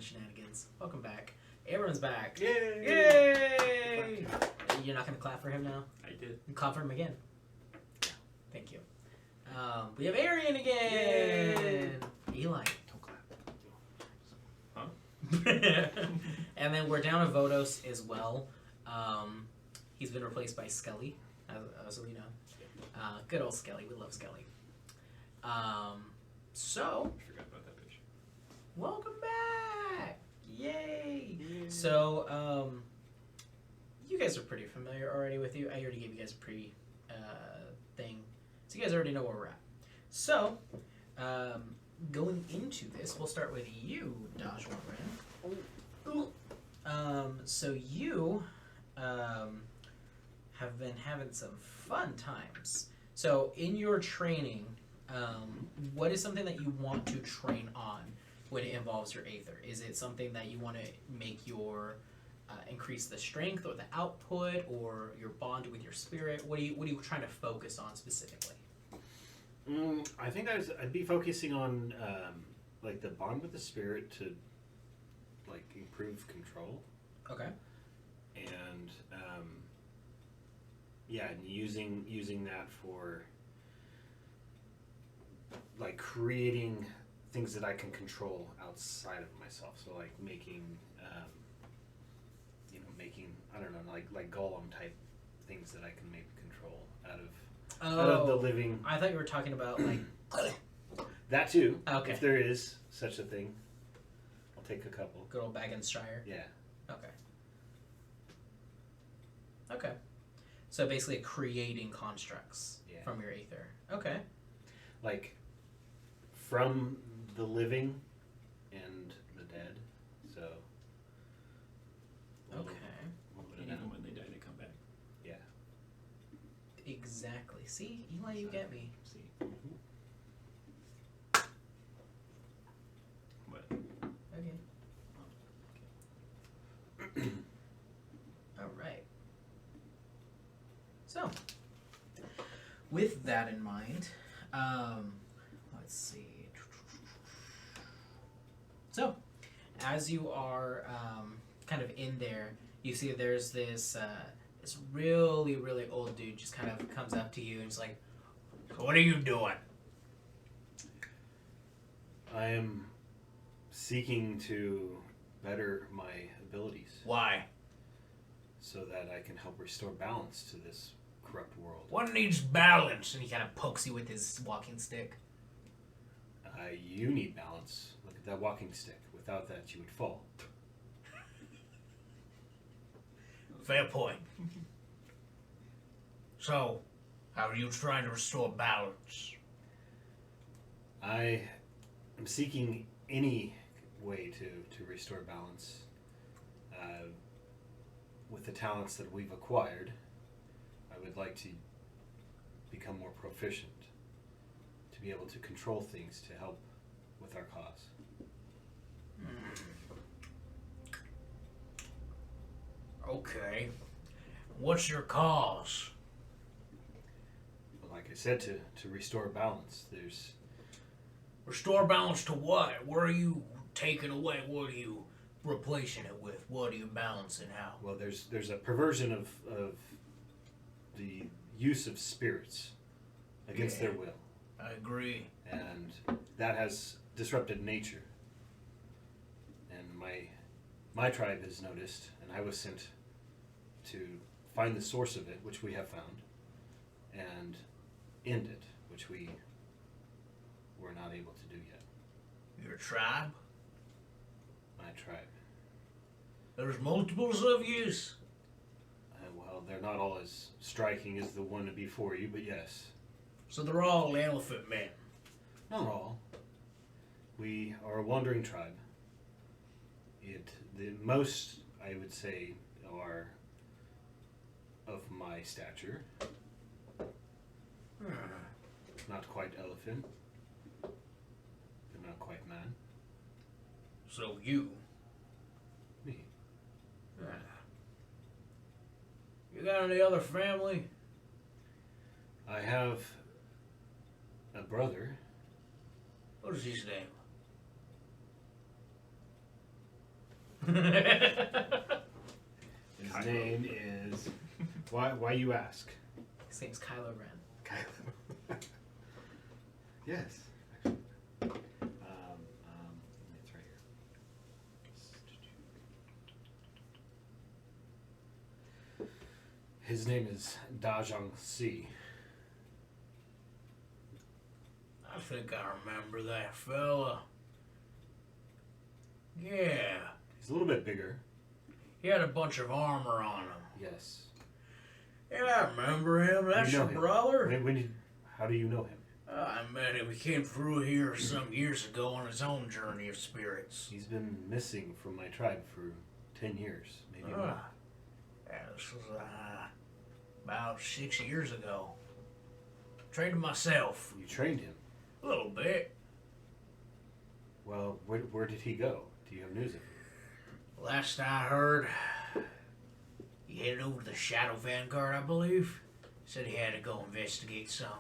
Shenanigans. Welcome back. Everyone's back. Yay! Yay! You're not going to clap for him now? I did. Clap for him again. Thank you. We have Arian again. Yay! Eli. Don't clap. Huh? And then we're down to Vodos as well. He's been replaced by Skelly, as we know. Good old Skelly. We love Skelly. So, I forgot about that bitch. welcome back! Yay! Yay. So, you guys are pretty familiar already with you. I already gave you guys a pre thing. So you guys already know where we're at. So, going into this, we'll start with you, Dodge Warren. So you have been having some fun times. So in your training, what is something that you want to train on when it involves your Aether? Is it something that you want to make your increase the strength or the output or your bond with your spirit? What are you trying to focus on specifically? I think I'd be focusing on like the bond with the spirit to like improve control. Okay. And and using that for like creating things that I can control outside of myself. So like making I don't know, like golem type things that I can maybe control out of the living. I thought you were talking about like That too. Okay. If there is such a thing, I'll take a couple. good old Bagenshire. Yeah. Okay. Okay. So basically creating constructs from your Aether. Okay. Like from the living and the dead. So. Okay. And even when they die, they come back. Yeah. Exactly. See, Eli, you get me. See? What? Okay. All right. So, with that in mind, let's see. So, as you are kind of in there, you see there's this this really, really old dude just kind of comes up to you and is like, "What are you doing?" I am seeking to better my abilities Why? so that I can help restore balance to this corrupt world. One needs balance, and he kind of pokes you with his walking stick. You need balance. Look at that walking stick. Without that, you would fall. Fair point. So, how are you trying to restore balance? I am seeking any way to restore balance with the talents that we've acquired. I would like to become more proficient, to be able to control things to help with our cause. Okay. What's your cause? But like I said, to restore balance, there's Restore balance to what? What are you taking away? What are you replacing it with? What are you balancing out? well, there's a perversion of the use of spirits against their will, I agree. and that has disrupted nature. And my tribe has noticed, and I was sent to find the source of it, which we have found, and end it, which we were not able to do yet. Your tribe? My tribe. There's multiples of yous. Well, they're not all as striking as the one before you, but yes. So they're all elephant men. Not all. We are a wandering tribe. The most, I would say, are of my stature. Not quite elephant, but not quite man. So you. Me. You got any other family? I have a brother. What is his name? His Kylo. name is. Why you ask? His name's Kylo Ren. Kylo. Yes. Actually. It's right here. His name is Dajong Si. I think I remember that fella. Yeah, He's a little bit bigger. he had a bunch of armor on him. Yes. Yeah, I remember him. That's You know your him. brother. How do you know him? I met him. He came through here some years ago on his own journey of spirits. He's been missing from my tribe for 10 years, maybe more. Yeah, this was about 6 years ago. Trained him myself. You trained him. A little bit. Well, where did he go? Do you have news of him? Last I heard, he headed over to the Shadow Vanguard, I believe. Said he had to go investigate something.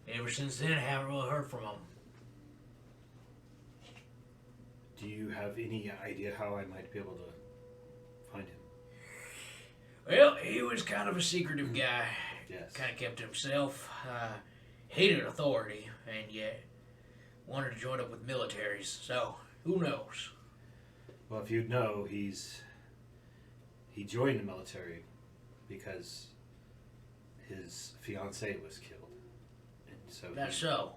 Ever since then, I haven't really heard from him. Do you have any idea how I might be able to find him? Well, he was kind of a secretive guy. Yes. Kind of kept to himself. Hated authority, and yet wanted to join up with militaries. So, who knows? Well, if you'd know, he joined the military because his fiancée was killed, and so That's he so.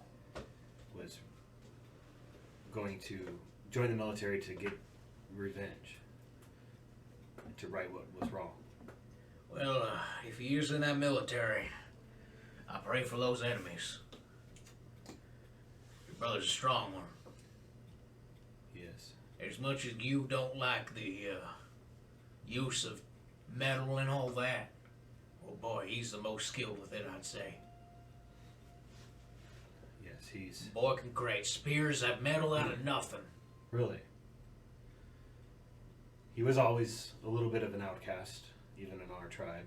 was going to join the military to get revenge, and to right what was wrong. Well, if he is in that military, I pray for those enemies. Your brother's a strong one. Yes. As much as you don't like the use of metal and all that, oh boy, he's the most skilled with it, I'd say. Yes, he's Boy can create spears that metal out of nothing. really. He was always a little bit of an outcast, even in our tribe.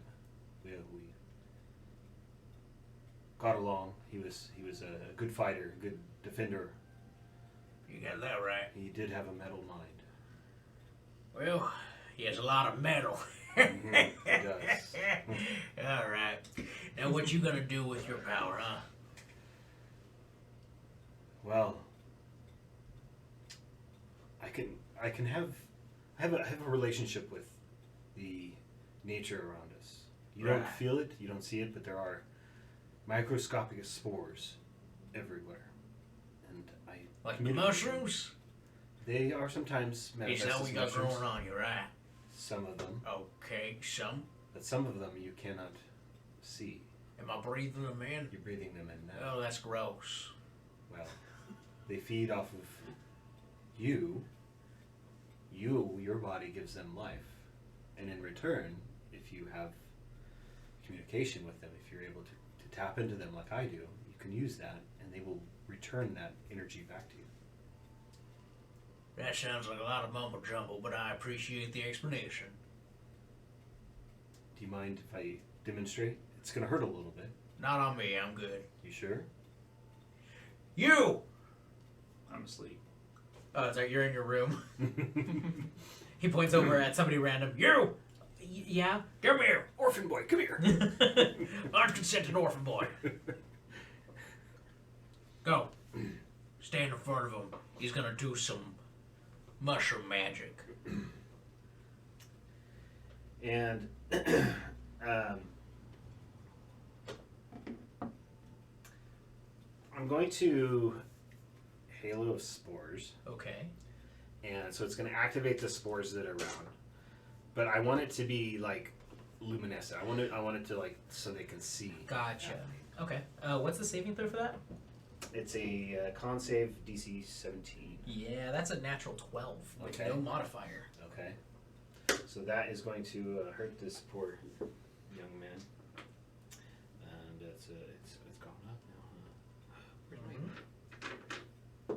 We got along. He was a good fighter, a good defender. You got that right. He did have a metal mind. Well, he has a lot of metal. Mhm, he does. All right. Now, what you gonna do with your power, huh? Well, I have a relationship with the nature around us. You don't Right. feel it, you don't see it, but there are microscopic spores everywhere, and I Like the communicate. mushrooms? They are sometimes Is manifest that as what you got mushrooms. growing on you, right? Some of them, Okay, some. but some of them you cannot see. Am I breathing them in? You're breathing them in now. Oh, that's gross. Well, they feed off of you. Your body gives them life. And in return, if you have communication with them, if you're able to tap into them like I do, you can use that and they will return that energy back to you. That sounds like a lot of mumbo jumbo, but I appreciate the explanation. Do you mind if I demonstrate? It's going to hurt a little bit. Not on me, I'm good. You sure? You! I'm asleep. Oh, it's like you're in your room. He points over at somebody random. You! Yeah? Come here! Orphan boy, come here. Unconsented orphan boy. Go. Stand in front of him. He's gonna do some mushroom magic. And I'm going to Halo of Spores. Okay. And so it's going to activate the spores that are around. But I want it to be like luminescent. I want it to like so they can see. Gotcha. at me. Okay. What's the saving throw for that? It's a con save DC 17. Yeah, that's a natural 12 with Okay. no modifier. Okay. So that is going to hurt this poor young man. And it's gone up now. Where's my-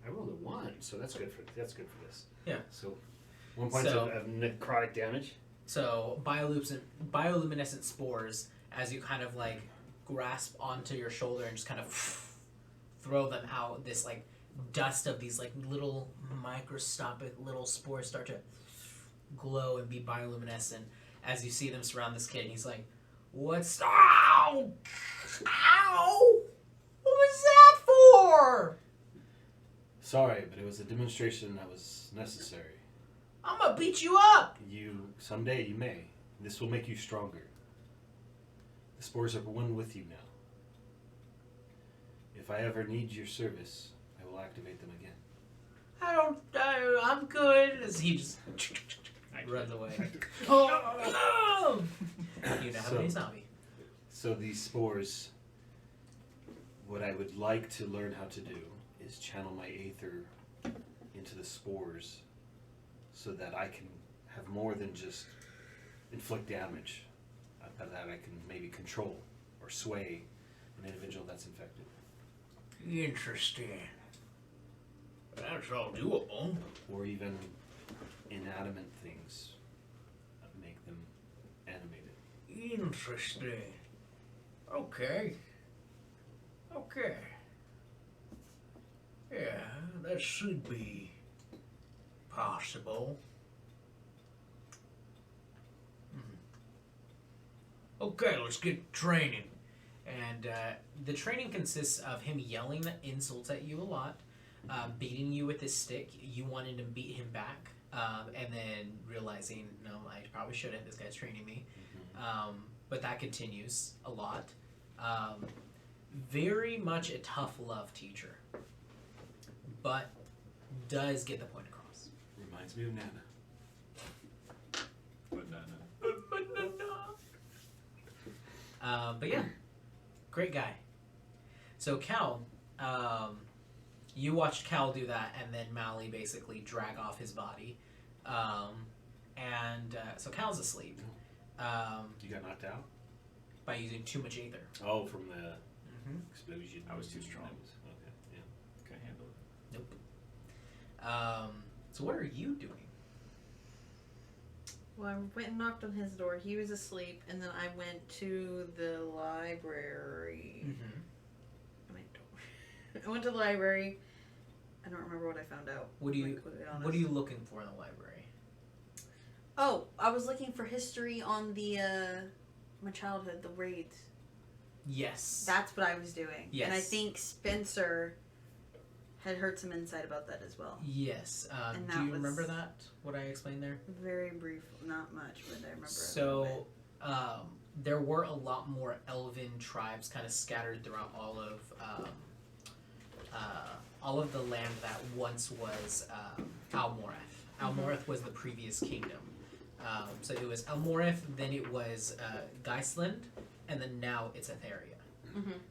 I rolled a 1, so that's good for this. Yeah. So 1 point So- of necrotic damage. So bioluminescent spores, as you kind of like grasp onto your shoulder and just kind of throw them out, this like dust of these like little microscopic little spores start to glow and be bioluminescent as you see them surround this kid. And he's like, "What's ow? Ow! What was that for?" Sorry, but it was a demonstration that was necessary. "I'm gonna beat you up." Someday you may. This will make you stronger. The spores are one with you now. If I ever need your service, I will activate them again. I'm good. As he just runs away. Oh! You know how many zombie. So these spores, what I would like to learn how to do is channel my aether into the spores so that I can have more than just inflict damage, but that I can maybe control or sway an individual that's infected. Interesting. That's all doable. Or even inanimate things, make them animated. Interesting. Okay. Yeah, that should be possible. Okay, let's get training. And the training consists of him yelling insults at you a lot, beating you with his stick. You wanted to beat him back, and then realizing, no, I probably shouldn't. This guy's training me. But that continues a lot. Very much a tough love teacher, but does get the point across. Reminds me of Nana. But yeah, great guy. So Cal, you watched Cal do that, and then Mally basically drag off his body, so Cal's asleep. You got knocked out? By using too much ether. Oh, from the explosion. I was too strong. Okay, yeah. Can't handle it. Nope. So what are you doing? Well, I went and knocked on his door. He was asleep, and then I went to the library. I went to the library. I don't remember what I found out. What are you looking for in the library? Oh, I was looking for history on the my childhood, the raids. Yes. That's what I was doing. Yes. And I think Spencer had heard some insight about that as well. Yes. And Do you that remember was- that? What I explained there? Very brief, not much, but I remember. So, there were a lot more elven tribes kind of scattered throughout all of the land that once was Almoreth. Almoreth was the previous kingdom. So it was Almoreth, then it was Geisland, and then now it's Etheria.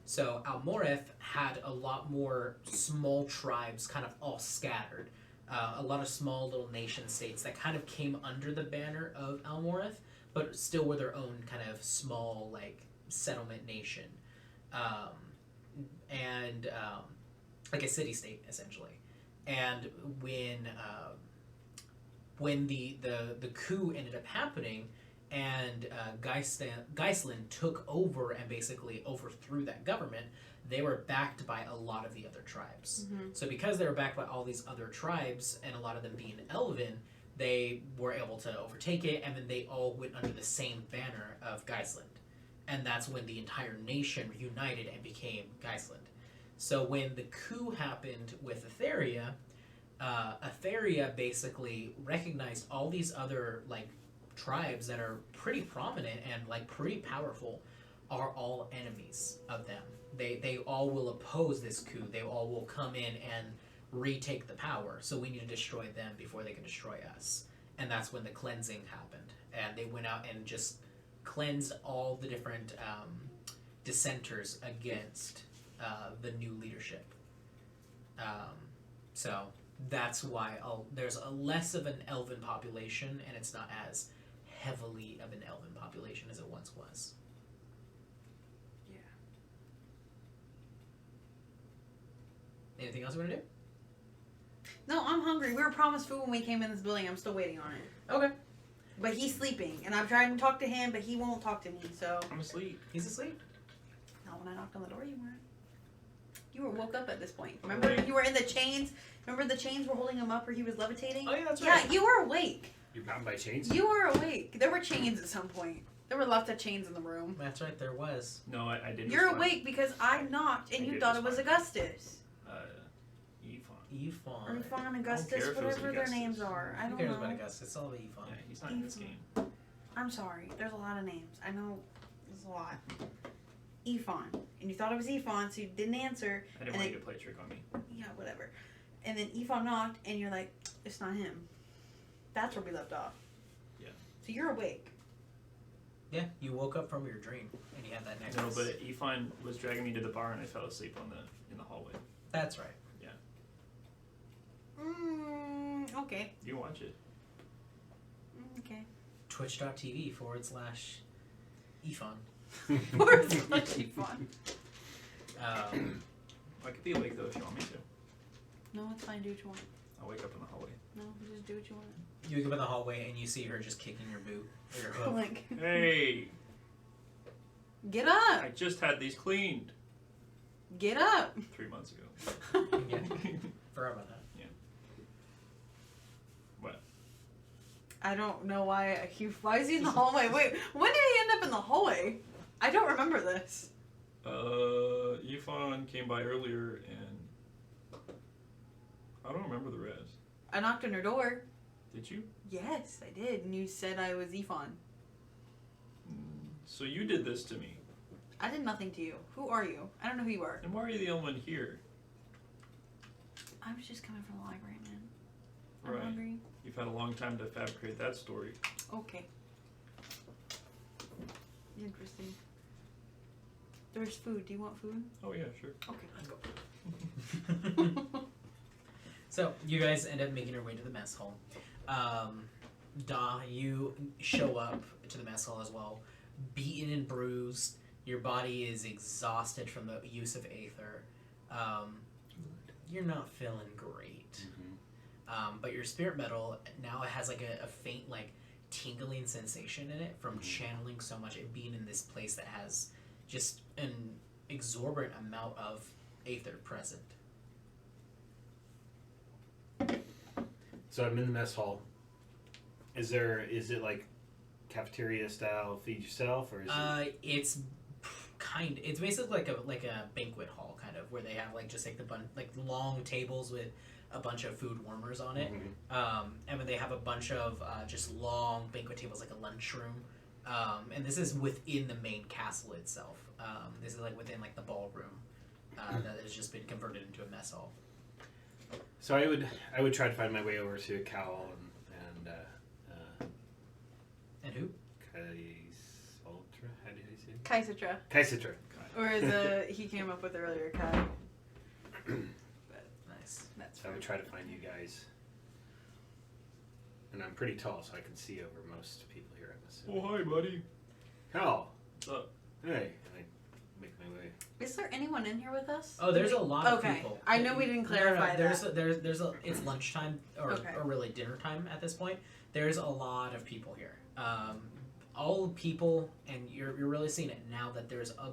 So Almoreth had a lot more small tribes kind of all scattered. A lot of small little nation states that kind of came under the banner of Almoreth, but still were their own kind of small, like, settlement nation. Like a city-state, essentially. And when the coup ended up happening, and Geisland took over and basically overthrew that government, they were backed by a lot of the other tribes. So because they were backed by all these other tribes, and a lot of them being elven, they were able to overtake it, and then they all went under the same banner of Geisland. And that's when the entire nation united and became Geisland. So when the coup happened with Etheria, Etheria basically recognized all these other, like, tribes that are pretty prominent and, like, pretty powerful are all enemies of them. They all will oppose this coup. They all will come in and retake the power. So we need to destroy them before they can destroy us. And that's when the cleansing happened. And they went out and just cleansed all the different dissenters against the new leadership. So that's why there's a less of an elven population, and it's not as heavily of an elven population as it once was. Yeah. Anything else you want to do? No, I'm hungry. We were promised food when we came in this building. I'm still waiting on it. Okay. But he's sleeping, and I'm trying to talk to him, but he won't talk to me, so... I'm asleep. He's asleep. Not when I knocked on the door, you weren't. You were woke up at this point. Remember, you were in the chains. Remember the chains were holding him up, or he was levitating. Oh yeah, that's Yeah, right. you were awake. You're bound by chains? You were awake. There were chains at some point. There were lots of chains in the room. That's right. There was. No, I did. You're respond. awake because I knocked and I you did thought it was respond. Augustus. Ephon. Or Ephon. Yvonne, care Augustus, if it was whatever their Augustus. names are. I Who don't cares know. about Augustus? It's all about Ephon. Yeah, he's not in this Ephon. game. I'm sorry. There's a lot of names. I know there's a lot. Ephon. And you thought it was Ephon, so you didn't answer. I didn't And want then- you to play a trick on me. Yeah, whatever. And then Ephon knocked, and you're like, it's not him. That's where we left off. Yeah. So you're awake. Yeah, you woke up from your dream and you had that necklace. No, but Ephon was dragging me to the bar and I fell asleep in the hallway. That's right. Okay. You can watch it. Okay. Twitch.tv/Ephon. Where's Ephon? I could be awake though if you want me to. No, it's fine. Do what you want. I'll wake up in the hallway. No, just do what you want. You wake up in the hallway and you see her just kicking your boot or your hoof. Like, Hey, get up! I just had these cleaned Get up! 3 months ago. Yeah, forgot about that. What? I don't know why why is he in the hallway? Wait, when did he end up in the hallway? I don't remember this. Ephon came by earlier and I don't remember the rest. I knocked on her door. Did you? Yes, I did, and you said I was Ephon. So you did this to me. I did nothing to you. Who are you? I don't know who you are. And why are you the only one here? I was just coming from the library, man. I'm Right. hungry. You've had a long time to fabricate that story. Okay. Interesting. There's food. Do you want food? Oh yeah, sure. Okay, let's go. So you guys end up making your way to the mess hall. You show up to the mess hall as well, beaten and bruised. Your body is exhausted from the use of aether. You're not feeling great. But your spirit metal now has like a faint like tingling sensation in it from channeling so much, it being in this place that has just an exorbitant amount of aether present. So I'm in the mess hall. Is it like cafeteria style, feed yourself, or is it? It's basically like a banquet hall kind of, where they have like just like like long tables with a bunch of food warmers on it. And then they have a bunch of just long banquet tables, like a lunchroom. And this is within the main castle itself. This is like within like the ballroom that has just been converted into a mess hall. So I would try to find my way over to Cal And who? Kaisaltra. How do you say it? Kaisitra. Kaisitra. Or he came up with earlier, Kai. Nice. That's So I would try to find you guys. And I'm pretty tall, so I can see over most people here. I'm assuming. Oh hi, buddy. Cal. What's up? Hey. And I make my way. Is there anyone in here with us? Oh, there's a lot of Okay. people. I know we didn't clarify there's that. It's lunchtime or really dinner time at this point. There's a lot of people here. All people, and you're really seeing it now that there's a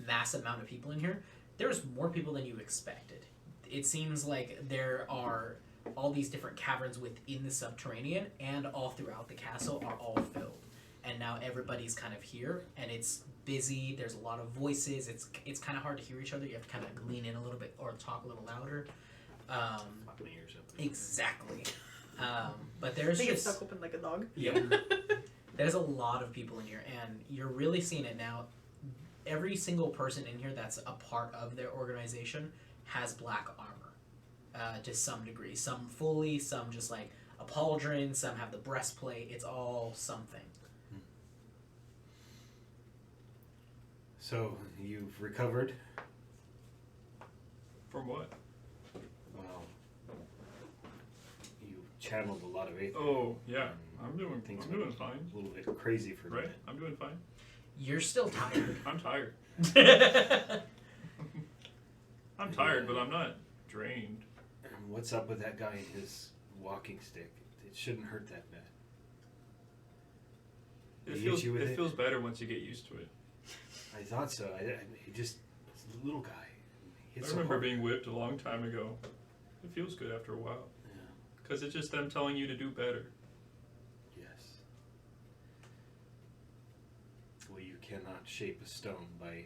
mass amount of people in here. There's more people than you expected. It seems like there are all these different caverns within the subterranean and all throughout the castle are all filled. And now everybody's kind of here, and it's busy. There's a lot of voices. It's kind of hard to hear each other. You have to kind of lean in a little bit or talk a little louder. Pop my ears open. Exactly. But there's They get just stuck open like a dog. Yep. There's a lot of people in here, and you're really seeing it now. Every single person in here that's a part of their organization has black armor to some degree. Some fully, some just like a pauldron, some have the breastplate. It's all something. So you've recovered. From what? Well, you channeled a lot of aether. Oh yeah, I'm doing Things fine. A little bit crazy for a Right? minute. I'm doing fine. You're still tired. I'm tired. I'm tired, but I'm not drained. And what's up with that guy and his walking stick? It shouldn't hurt that bad. It He feels hit you with it it? feels better once you get used to it. I thought so. He just, he's a little guy. He I so remember hard. being whipped a long time ago. It feels good after a while. Yeah. Because it's just them telling you to do better. Yes. Well, you cannot shape a stone by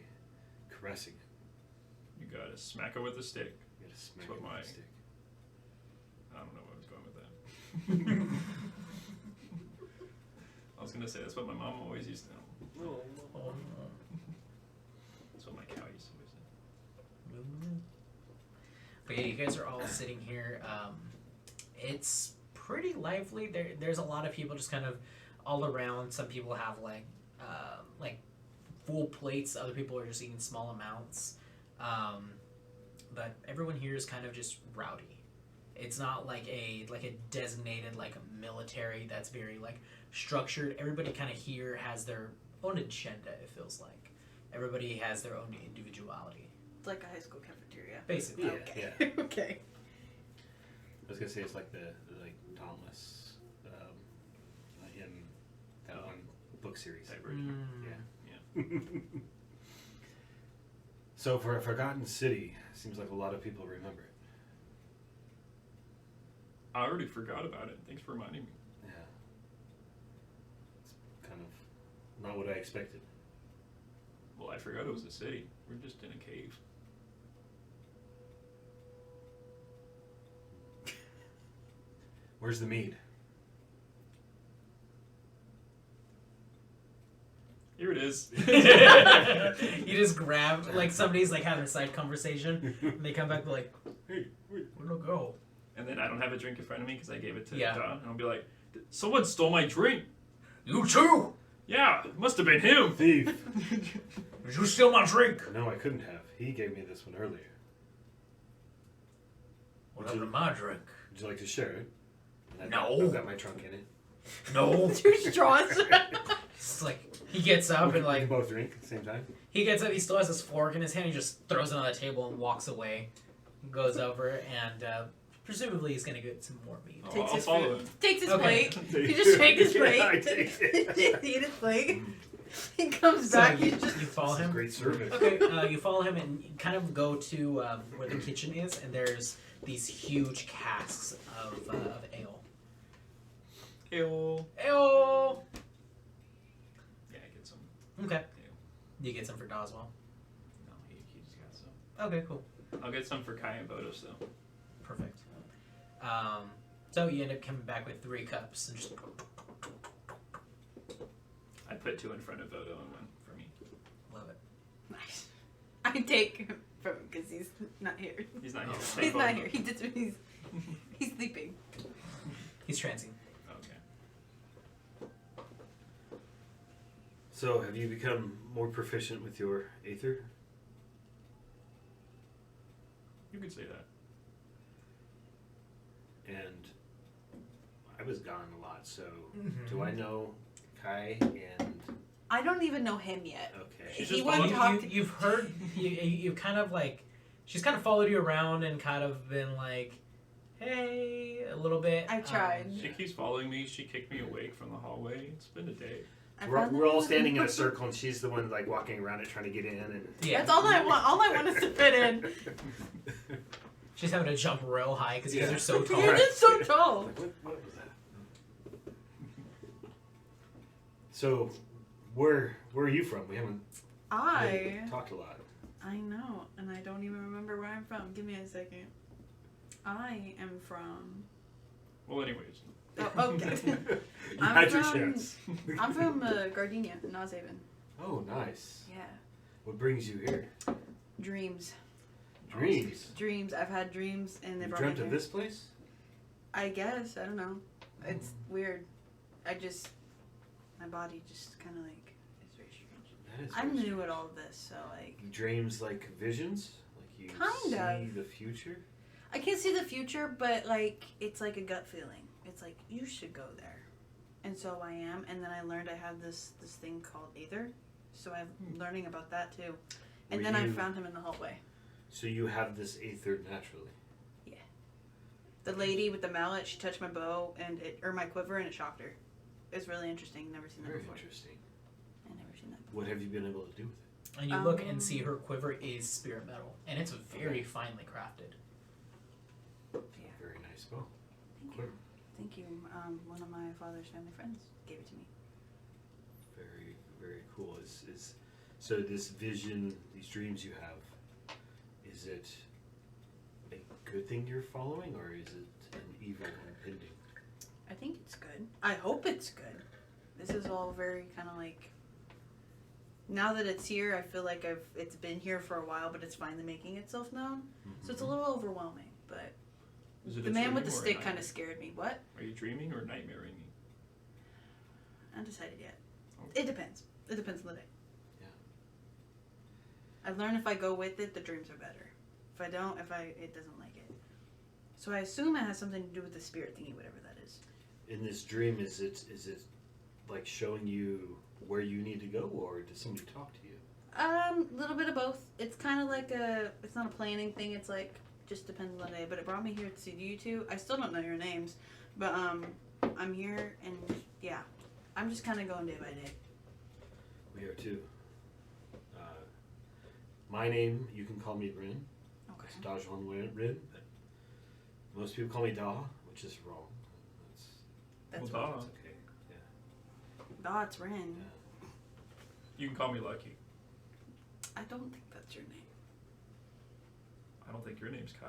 caressing it. You gotta smack it with a stick. You gotta smack That's it what with my- a stick. I don't know where I was going with that. I was gonna say that's what my mom always used to know. That's what my cow used to always say. But yeah, you guys are all sitting here. It's pretty lively. There's a lot of people just kind of all around. Some people have like full plates. Other people are just eating small amounts. But everyone here is kind of just rowdy. It's not like a designated like a military that's very like structured. Everybody kind of here has their own agenda. It feels like everybody has their own individuality. It's like a high school cafeteria. Basically, Yeah, Okay. yeah. Okay. I was gonna say it's like the Dauntless in that one book series. Type version. Yeah. So for a forgotten city, seems like a lot of people remember it. I already forgot about it. Thanks for reminding me. Yeah. It's kind of not what I expected. Well, I forgot it was a city. We're just in a cave. Where's the mead? Here it is. You just grab like somebody's like having a side conversation, and they come back like, Hey, wait. "Where'd it go?" And then I don't have a drink in front of me because I gave it to Yeah. Don. And I'll be like, someone stole my drink. You too. Yeah, it must have been him. Thief! Did you steal my drink? No, I couldn't have. He gave me this one earlier. What happened to my drink? Would you like to share it? And No. I've got my trunk in it. No. 2 straws. It's like he gets up We and can like both drink at the same time. he gets up. He still has his fork in his hand. He just throws it on the table and walks away. Goes over and presumably he's gonna get some more meat. Oh, I'll follow him. Takes his Okay. plate. He just takes his plate. Yeah, I take it. Eat his plate. He comes So back. you, He's just. you follow This is him. great service. Okay, you follow him and you kind of go to where the kitchen is, and there's these huge casks of ale. Ew. Ale. Yeah, I get some. Okay. Ew. You get some for Doswell. No, he's got some. Okay, cool. I'll get some for Kai and Bodos though. Perfect. So you end up coming back with 3 cups and just I put 2 in front of Bodo and 1 for me. love it. Nice. I take from him because he's not here. He's not here. Oh. He's not here. He's sleeping. He's transing. Okay. So, have you become more proficient with your Aether? You could say that. And I was gone a lot, so Mhm. do I know Kai and... I don't even know him yet. Okay. She's He just wouldn't following talk to. You've heard, you've kind of like, she's kind of followed you around and kind of been like, hey, a little bit. I tried. She keeps following me. She kicked me awake from the hallway. It's been a day. I We're, found we're all him. standing in a circle, and she's the one like walking around it, trying to get in. And Yeah. That's all I want. All I want is to fit in. She's having to jump real high because you guys Yeah. are so tall. You're just so tall. Like, what was that? So, where are you from? We haven't really I talked a lot. know, and I don't even remember where I'm from. Give me a second. I am from. Well, anyways. Oh, okay. You I'm had your from- chance. I'm from Gardenia, Noshaven. Oh, nice. Yeah. What brings you here? Dreams. Dreams. Dreams. I've had dreams, and they You brought me dreamt of here. this place? I guess. I don't know. It's weird. My body just kind of like, it's very strange. That is I'm very new strange. at all of this, so like, Dreams like visions? Like you Kind see of. the future? I can't see the future, but like, it's like a gut feeling. It's like, you should go there. And so I am, and then I learned I have this thing called Aether, so I'm learning about that too. And Were then I you- found him in the hallway. So you have this Aether naturally? The lady with the mallet, she touched my bow or my quiver, and it shocked her. It was really interesting. Never seen that Very before. interesting. I never seen that. What have you been able to do with it? And you look and see her quiver is spirit metal, and it's very finely crafted. Very nice bow. Thank you. One of my father's family friends gave it to me. Very, very cool. So this vision, these dreams you have, is it a good thing you're following, or is it an evil impending? I think it's good. I hope it's good. This is all very kind of like. Now that it's here, I feel like it's been here for a while, but it's finally making itself known. So it's a little overwhelming. But Is it the a man with dream the or a stick kind nightmare? of scared me. What? Are you dreaming or nightmaring me? Undecided yet. Okay. It depends. It depends on the day. Yeah. I've learned if I go with it, the dreams are better. If I don't, it doesn't like it. So I assume it has something to do with the spirit thingy, whatever that is. In this dream, is it like showing you where you need to go, or does somebody talk to you? A little bit of both. It's kind of like it's not a planning thing. It's like, just depends on the day. But it brought me here to see you two. I still don't know your names. But, I'm here and, yeah. I'm just kind of going day by day. We are too. My name, you can call me Rin. Okay. It's Dajon Rin, but most people call me Da, which is wrong. That's Well, right. duh. That's okay. Yeah. That's Rin. Yeah. You can call me Lucky. I don't think that's your name. I don't think your name's Kai.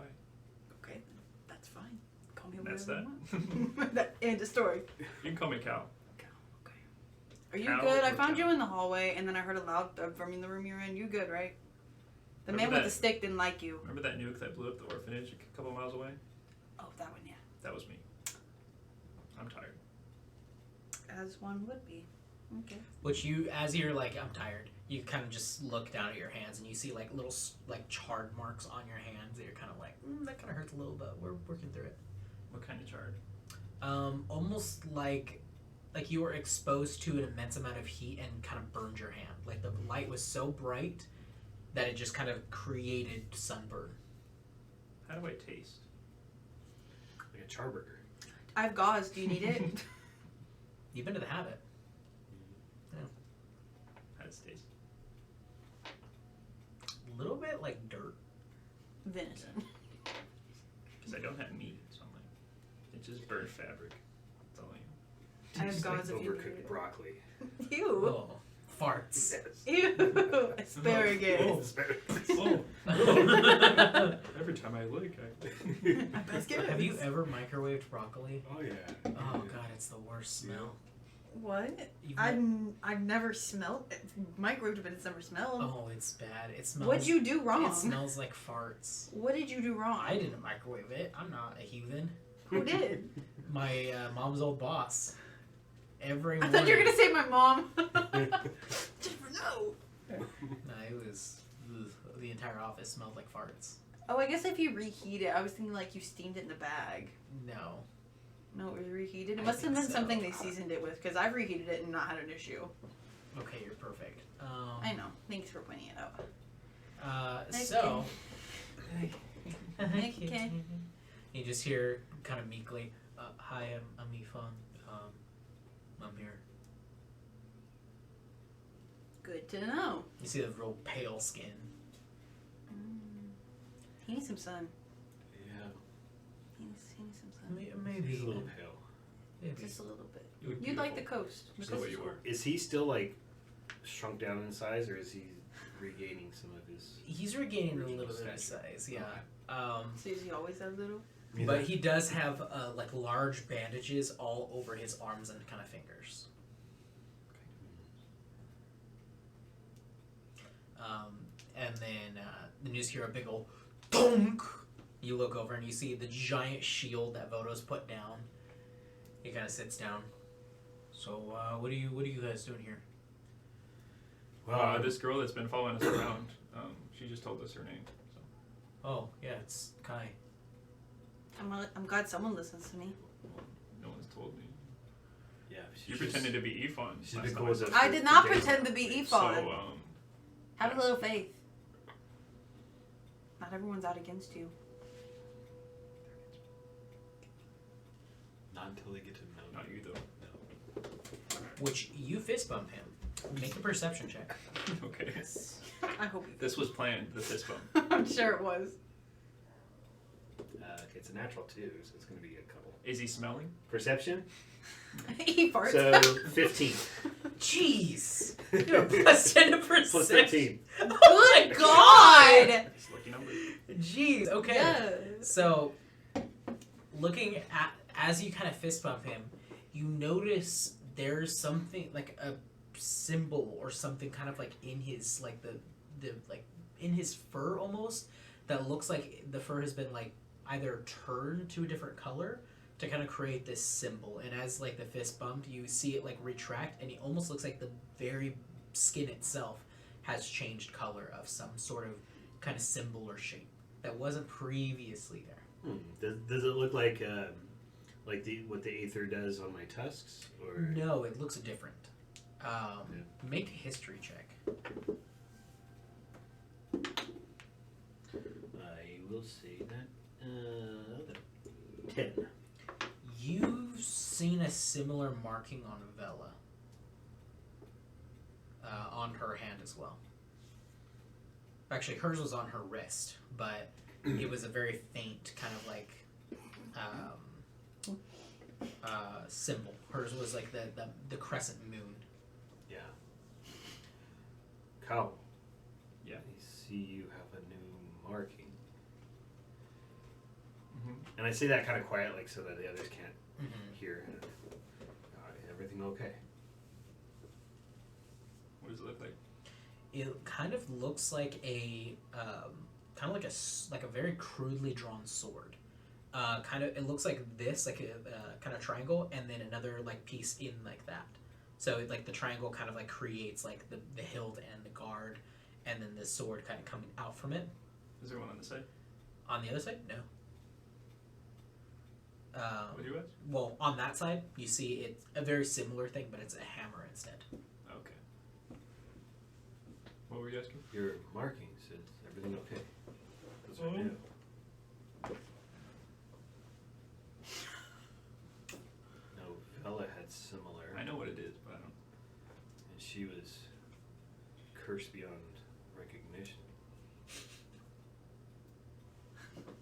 Okay, that's fine. Call me That's whatever you want. That end of story. You can call me Cal. Okay. Are you Cal good? I or found Cal? you in the hallway, and then I heard a loud thud from in the room you're in. You good, right? The man Remember with the that- stick didn't like you. Remember that nuke that blew up the orphanage a couple miles away? Oh, that one, yeah. That was me. I'm tired. As one would be. Okay. Which you, as you're like, I'm tired, you kind of just look down at your hands and you see like little like charred marks on your hands that you're kind of like, that kind of hurts a little, but we're working through it. What kind of charred? Almost like you were exposed to an immense amount of heat and kind of burned your hand. Like the light was so bright that it just kind of created sunburn. How do I taste? Like a charburger. I have gauze. Do you need it? You've been to the Habit. How does it taste? A little bit like dirt. Venison. Because I don't have meat, so I'm like, it's just burnt fabric. That's all I am. I have It's like gauze if you need overcooked it. broccoli. Ew. Oh, farts. Ew. Asparagus. Oh. Every time I look, Asparagus. Have you ever microwaved broccoli? Oh yeah. Oh god, it's the worst smell. What? You've I've never smelled it. Microwaved, but it's never smelled. Oh, it's bad. It smells. What'd you do wrong? It smells like farts. What did you do wrong? I didn't microwave it. I'm not a heathen. Who did? My mom's old boss. Every I morning. thought you were gonna say my mom. Jennifer, no. No, it was. Ugh, the entire office smelled like farts. Oh, I guess if you reheat it, I was thinking like you steamed it in the bag. No. No, it was reheated. It I must have think been so. something they seasoned it with, because I've reheated it and not had an issue. Okay, you're perfect. I know. Thanks for pointing it out. So. Okay. You just hear kind of meekly, "Hi, I'm Ifan. I'm here." Good to know. You see the real pale skin. He needs some sun. Yeah. He needs some sun. Maybe He's a little pale. Maybe. Just a little bit. You look You'd like the beautiful. coast. The Just coast the way is you cool. are. Is he still like shrunk down in size, or is he regaining some of his? He's regaining a Original little bit of stature. size, yeah. So does he always have little? But he does have like large bandages all over his arms and kind of fingers. And then the news hear a big old thunk. You look over and you see the giant shield that Voto's put down. He kind of sits down. So what are you guys doing here? Well, This girl that's been following us around, she just told us her name. So. Oh yeah, it's Kai. I'm glad someone listens to me. Well, no one's told me. yeah. You pretended to be Ifan. She's last been time cool as saw a- her. I did not pretend to be Ephod. So, Have a yeah. little faith. Not everyone's out against you. Not until they get to know. Not you though. Which you fist bump him. Make a perception check. Okay. I hope you. This was planned, the fist bump. I'm sure it was. It's a natural too, so it's going to be a couple. Is he smelling? Perception? He farts. So 15. Jeez. You're a plus 10 to Plus perception. 13. Oh Good God! It's lucky number. Jeez. Okay. Yes. So, looking at as you kind of fist bump him, you notice there's something like a symbol or something kind of like in his like the like in his fur almost that looks like the fur has been like either turned to a different color to kind of create this symbol. And as like the fist bumped, you see it like retract, and it almost looks like the very skin itself has changed color of some sort of kind of symbol or shape that wasn't previously there. Does it look like what the aether does on my tusks? Or No, it looks different. Make a history check. I will say that 10. You've seen a similar marking on Vela. On her hand as well. Actually, hers was on her wrist, but it was a very faint kind of like symbol. Hers was like the crescent moon. Yeah. Cow. Yeah. I see you have a new marking. Mm-hmm. And I say that kind of quiet, like so that the others can't Mm-hmm. hear. Everything okay? What does it look like? It kind of looks like a kind of like a very crudely drawn sword. It looks like this, like a kind of triangle, and then another like piece in like that. So like the triangle kind of like creates like the hilt and the guard, and then the sword kind of coming out from it. Is there one on the side? On the other side, no. What do you ask? Well, on that side, you see it's a very similar thing, but it's a hammer instead. Okay. What were you asking? Your markings, is everything okay? Those are Mhm. new. No, Vela had similar. I know what it is, but I don't. And she was cursed beyond recognition.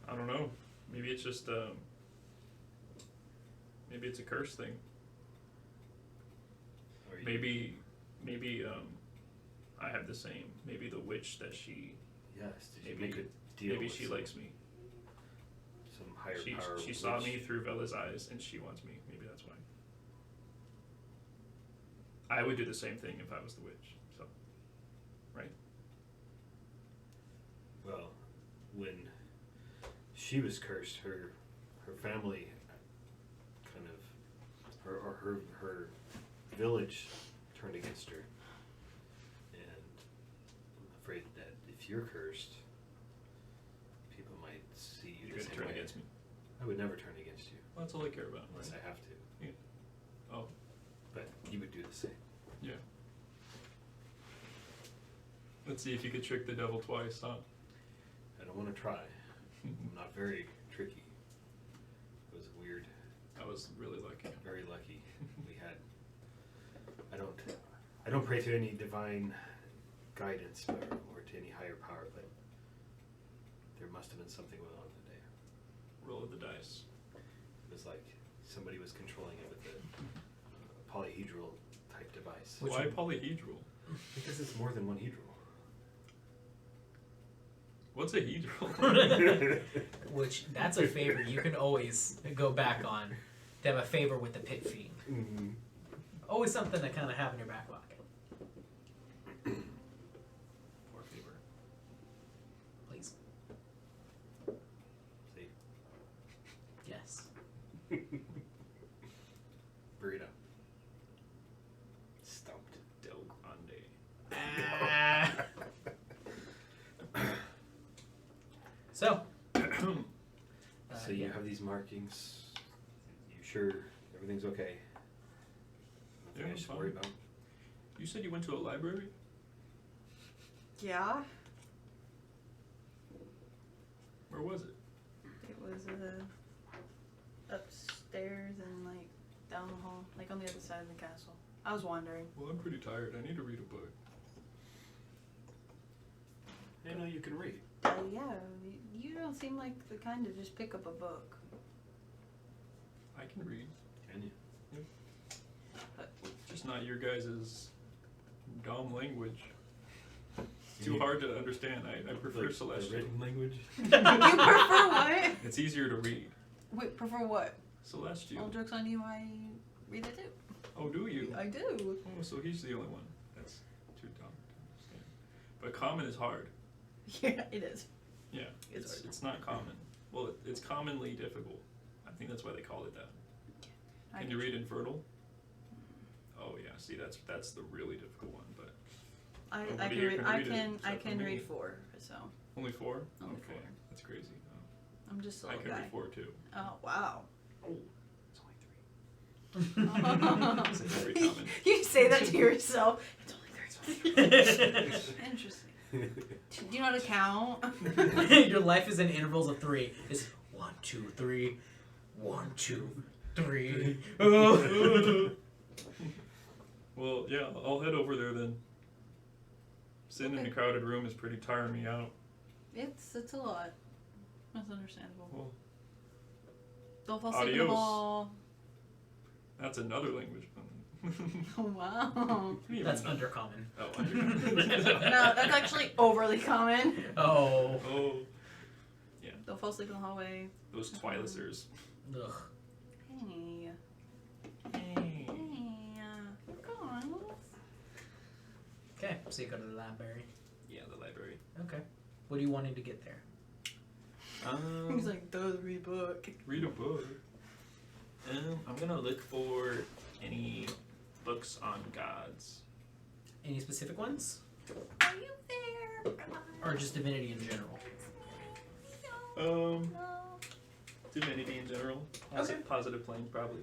I don't know. Maybe it's just maybe it's a curse thing. Or you- Maybe I have the same. Maybe the witch that she Yes, did you maybe- make a deal maybe with she likes me. some higher She power? saw witch? me through Vela's eyes and she wants me. Maybe that's why. I would do the same thing if I was the witch. So Well, when she was cursed, her family kind of her village turned against her, and I'm afraid that if you're cursed, people might see you you're the gonna same turn way. against me. I would never turn against you Well, that's all I care about. unless Right? I have to. Oh. But you would do the same. Yeah. Let's see if you could trick the devil twice, huh? I don't want to try. I'm not very tricky. It was weird. I was really lucky. Very lucky. We had. I don't pray to any divine guidance or to any higher power, but there must have been something going on today. Roll of the dice. It was like somebody was controlling it with a polyhedral type device. Which Why one? polyhedral? Because it's more than one hedral. What's a hedral? Which that's a favor you can always go back on to have a favor with the pit fiend. Mm-hmm. Always something to kind of have in your back pocket. Poor favor. Please. See? Yes. Burrito. Stumped. Del Grande. So. So you have these markings. You sure everything's okay? Nothing Yeah, I should fine. worry about? You said you went to a library? Yeah, Where was it? it was upstairs and like down the hall, like on the other side of the castle. I was wandering. Well, I'm pretty tired. I need to read a book. I know you can read. Yeah, you don't seem like the kind to just pick up a book. I can read. Can you? Just not your guys' dumb language. It's too You- hard to understand. I prefer The Celestial. written language. You prefer what? It's easier to read. Wait, prefer what? Celestial. All jokes on you, I read it too. Oh, do you? I do. Oh, so he's the only one. That's too dumb to understand. But common is hard. Yeah, it is. Yeah, It's hard. it's not common. Well, it's commonly difficult. I think that's why they call it that. Can you read Infertile? Oh yeah, see that's the really difficult one, but I Nobody can here read. can I read it can. I except for can me. read 4. So only 4? Only Okay, 4. that's crazy. I'm just a I little can guy. read 4 too. Oh wow. Oh, it's only 3. It's very common. You say that to yourself. It's only 3. Interesting. Do you know how to count? Your life is in intervals of 3. It's 1, 2, 3. 1, 2, 3. Oh. Well, yeah, I'll head over there then. Sitting in a crowded room is pretty tiring me out. It's a lot. That's understandable. Well, Don't fall asleep in the adios. hall. that's another language. Oh, wow. That's undercommon. Oh, undercommon. No, that's actually overly common. Oh. Oh, Don't fall asleep in the hallway. those Twilicers. Ugh. Hey. Hey. Hey. Guys. Okay, so you go to the library. Yeah, the library. Okay. What are you wanting to get there? He's like, does read book. Read a book. I'm gonna look for any books on gods. Any specific ones? Are you there? Or just divinity in general? Divinity in general. Okay. Positive plane, probably.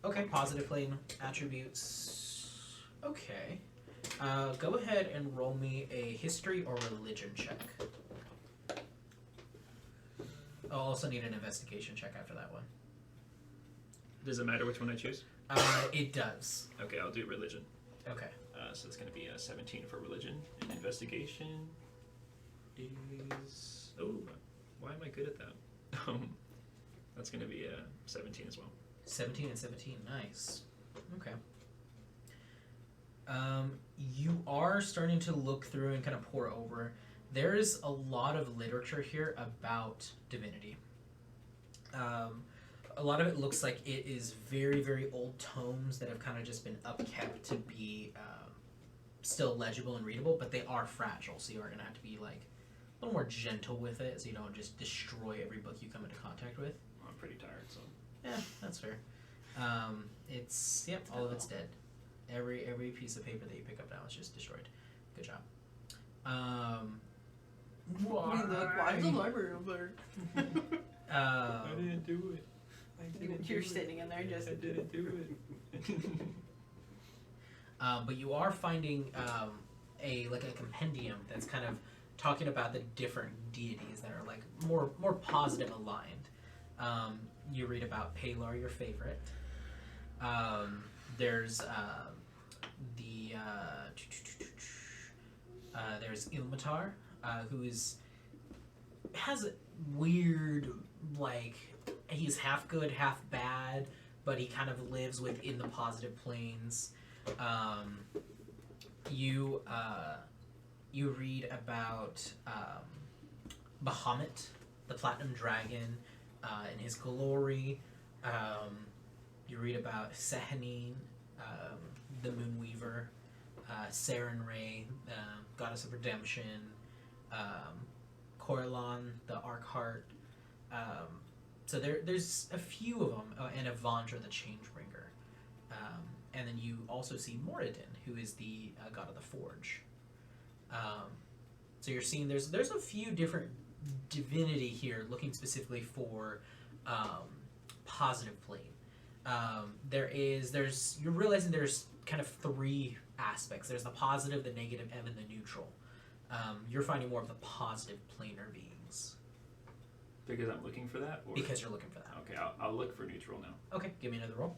Okay, positive plane attributes. Okay. Go ahead and roll me a history or religion check. I'll also need an investigation check after that one. Does it matter which one I choose? It does. Okay, I'll do religion. Okay. So it's going to be a 17 for religion. And investigation is... Oh, why am I good at that? That's going to be a 17 as well. 17 and 17, nice. Okay. You are starting to look through and kind of pour over. There is a lot of literature here about divinity. A lot of it looks like it is very, very old tomes that have kind of just been upkept to be still legible and readable, but they are fragile, so you are going to have to be like a little more gentle with it so you don't just destroy every book you come into contact with. I'm pretty tired, so... Yeah, that's fair. It's, yep, all of it's dead. Every piece of paper that you pick up now is just destroyed. Good job. Why is the library over I didn't do it. there? You're sitting in there just... I didn't do it. But you are finding a compendium that's kind of talking about the different deities that are like more positive aligned. You read about Palar, your favorite. There's there's Ilmatar, who has a weird, like, he's half good, half bad, but he kind of lives within the positive planes. You read about Bahamut, the Platinum Dragon, and his glory. You read about Sehanine, the Moonweaver, Sarenrae, Goddess of Redemption, Corellon, the Arkheart. So there's a few of them, and Avandra, the Changebringer. And then you also see Moradin, who is the god of the Forge. So you're seeing there's a few different divinity here, looking specifically for positive plane. You're realizing there's kind of 3 aspects. There's the positive, the negative, and then the neutral. You're finding more of the positive planar beings. Because I'm looking for that? Or? Because you're looking for that. Okay, I'll look for neutral now. Okay, give me another roll.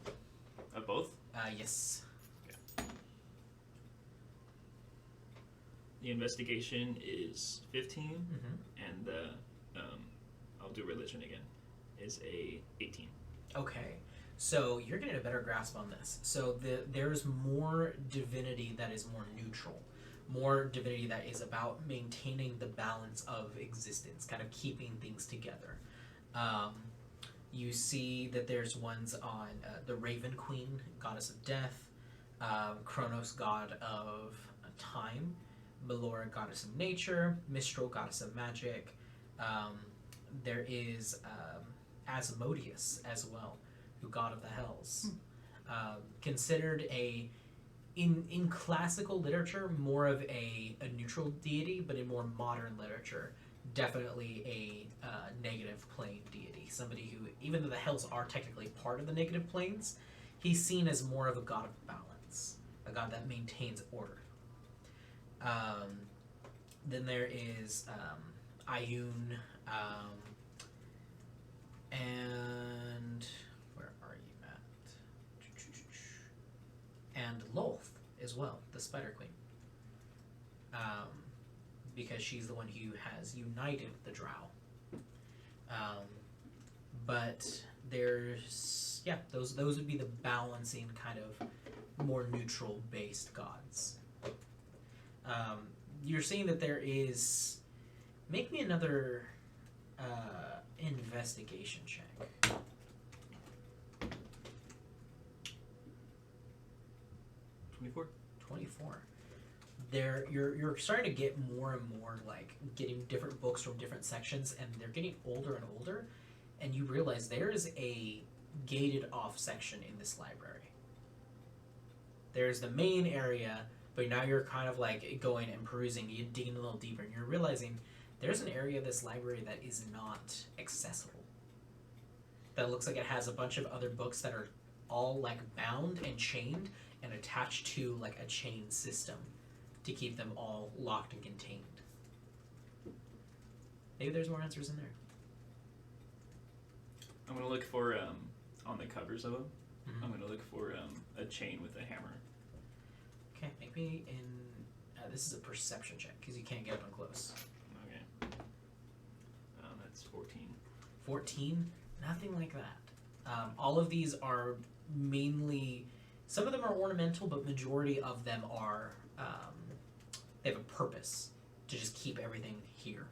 Both? Yes. The investigation is 15, Mm-hmm. and the I'll do religion again. Is a 18. Okay, so you're getting a better grasp on this. So there's more divinity that is more neutral, more divinity that is about maintaining the balance of existence, kind of keeping things together. You see that there's ones on the Raven Queen, goddess of death, Kronos, god of time, Melora, goddess of nature, Mistral, goddess of magic. There is Asmodeus as well, who god of the hells. Considered in classical literature more of a neutral deity, but in more modern literature, definitely a negative plane deity. Somebody who, even though the hells are technically part of the negative planes, he's seen as more of a god of balance, a god that maintains order. Then there is Ayun, and where are you at? And Lolth as well, the Spider Queen, because she's the one who has united the Drow. But there's those would be the balancing kind of more neutral based gods. You're seeing that there is. Make me another investigation check. 24. You're starting to get more and more like getting different books from different sections, and they're getting older and older, and you realize there is a gated off section in this library. There's the main area, but now you're kind of like going and perusing, you're digging a little deeper, and you're realizing there's an area of this library that is not accessible. That looks like it has a bunch of other books that are all like bound and chained and attached to like a chain system to keep them all locked and contained. Maybe there's more answers in there. I'm gonna look for on the covers of them. Mm-hmm. I'm gonna look for a chain with a hammer. Okay, make me in. This is a perception check because you can't get up and close. Okay. That's 14. 14, nothing like that. All of these are mainly. Some of them are ornamental, but majority of them are. They have a purpose to just keep everything here.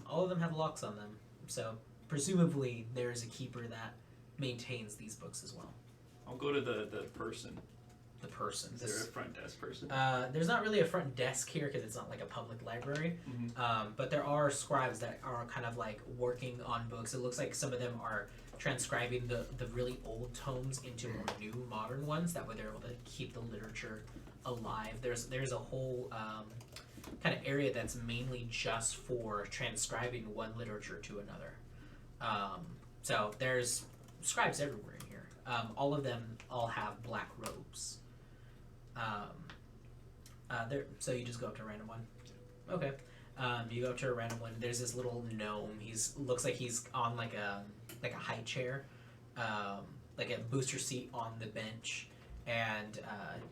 All of them have locks on them, so presumably there is a keeper that maintains these books as well. I'll go to the person. The person. Is there a front desk person? There's not really a front desk here because it's not like a public library. Mm-hmm. But there are scribes that are kind of like working on books. It looks like some of them are transcribing the really old tomes into more new modern ones. That way they're able to keep the literature alive. There's a whole kind of area that's mainly just for transcribing one literature to another. So there's scribes everywhere in here. All of them all have black robes. So you just go up to a random one. Okay. You go up to a random one. There's this little gnome. Looks like he's on like a high chair, like a booster seat on the bench, and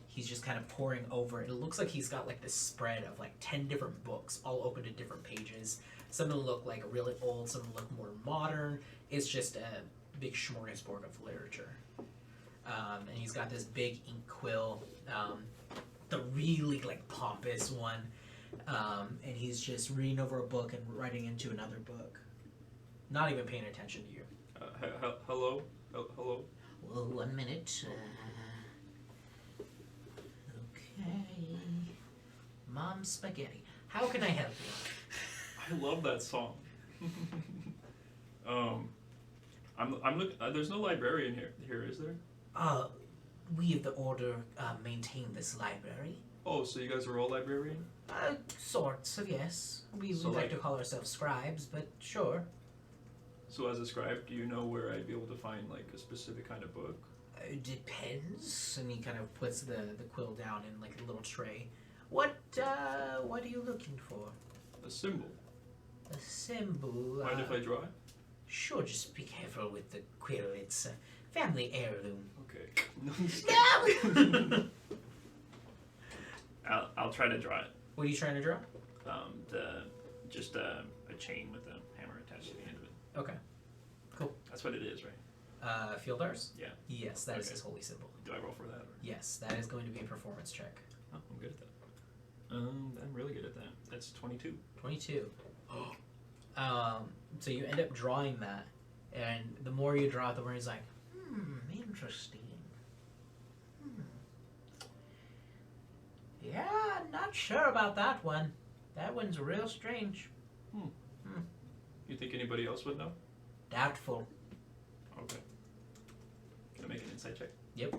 he's just kind of poring over it. It looks like he's got like this spread of like 10 different books, all open to different pages. Some of them look like really old. Some of them look more modern. It's just a big smorgasbord of literature. And he's got this big ink quill, the really like pompous one, and he's just reading over a book and writing into another book, not even paying attention to you. Hello? Hello? Well, 1 minute. Okay. Mom Spaghetti, how can I help you? I love that song. I'm looking. There's no librarian here, is there? We of the Order maintain this library. Oh, so you guys are all librarian? Sorts of, yes. We So, like like- to call ourselves scribes, but sure. So as a scribe, do you know where I'd be able to find like a specific kind of book? Depends. And he kind of puts the quill down in like a little tray. What are you looking for? A symbol. A symbol. Mind if I draw it? Sure, just be careful with the quill. It's a family heirloom. Okay. I'll try to draw it. What are you trying to draw? Just a chain with a hammer attached to the end of it. Okay. That's what it is, right? Field Ars? Yeah. Yes, that is Okay. his holy symbol. Do I roll for that? Or? Yes, that is going to be a performance check. Oh, I'm good at that. I'm really good at that. That's 22. 22. So you end up drawing that, and the more you draw it, the more he's like, interesting. Yeah, not sure about that one. That one's real strange. You think anybody else would know? Doubtful. Okay. Can I make an insight check? Yep.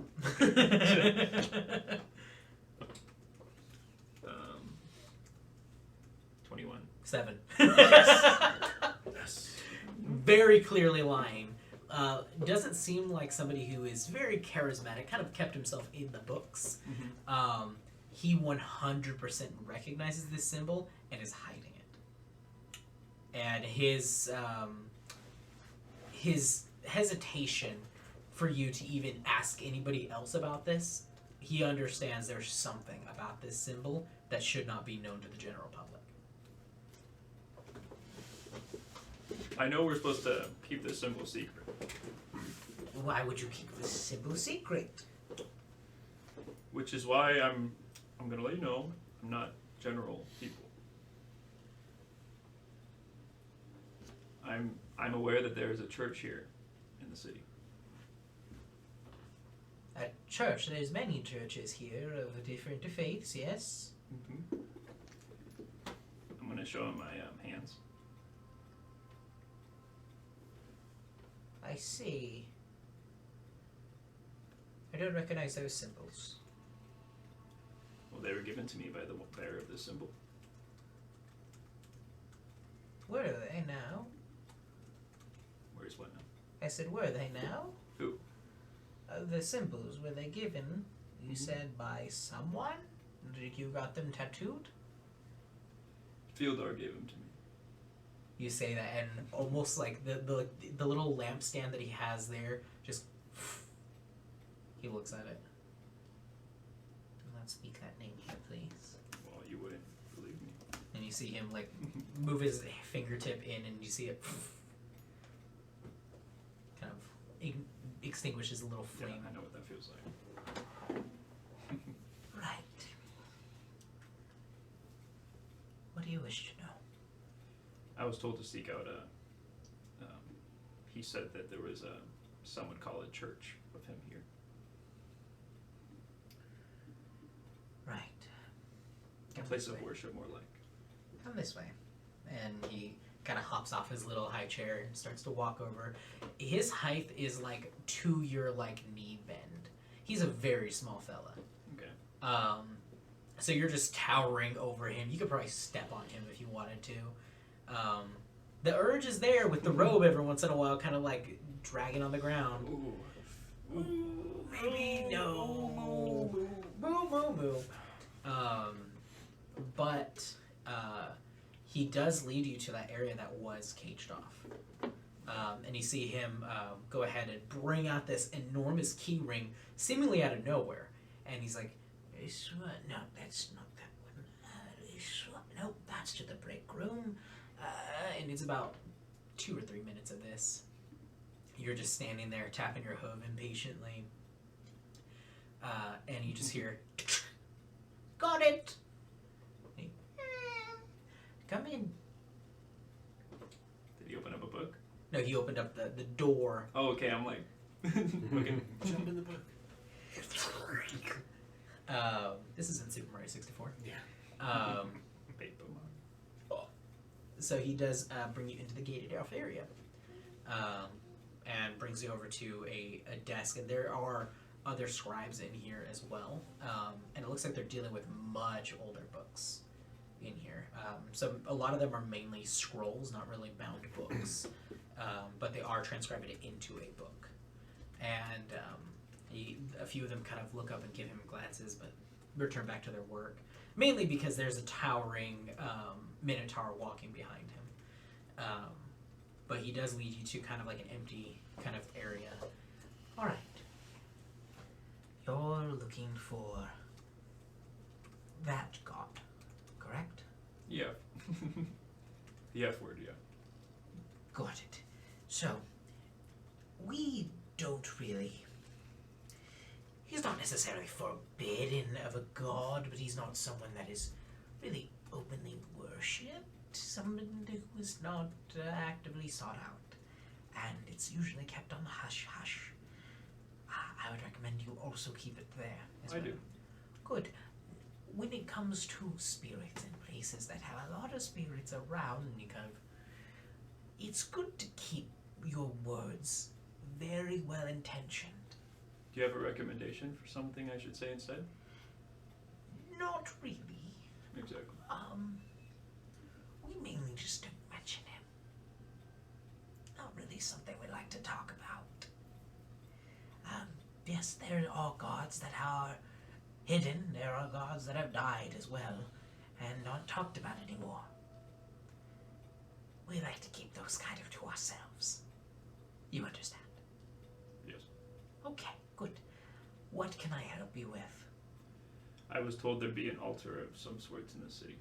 21. 7. Yes. Very clearly lying. Doesn't seem like somebody who is very charismatic, kind of kept himself in the books. Mm-hmm. He 100% recognizes this symbol and is hiding it. And his hesitation for you to even ask anybody else about this, he understands there's something about this symbol that should not be known to the general public. I know we're supposed to keep this symbol secret. Why would you keep this symbol secret? Which is why I'm gonna let you know I'm not general people. I'm aware that there is a church here in the city. At church, there's many churches here of different faiths, yes? Mm-hmm. I'm gonna show him my hands. I see. I don't recognize those symbols. Well, they were given to me by the bearer of this symbol. Where are they now? Where's what now? I said, where are they now? Who? The symbols, were they given, you Mhm. said, by someone? You got them tattooed? Fieldar gave them to me. You say that, and almost like the little lampstand that he has there, just he looks at it. Do not speak that name here, please. Well, you wouldn't believe me. And you see him like move his fingertip in, and you see it kind of extinguishes a little Yeah, flame. I know what that feels like. Right. What do you wish to know? I was told to seek out a. He said that there was a. Some would call it church with him here. Right. A place of worship, more like. Come this way. And he kind of hops off his little high chair and starts to walk over. His height is like to your like knee bend. He's a very small fella. Okay. So you're just towering over him. You could probably step on him if you wanted to. The urge is there with the robe every once in a while, kind of like dragging on the ground. Ooh. Maybe no. Moo moo moo. But he does lead you to that area that was caged off. And you see him go ahead and bring out this enormous key ring, seemingly out of nowhere. And he's like, this one, no, that's not that one. This one, nope, that's to the break room. And it's about 2 or 3 minutes of this. You're just standing there tapping your hoof impatiently. And you just hear, got it! Come in. Did he open up a book? No, he opened up the door. Oh, okay. I'm like, okay. Jump in the book. This is in Super Mario 64. Yeah. Paper Mario. So he does bring you into the gated off area, and brings you over to a desk, and there are other scribes in here as well, and it looks like they're dealing with much older books in here. So a lot of them are mainly scrolls, not really bound books, but they are transcribing it into a book, and a few of them kind of look up and give him glances, but return back to their work, mainly because there's a towering minotaur walking behind him. But he does lead you to kind of like an empty kind of area. All right. The F word, yeah. Got it. So, we don't really. He's not necessarily forbidden of a god, but he's not someone that is really openly worshipped. Someone who is not actively sought out. And it's usually kept on the hush-hush. I would recommend you also keep it there as I well. do. Good. When it comes to spirits and places that have a lot of spirits around, and you kind of, it's good to keep your words very well intentioned. Do you have a recommendation for something I should say instead? Not really. Exactly. We mainly just don't mention him. Not really something we like to talk about. Yes, there are gods that are hidden. There are gods that have died as well, and aren't talked about anymore. We like to keep those kind of to ourselves. You understand? Yes. Okay, good. What can I help you with? I was told there'd be an altar of some sorts in the city.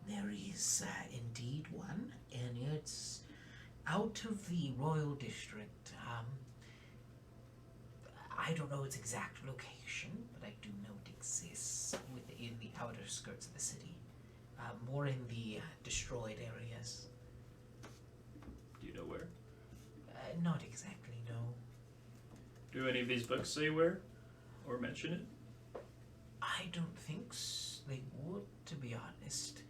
There is indeed one, and it's out of the royal district. I don't know its exact location, but I do know it exists within the outer skirts of the city. More in the destroyed areas. Do you know where? Not exactly, no. Do any of these books say where? Or mention it? I don't think they would, to be honest.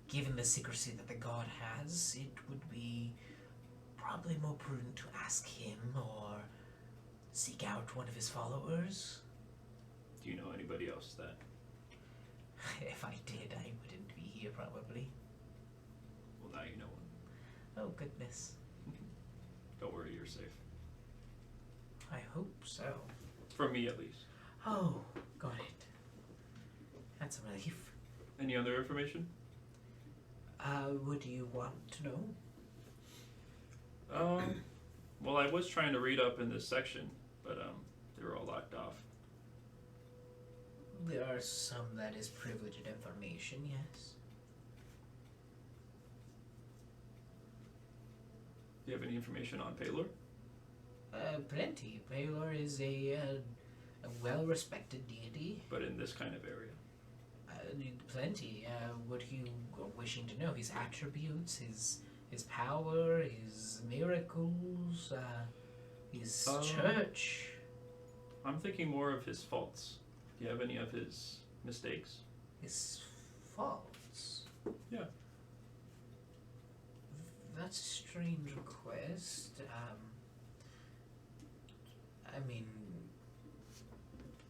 Given the secrecy that the god has, it would be probably more prudent to ask him or seek out one of his followers. Do you know anybody else that? If I did, I wouldn't be here, probably. Well, now you know one. Oh, goodness. Don't worry, you're safe. I hope so. From me, at least. Oh, got it. That's a relief. Any other information? Would you want to know? Well, I was trying to read up in this section, but they were all locked off. There are some that is privileged information, yes. Do you have any information on Paylor? Plenty. Baylor is a well-respected deity. But in this kind of area. Plenty. What you are wishing to know? His attributes, his power, his miracles, his church. I'm thinking more of his faults. Do you have any of his mistakes? His faults. Yeah. That's a strange request. I mean,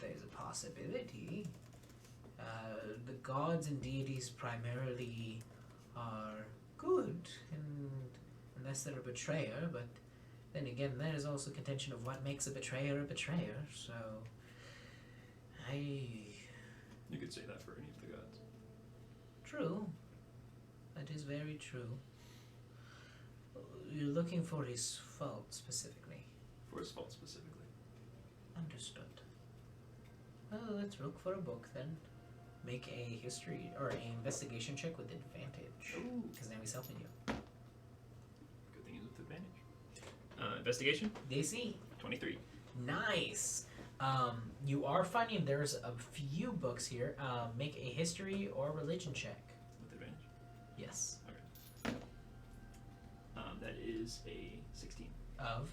there's a possibility. The gods and deities primarily are good, and unless they're a betrayer, but then again, there is also contention of what makes a betrayer, so You could say that for any of the gods. True. That is very true. You're looking for his fault specifically. For his fault specifically. Understood. Well, let's look for a book then. Make a history or an investigation check with advantage. Ooh. Because now he's helping you. Good thing is with advantage. Investigation? DC. 23. Nice. You are finding there's a few books here. Make a history or religion check. With advantage? Yes. Okay. That is a 16. Of?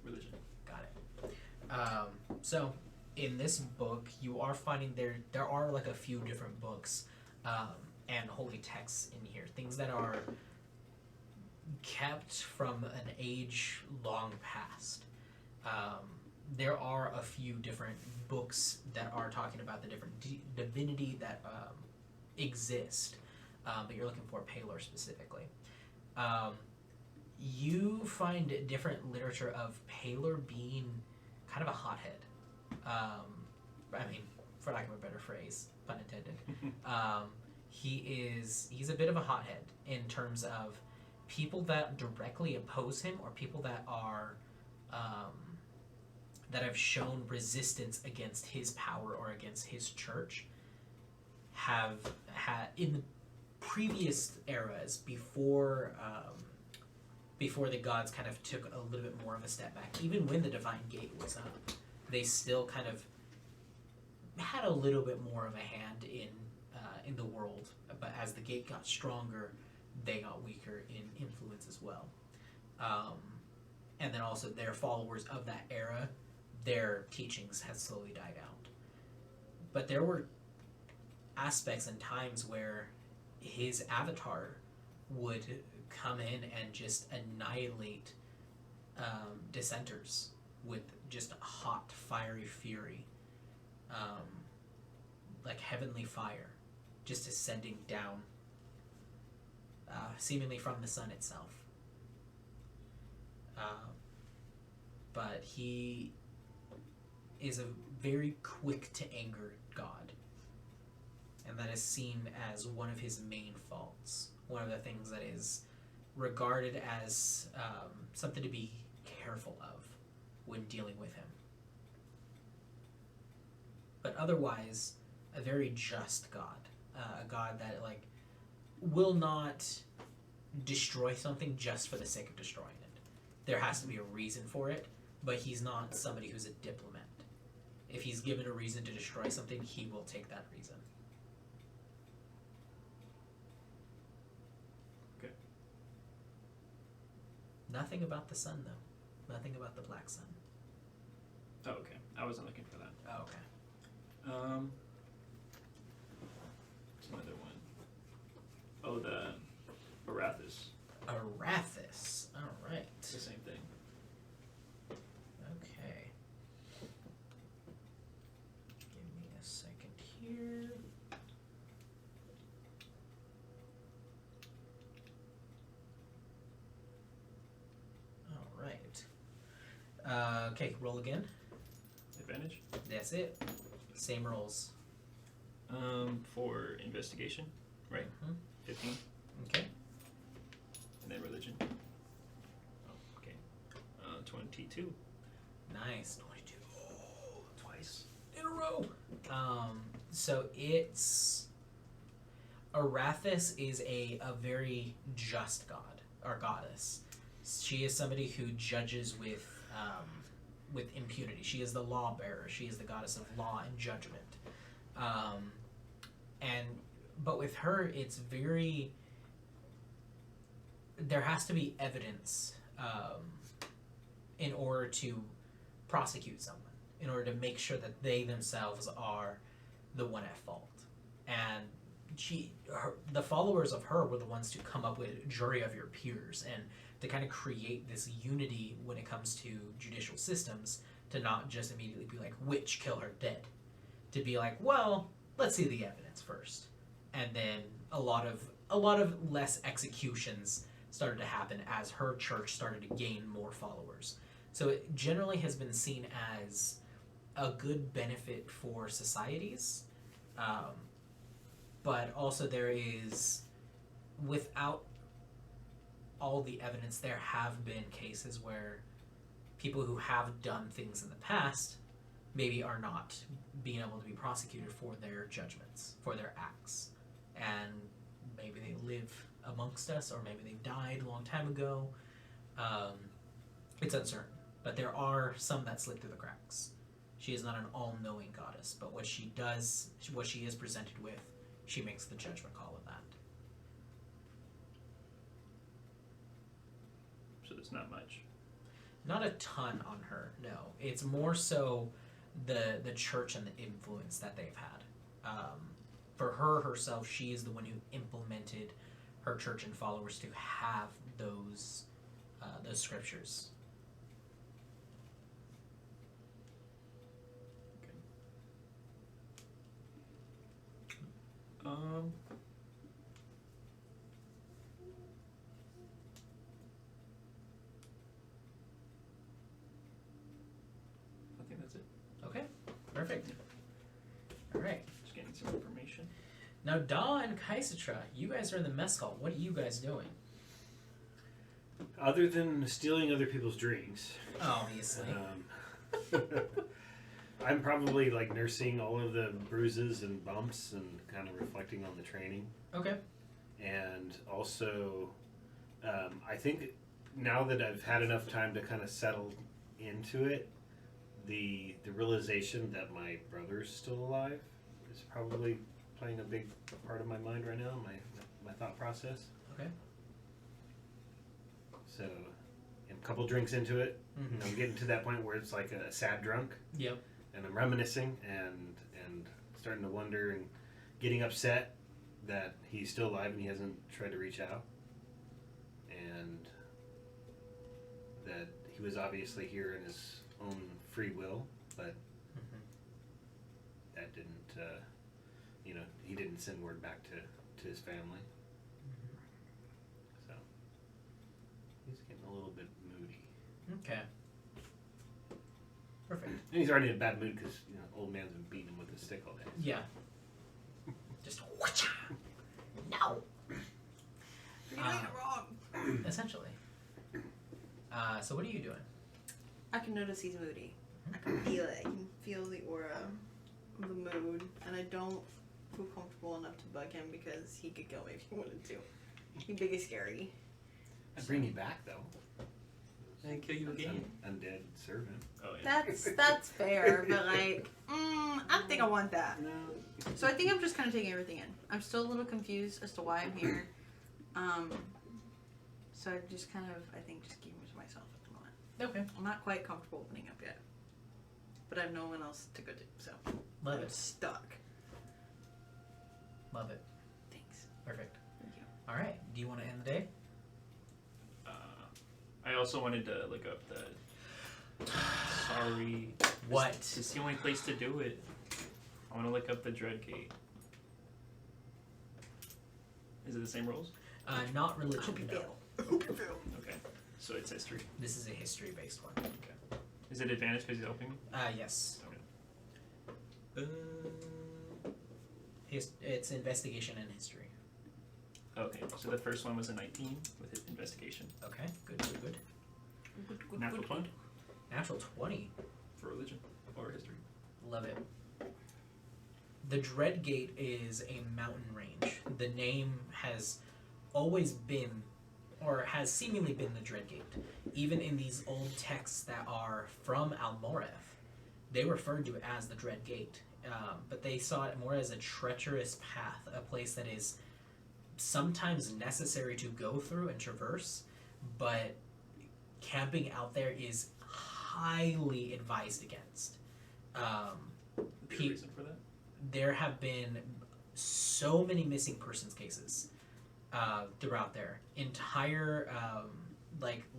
Religion. Got it. So in this book, you are finding there are like a few different books and holy texts in here, things that are kept from an age long past. There are a few different books that are talking about the different divinity that exist, but you're looking for Paylor specifically. You find different literature of Paylor being kind of a hothead. I mean, for lack of a better phrase, pun intended. He's a bit of a hothead in terms of people that directly oppose him or people that are that have shown resistance against his power or against his church have had in the previous eras before the gods kind of took a little bit more of a step back, even when the Divine Gate was up, they still kind of had a little bit more of a hand in the world. But as the gate got stronger, they got weaker in influence as well. And then also their followers of that era, their teachings had slowly died out. But there were aspects and times where his avatar would come in and just annihilate dissenters with just hot, fiery fury, like heavenly fire, just ascending down, seemingly from the sun itself. But he is a very quick to anger god, and that is seen as one of his main faults. One of the things that is regarded as something to be careful of when dealing with him. But otherwise, a very just god, a god that will not destroy something just for the sake of destroying it. There has to be a reason for it, but he's not somebody who's a diplomat. If he's given a reason to destroy something, he will take that reason. Okay. Nothing about the sun, though. Nothing about the black sun. Oh, okay. I wasn't looking for that. Oh, okay. What's another one? Oh, the Arathis. Arathis. All right. It's the same thing. Okay. Give me a second here. All right. Okay, roll again. Advantage? That's it. Same rolls. For investigation, right? Mhm. 15. Okay. And then religion. Oh, okay. 22. Nice. 22. Oh, twice. In a row. So it's Arathis is a very just god or goddess. She is somebody who judges with impunity. She is the law bearer. She is the goddess of law and judgment. But with her, it's very. There has to be evidence in order to prosecute someone, in order to make sure that they themselves are the one at fault. And the followers of her were the ones to come up with jury of your peers and to kind of create this unity when it comes to judicial systems, to not just immediately be like, witch, kill her dead. To be like, well, let's see the evidence first. And then a lot of less executions started to happen as her church started to gain more followers. So it generally has been seen as a good benefit for societies, but also there is, without all the evidence, there have been cases where people who have done things in the past maybe are not being able to be prosecuted for their judgments, for their acts. And maybe they live amongst us, or maybe they died a long time ago. It's uncertain. But there are some that slip through the cracks. She is not an all-knowing goddess, but what she does, what she is presented with, she makes the judgment call of that. So there's not much. Not a ton on her, no. It's more so the church and the influence that they've had. For her herself, she is the one who implemented her church and followers to have those scriptures. I think that's it. Okay, perfect. All right. Just getting some information. Now, Da and Kaisatra, you guys are in the mess hall. What are you guys doing? Other than stealing other people's drinks, Obviously. I'm probably like nursing all of the bruises and bumps and kind of reflecting on the training. Okay. and also I think now that I've had enough time to kind of settle into it, the realization that my brother's still alive is probably playing a big part of my mind right now, my thought process. Okay. So, a couple drinks into it, I'm getting to that point where it's like a sad drunk. Yep. And I'm reminiscing and starting to wonder and getting upset that he's still alive and he hasn't tried to reach out, and that he was obviously here in his own free will, but that didn't, he didn't send word back to his family. So he's getting a little bit moody. Okay. Perfect. And he's already in a bad mood because old man's been beating him with a stick all day. Yeah. Just whatcha? No. You're doing it wrong. Essentially. So what are you doing? I can notice he's moody. I can feel it. I can feel the aura, the mood, and I don't feel comfortable enough to bug him because he could kill me if he wanted to. He's big and scary. I'd bring you back though. And kill you again. Undead servant. Oh yeah. That's fair, but like, I don't think I want that. No. So I think I'm just kind of taking everything in. I'm still a little confused as to why I'm here. So I just kind of, I think, just keeping it to myself at the moment. Okay. I'm not quite comfortable opening up yet, but I have no one else to go to, so Love I'm it. stuck. Love it. Thanks. Perfect. Thank you. All right. Do you want to end the day? I also wanted to look up the. Sorry. What? It's the only place to do it. I want to look up the Dread Gate. Is it the same rules? Not religion. Hope you No. fail. Hope you fail. Okay. So it's history. This is a history-based one. Okay. Is it advantage because he's helping me? Yes. Okay. It's investigation and history. Okay. So the first one was a 19 with his investigation. Okay. Good. Good. Good. Good, Natural 20 Natural 20. for religion or history. Love it. The Dread Gate is a mountain range. The name has always been, or has seemingly been, the Dread Gate. Even in these old texts that are from Almoreth, they referred to it as the Dread Gate. But they saw it more as a treacherous path, a place that is sometimes necessary to go through and traverse, but camping out there is highly advised against. Is there a reason for that? There have been so many missing persons cases throughout there. Entire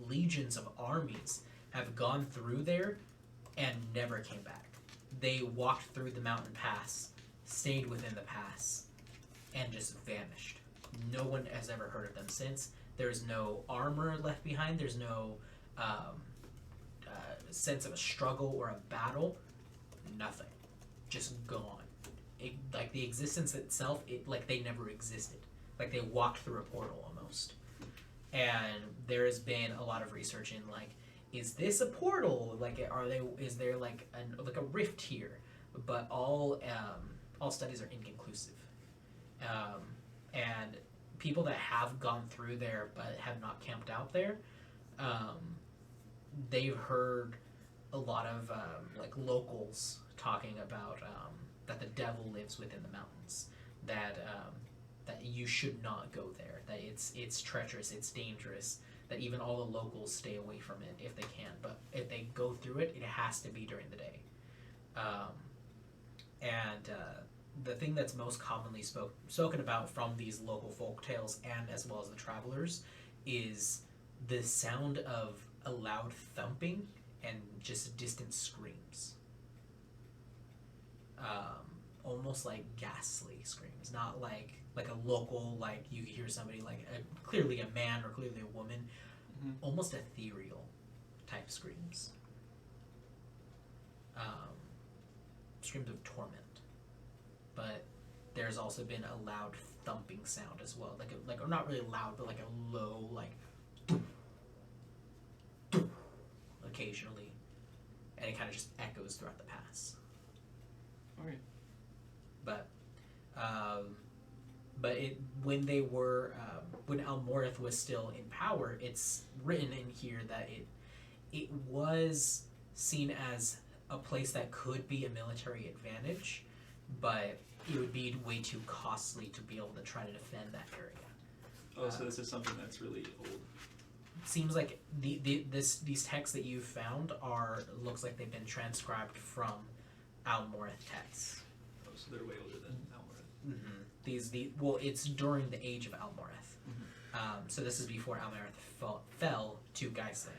legions of armies have gone through there and never came back. They walked through the mountain pass, stayed within the pass, and just vanished. No one has ever heard of them since. There's no armor left behind. There's no sense of a struggle or a battle. Nothing. Just gone. Like the existence itself, they never existed. Like they walked through a portal almost. And there has been a lot of research in is this a portal? Is there a rift here? But all studies are inconclusive. And people that have gone through there but have not camped out there, they've heard a lot of locals talking about that the devil lives within the mountains, that you should not go there, that it's treacherous, it's dangerous, that even all the locals stay away from it if they can, but if they go through it, it has to be during the day. The thing that's most commonly spoken about from these local folk tales and as well as the travelers is the sound of a loud thumping and just distant screams. Almost like ghastly screams, not like a local, you hear somebody clearly a man or clearly a woman, almost ethereal type screams. Screams of torment. But there's also been a loud thumping sound as well, or not really loud, but a low, occasionally, and it kind of just echoes throughout the pass. 'Alright. But but when they were when Almorith was still in power, it's written in here that it was seen as a place that could be a military advantage, but it would be way too costly to be able to try to defend that area. Oh, so this is something that's really old. Seems like these texts that you've found looks like they've been transcribed from Almorith texts. Oh, so they're way older than Almorith. Mm-hmm. Well, it's during the age of Almorith. Mm-hmm. So this is before Almorith fell to Geisland.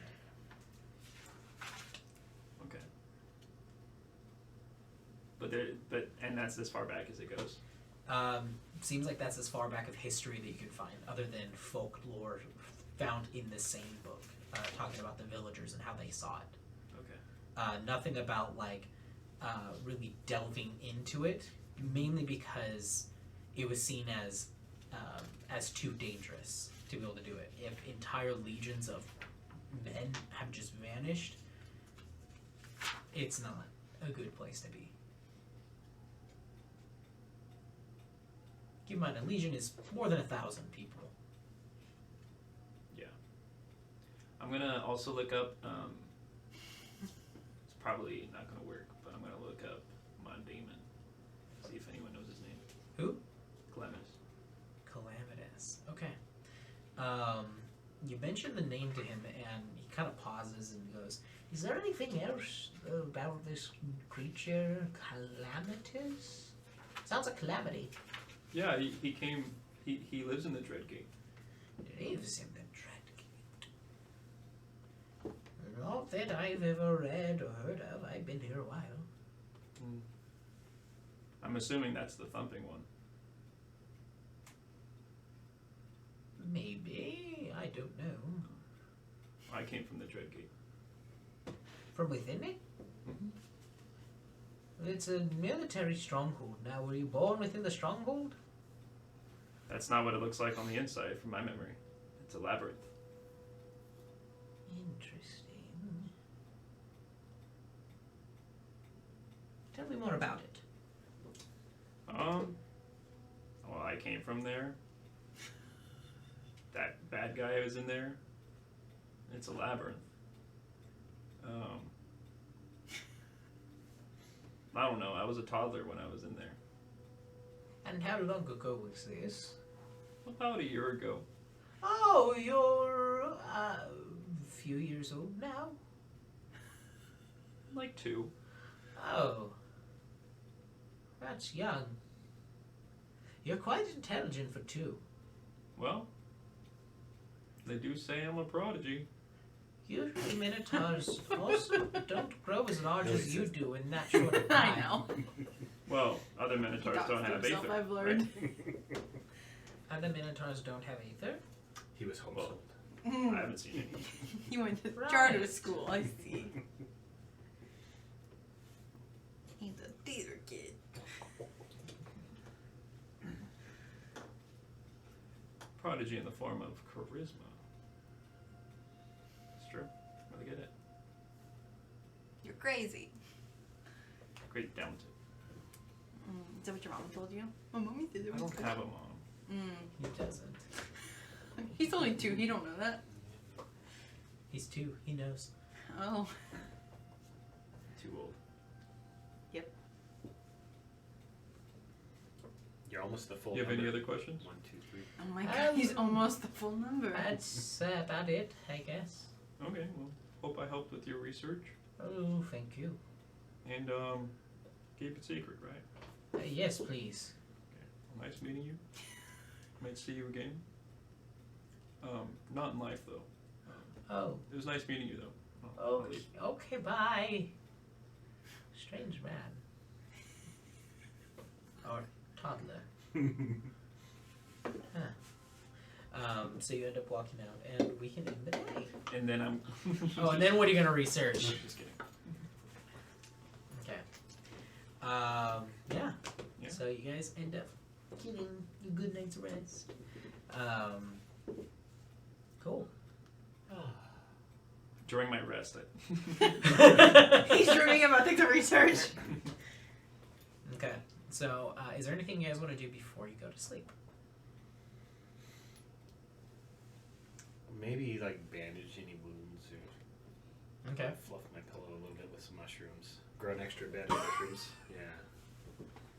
Okay. And that's as far back as it goes. Seems like that's as far back of history that you can find, other than folklore found in the same book, talking about the villagers and how they saw it. Okay. Nothing about really delving into it, mainly because it was seen as too dangerous to be able to do it. If entire legions of men have just vanished, it's not a good place to be. Keep in mind, a legion is more than 1,000 people. Yeah. I'm gonna also look up. It's probably not gonna work, but I'm gonna look up Mondamon. See if anyone knows his name. Who? Clemens. Calamitous. Okay. You mentioned the name to him, and he kind of pauses and goes, "Is there anything else about this creature, Calamitous? Sounds like calamity." Yeah, he came. He lives in the Dreadgate. Lives in the Dreadgate. Not that I've ever read or heard of. I've been here a while. I'm assuming that's the thumping one. Maybe. I don't know. I came from the Dreadgate. From within it? Mm-hmm. It's a military stronghold. Now, were you born within the stronghold? That's not what it looks like on the inside, from my memory. It's a labyrinth. Interesting. Tell me more about it. Well, I came from there. That bad guy was in there. It's a labyrinth. I don't know. I was a toddler when I was in there. And how long ago was this? About a year ago. Oh, you're a few years old now? Like 2. Oh. That's young. You're quite intelligent for 2. Well, they do say I'm a prodigy. Usually minotaurs also don't grow as large as you do in that short of time. I know. Well, other minotaurs don't have himself, aether. I've learned. Right? Other minotaurs don't have either. He was homeschooled. I haven't seen any. You went to Right. charter school, I see. He's a theater kid. Prodigy in the form of charisma. It's true. Where'd they get it? You're crazy. Great talent. Is that what your mom told you? My mommy said it I was don't good. have a mom. He doesn't. He's only 2, he don't know that. He's 2. He knows. Oh. Too old. You're almost the full You have number. any other questions? 1, 2, 3. Oh my god, he's almost the full number. That's about it, I guess. Okay, well, hope I helped with your research. Oh, thank you. And, keep it secret, right? Yes, please. Okay. Well, nice meeting you. Might see you again. Not in life, though. Oh, It was nice meeting you, though. I'll okay, leave. okay, bye. Strange man. Or toddler. Huh. So you end up walking out, and we can end the day. And then I'm... Oh, and then what are you gonna research? Just kidding. Okay. Yeah. Yeah. So you guys end up getting a good night's rest. Cool. During my rest, I... He's dreaming about things to research. Okay. So, is there anything you guys want to do before you go to sleep? Maybe like bandage any wounds or Okay. fluff my pillow a little bit with some mushrooms. Grow an extra bed of mushrooms.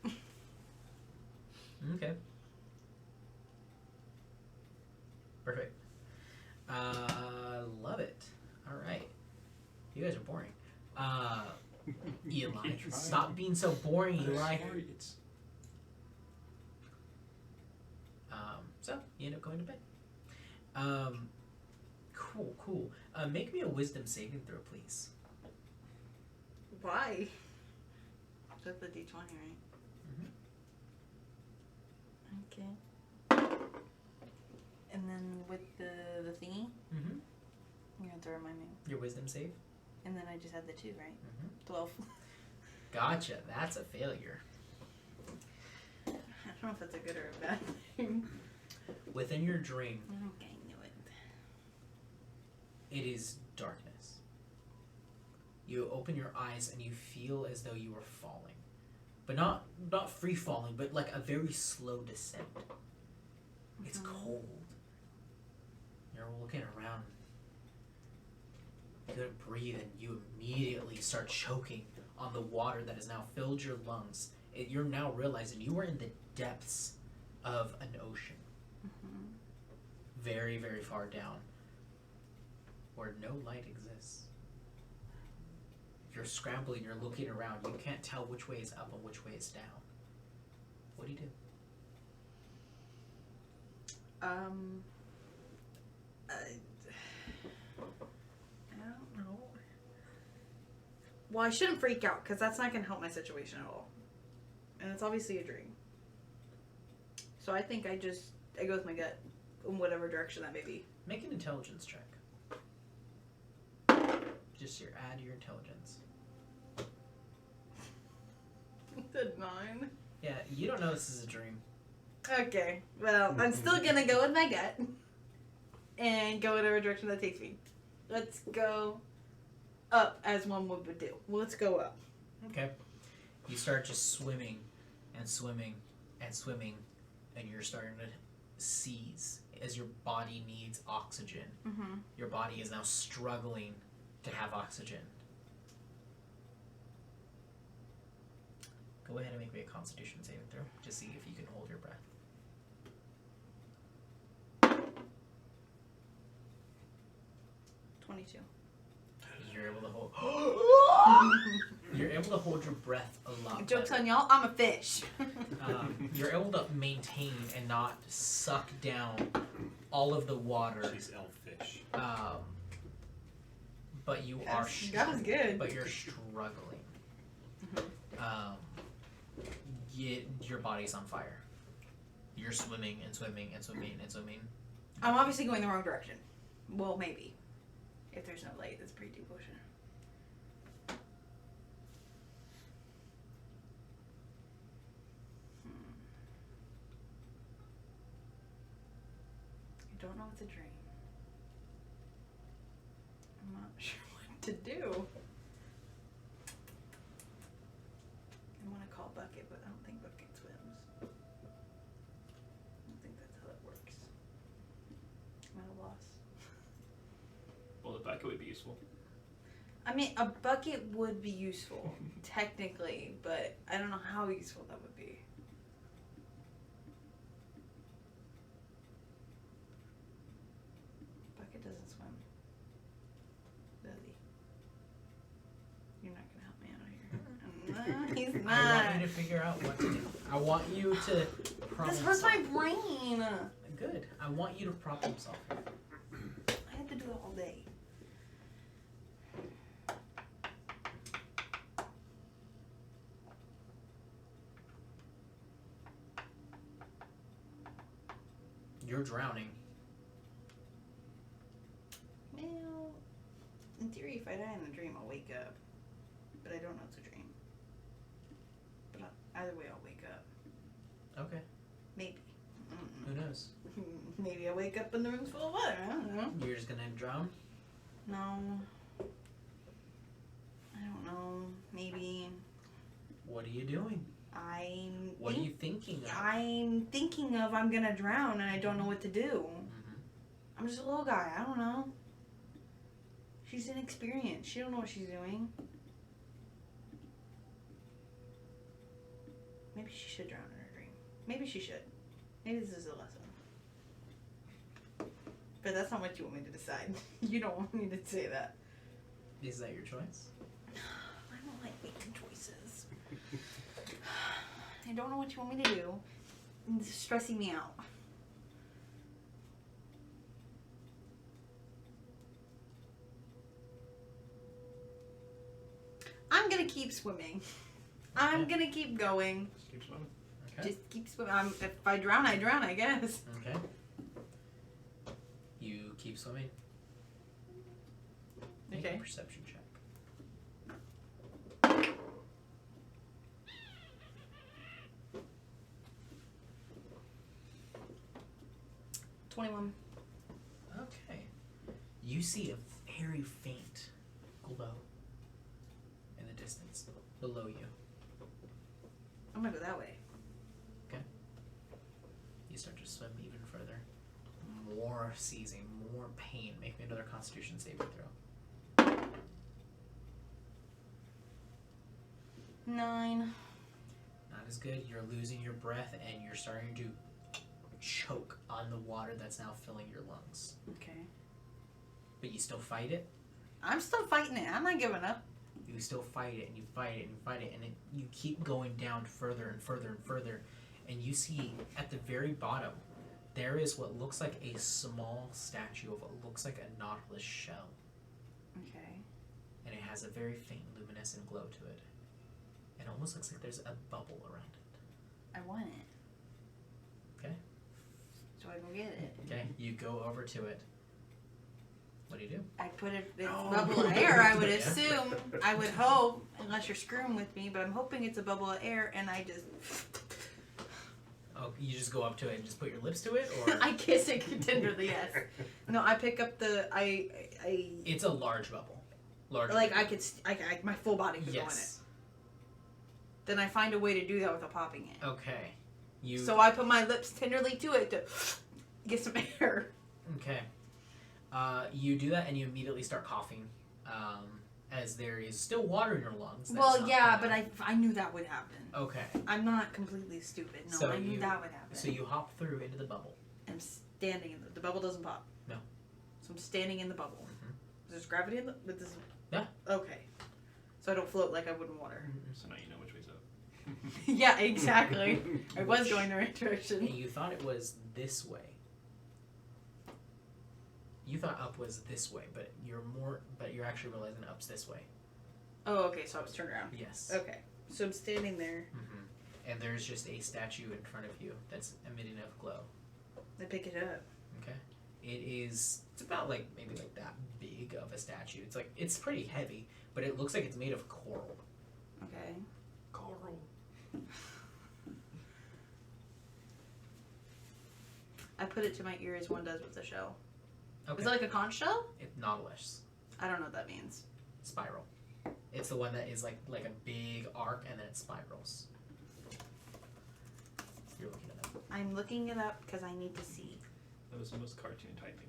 Yeah. Okay. Perfect. Love it. All right. You guys are boring. Eli, Trying. stop being so boring, I'm Eli. sorry, it's So you end up going to bed. Cool. Make me a wisdom saving throw, please. Why? That's the D20, right? Okay. And then with the thingy, Mm-hmm. you have to remind me. Your wisdom save. And then I just had the 2, right? Mm-hmm. 12. Gotcha. That's a failure. I don't know if that's a good or a bad thing. Within your dream, Okay, I knew it. it is darkness. You open your eyes and you feel as though you are falling. But not free falling, but like a very slow descent. It's cold. You're looking around. You couldn't breathe and you immediately start choking on the water that has now filled your lungs. You're now realizing you are in the depths of an ocean. Very, very far down. Where no light exists. You're scrambling, you're looking around. You can't tell which way is up and which way is down. What do you do? I don't know. Well, I shouldn't freak out because that's not going to help my situation at all. And it's obviously a dream. So I think I go with my gut in whatever direction that may be. Make an intelligence check. Just add your intelligence. The 9. Yeah, you don't know this is a dream. Okay, well, I'm still going to go with my gut and go whatever direction that takes me. Let's go up as one would do. Let's go up. Okay. You start just swimming and swimming and swimming, and you're starting to seize as your body needs oxygen. Mm-hmm. Your body is now struggling to have oxygen. Go ahead and make me a Constitution saving throw to see if you can hold your breath. 22. You're able to hold. You're able to hold your breath a lot. Joke's better. on y'all, I'm a fish. You're able to maintain and not suck down all of the water. She's elfish. But you That are. was good. But you're struggling. Your body's on fire. You're swimming and swimming and swimming and swimming. I'm obviously going the wrong direction. Well, maybe. If there's no light, that's pretty deep ocean. I don't know what to dream. I'm not sure what to do. I want to call Bucket, but I don't think Bucket swims. I don't think that's how it works. I'm at a loss. well, the bucket would be useful. I mean, a bucket would be useful, technically, but I don't know how useful that would be. Bucket doesn't swim. Does he? You're not going to help me out here. No, he's I not. want you to figure out what to do. I want you to problem This hurts solve. my brain. Good. I want you to problem solve here. I had to do it all day. You're drowning. Well, in theory, if I die in a dream, I'll wake up. But I don't know it's a dream. But either way, I'll wake up. Okay. Maybe. Who knows? Maybe I wake up and the room's full of water. I don't know. You're just gonna drown? No. I don't know. Maybe What are you doing? What are you thinking of? I'm thinking of I'm gonna drown and I don't know what to do. I'm just a little guy. I don't know. She's inexperienced. She don't know what she's doing. Maybe she should drown in her dream. Maybe she should. Maybe this is a lesson. But that's not what you want me to decide. You don't want me to say that. Is that your choice? I don't like making choices. I don't know what you want me to do. This is stressing me out. I'm gonna keep swimming. I'm gonna keep going. Just keep swimming. Okay. Just keep swimming. If I drown, I drown, I guess. Okay. You keep swimming. Make a Okay. perception check. 21. Okay. You see a very faint glow in the distance below you. I'm gonna go that way. You start to swim even further. More seizing, more pain. Make me another Constitution saving throw. 9. Not as good. You're losing your breath and you're starting to choke on the water that's now filling your lungs. Okay. But you still fight it. I'm still fighting it. I'm not giving up. You still fight it and you fight it and you fight it, and you keep going down further and further and further. And you see at the very bottom, there is what looks like a small statue of what looks like a nautilus shell. Okay. And it has a very faint luminescent glow to it. It almost looks like there's a bubble around it. I want it. Okay. So I go get it. Okay, you go over to it. What do you do? I put it in Oh. bubble of air, I would Yeah. assume. I would hope, unless you're screwing with me, but I'm hoping it's a bubble of air and I just Oh, you just go up to it and just put your lips to it, or I kiss it tenderly, yes. No, I pick up the I it's a large bubble. Large. like I could my full body could go in it. Yes. Then I find a way to do that without popping it. Okay. You. So I put my lips tenderly to it to get some air. Okay. You do that and you immediately start coughing, as there is still water in your lungs. that's Well, not yeah, coming but I knew that would happen. out. Okay. I'm not completely stupid. No, So I knew you- that would happen. So you hop through into the bubble. I'm standing in the bubble doesn't pop. No. So I'm standing in the bubble. Mhm. There's gravity in the with this. Yeah. Okay. So I don't float like I would in water. So now you know which way's up. Yeah, exactly. I was going the right And direction. you thought it was this way. You thought up was this way, but you're actually realizing up's this way. Oh, okay. So I was turned around. Yes. Okay. So I'm standing there. Mm-hmm. And there's just a statue in front of you that's emitting a glow. I pick it up. Okay. It's about maybe that big of a statue. It's pretty heavy, but it looks like it's made of coral. Okay. Coral. I put it to my ear as one does with the shell. Okay. Is it like a conch shell? Nautilus. I don't know what that means. Spiral. It's the one that is like a big arc and then it spirals. You're looking at that. I'm looking it up because I need to see. That was the most cartoon typing.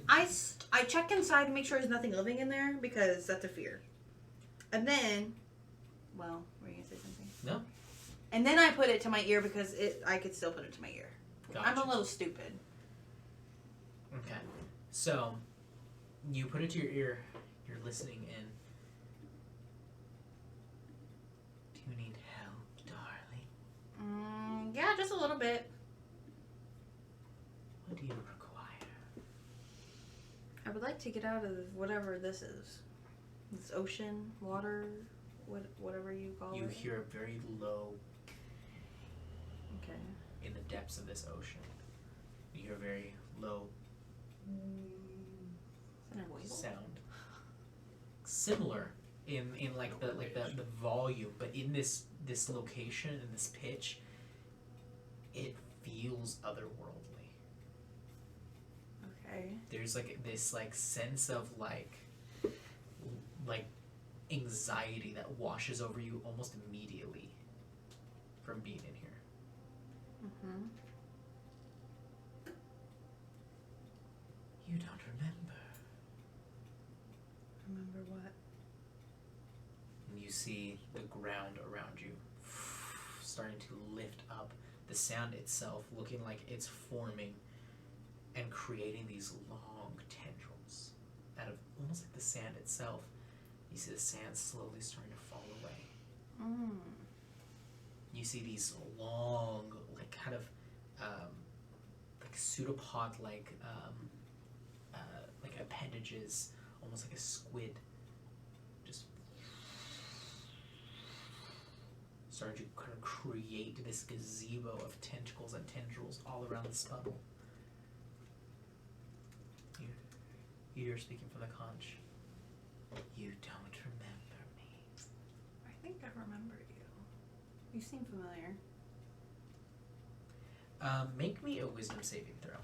I check inside to make sure there's nothing living in there because that's a fear. And then, well, were you gonna say something? No. And then I put it to my ear because I could still put it to my ear. I'm a Gotcha. little stupid. Okay. So, you put it to your ear. You're listening in. Do you need help, darling? Yeah, just a little bit. What do you require? I would like to get out of whatever this is. This ocean, water, whatever you call You it. hear a very low Okay. in the depths of this ocean. You hear a very low Is that a whale? sound. Similar in the volume, but in this location and this pitch, it feels otherworldly. Okay. There's this sense of like anxiety that washes over you almost immediately from being in here. Mm-hmm. Remember what? And you see the ground around you starting to lift up. The sand itself looking like it's forming and creating these long tendrils out of almost like the sand itself. You see the sand slowly starting to fall away. Mm. You see these long, like kind of like pseudopod like appendages, almost like a squid, just starting to kind of create this gazebo of tentacles and tendrils all around this bubble. You're speaking from the conch. You don't remember me. I think I remember you. You seem familiar. Make me a wisdom saving throw.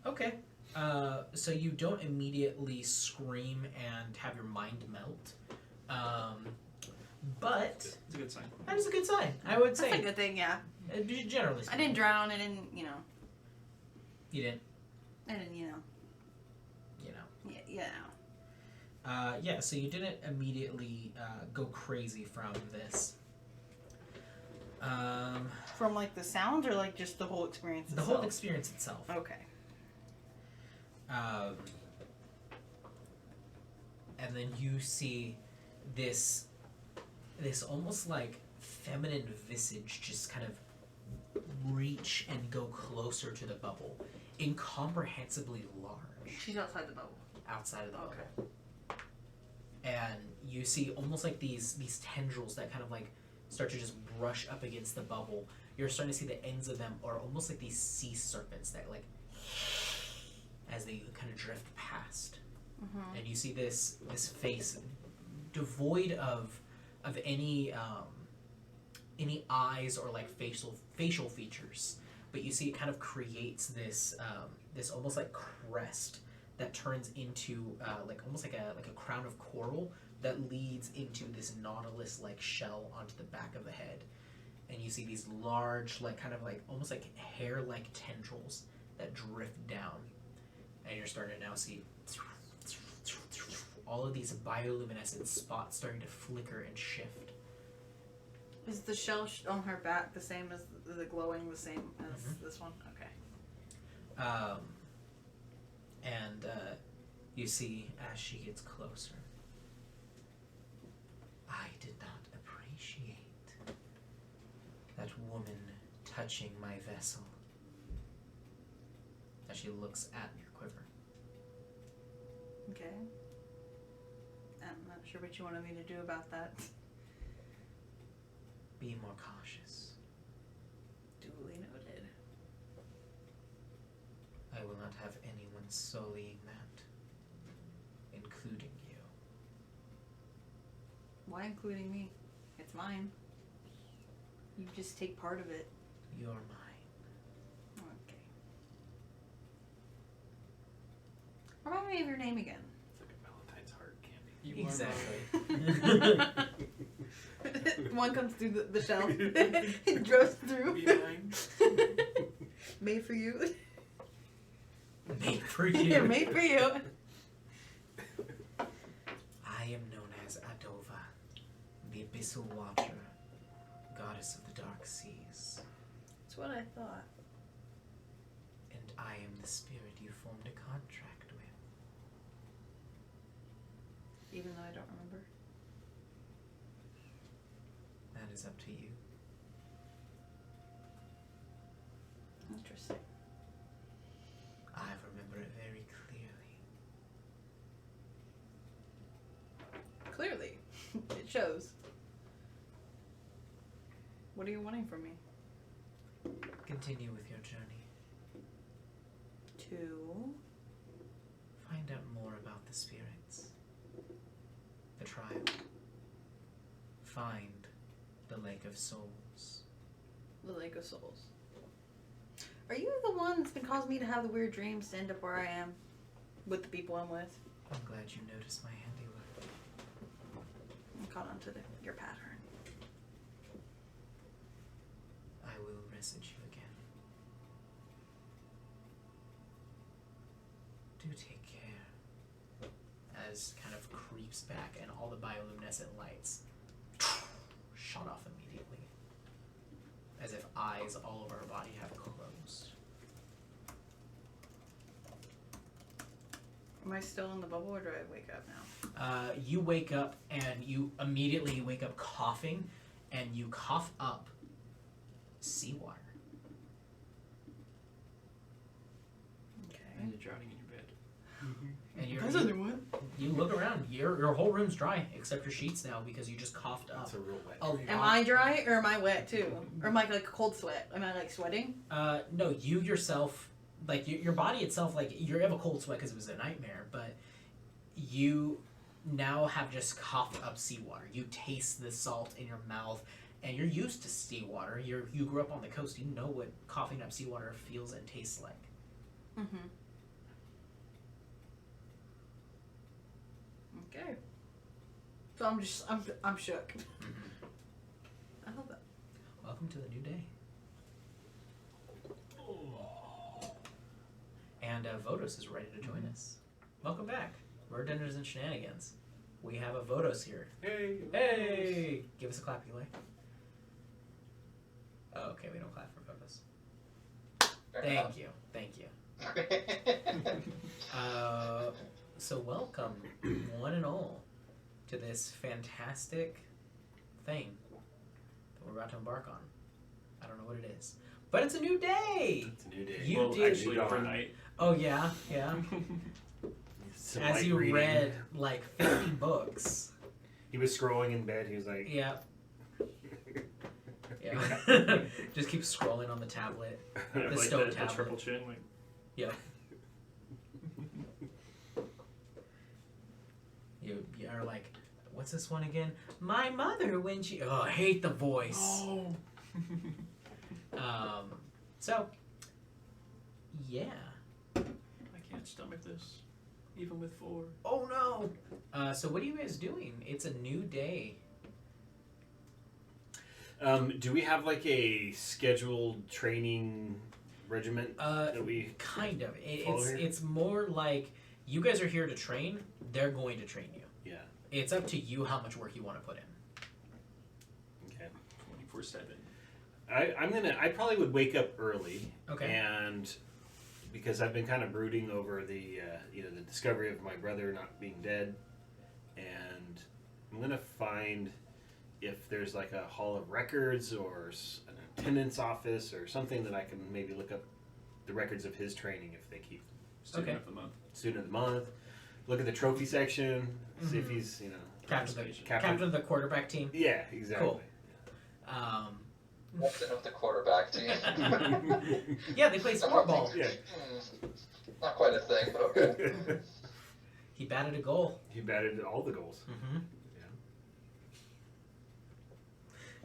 Okay. So you don't immediately scream and have your mind melt. But It's a good sign. that is a good sign, I would say. That's a good thing, yeah. Generally I speaking. didn't drown. I didn't, You didn't, I didn't, you know. Yeah. So you didn't immediately go crazy from this. From like the sound or like just the whole experience The itself? whole experience itself. Okay. And then you see this almost like feminine visage just kind of reach and go closer to the bubble, incomprehensibly large. She's outside the bubble. Outside of the Okay. bubble. And you see almost like these tendrils that kind of like start to just brush up against the bubble. You're starting to see the ends of them are almost like these sea serpents that like as they kind of drift past. Mm-hmm. And you see this face devoid of any eyes or like facial features, but you see it kind of creates this almost like crest that turns into like almost like a crown of coral that leads into this nautilus like shell onto the back of the head. And you see these large like kind of like almost like hair like tendrils that drift down, and you're starting to now see all of these bioluminescent spots starting to flicker and shift. Is the shell on her back the same as the glowing, the same as this one? Okay. And you see as she gets closer, I did not appreciate that woman touching my vessel. As she looks at your quiver. Okay. I'm not sure what you wanted me to do about that. Be more cautious. Duly noted. I will not have anyone sullying that, including you. Why including me? It's mine. You just take part of it. You're mine. Okay. Remind me of your name again. It's like a Valentine's heart candy. Exactly. One comes through the shell. It drops through. Be mine. Made for you. Made for you. Yeah, made for you. I am known as Adova, the Abyssal Watcher, goddess of the dark seas. That's what I thought. And I am the spirit you formed a contract with. Even though I don't remember. That is up to you. Interesting. I remember it very clearly. Clearly. It shows. What are you wanting from me? Continue with your journey. To... Find out more about the spirits. The tribe. Find the Lake of Souls. the Lake of Souls. Are you the one that's been causing me to have the weird dreams to end up where I am? With the people I'm with? I'm glad you noticed my handiwork. caught on to your pattern. I will message you again. Do take care. As kind of creeps back and all the bioluminescent lights shut off immediately. As if eyes all over her body have closed. Am I still in the bubble or do I wake up now? You wake up and you immediately wake up coughing, and you cough up seawater. Okay. And you're drowning in your bed. And That's other one. you look around. Your whole room's dry except your sheets now because you just coughed up. That's a real wet. a dream. Am lot. I dry or am I wet too? Or am I like cold sweat? Am I like sweating? No, you yourself, like your body itself, like you have a cold sweat because it was a nightmare, but you now have just coughed up seawater. You taste the salt in your mouth, and you're used to seawater. You grew up on the coast. You know what coughing up seawater feels and tastes like. Mm-hmm. Okay. So I'm shook. I love that. Welcome to the new day. And Vodos is ready to join us. Welcome back. We're Dungeons and Shenanigans. We have a Vodos here. Hey. Hey! Give us a clap, Eli. Oh, okay, we don't clap for Vodos. Thank you. Thank you. So welcome, one and all, to this fantastic thing that we're about to embark on. I don't know what it is, but it's a new day! It's a new day. You well, did- actually, New dawn. overnight. Oh yeah, yeah. Some As light you reading. read like 50 books. He was scrolling in bed. He was like, Yeah. Yeah. Just keep scrolling on the tablet. like stone the tablet. triple chin, like. Yep. You are like, what's this one again? My mother when she. Oh, I hate the voice. Oh. So. Yeah. I can't stomach this, even with 4. Oh no. So what are you guys doing? It's a new day. do we have like a scheduled training regiment that we? Kind of. Follow It's here? it's more like you guys are here to train. They're going to train you. Yeah. It's up to you how much work you want to put in. Okay. 24/7. I probably would wake up early. Okay. And because I've been kind of brooding over the the discovery of my brother not being dead, and I'm gonna find if there's like a hall of records or an attendance office or something that I can maybe look up the records of his training if they keep Student Okay. of the month. student of the month. Look at the trophy section, see if he's Captain of the quarterback team. Yeah, exactly. Cool. Captain of the quarterback team. Yeah, they play sport ball. Yeah. Not quite a thing, but okay. He batted a goal. He batted all the goals. Mm-hmm. Yeah.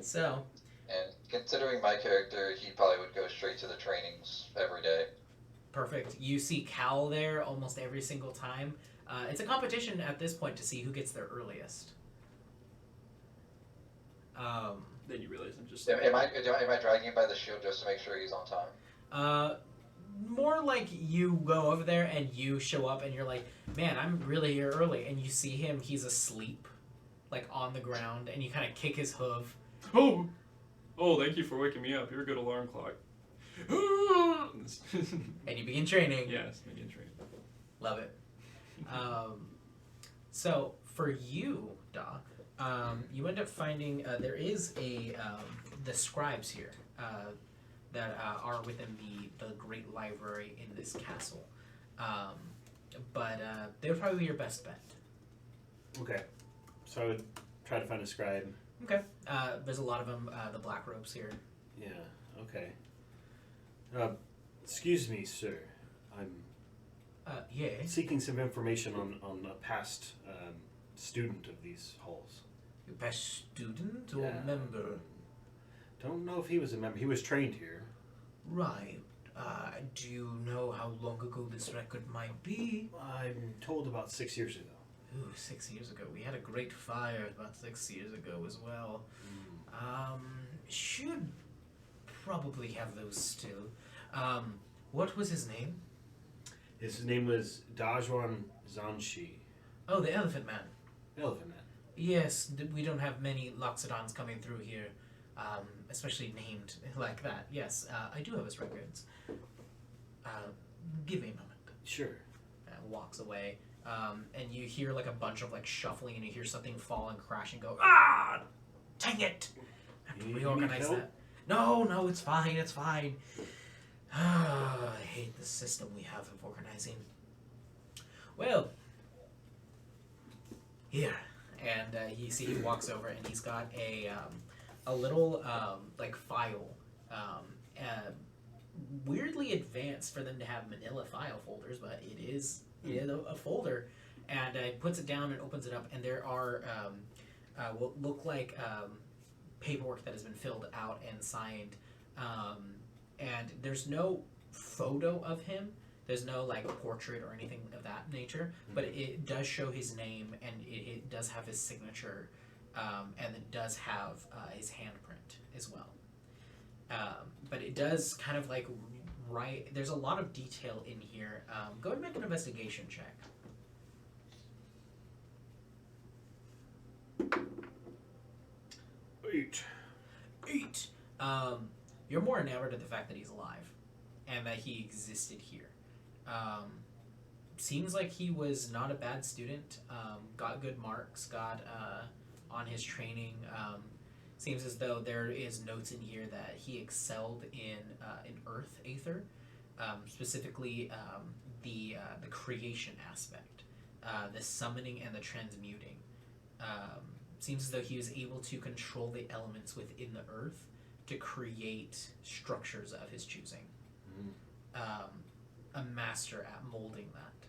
So, And considering my character, he probably would go straight to the trainings every day. perfect. You see Cal there almost every single time. It's a competition at this point to see who gets there earliest. Then you realize I'm just. Am I dragging him by the shield just to make sure he's on time? More like you go over there and you show up and you're like, man, I'm really here early. And you see him, he's asleep, like on the ground, and you kind of kick his hoof. Oh! Oh, thank you for waking me up. You're a good alarm clock. And you begin training. Yes, begin training. Love it. So for you, Doc, you end up finding there is the scribes here that are within the great library in this castle, but they would probably be your best bet. Okay. So I would try to find a scribe. Okay. There's a lot of them. The black robes here. Yeah. Okay. Excuse me, sir. I'm Yeah. seeking some information on a past student of these halls. Your best student or Yeah. member? Don't know if he was a member. He was trained here. Right. Do you know how long ago this record might be? I'm told about 6 years ago. Ooh, 6 years ago. We had a great fire about 6 years ago as well. Should probably have those still. What was his name? His name was Dajwan Zanshi. Oh, the Elephant Man. Elephant Man. Yes, we don't have many Loxodons coming through here, especially named like that. Yes, I do have his records. Give me a moment. Sure. Walks away, and you hear like a bunch of like shuffling, and you hear something fall and crash and go, ah! Dang it! I have to You need reorganize help? that. No, it's fine, it's fine. I hate the system we have of organizing. Well, here, and he walks over, and he's got a little like file, weirdly advanced for them to have manila file folders, but it is a folder, and he puts it down and opens it up, and there are what look like paperwork that has been filled out and signed, and there's no photo of him. There's no like portrait or anything of that nature, but it does show his name, and it does have his signature, and it does have his handprint as well. But it does kind of like there's a lot of detail in here. Go and make an investigation check. 8. 8. You're more enamored of the fact that he's alive and that he existed here. Seems like he was not a bad student. Got good marks. Got on his training. Seems as though there is notes in here that he excelled in Earth Aether, specifically the creation aspect, the summoning and the transmuting. Seems as though he was able to control the elements within the Earth to create structures of his choosing. A master at molding that.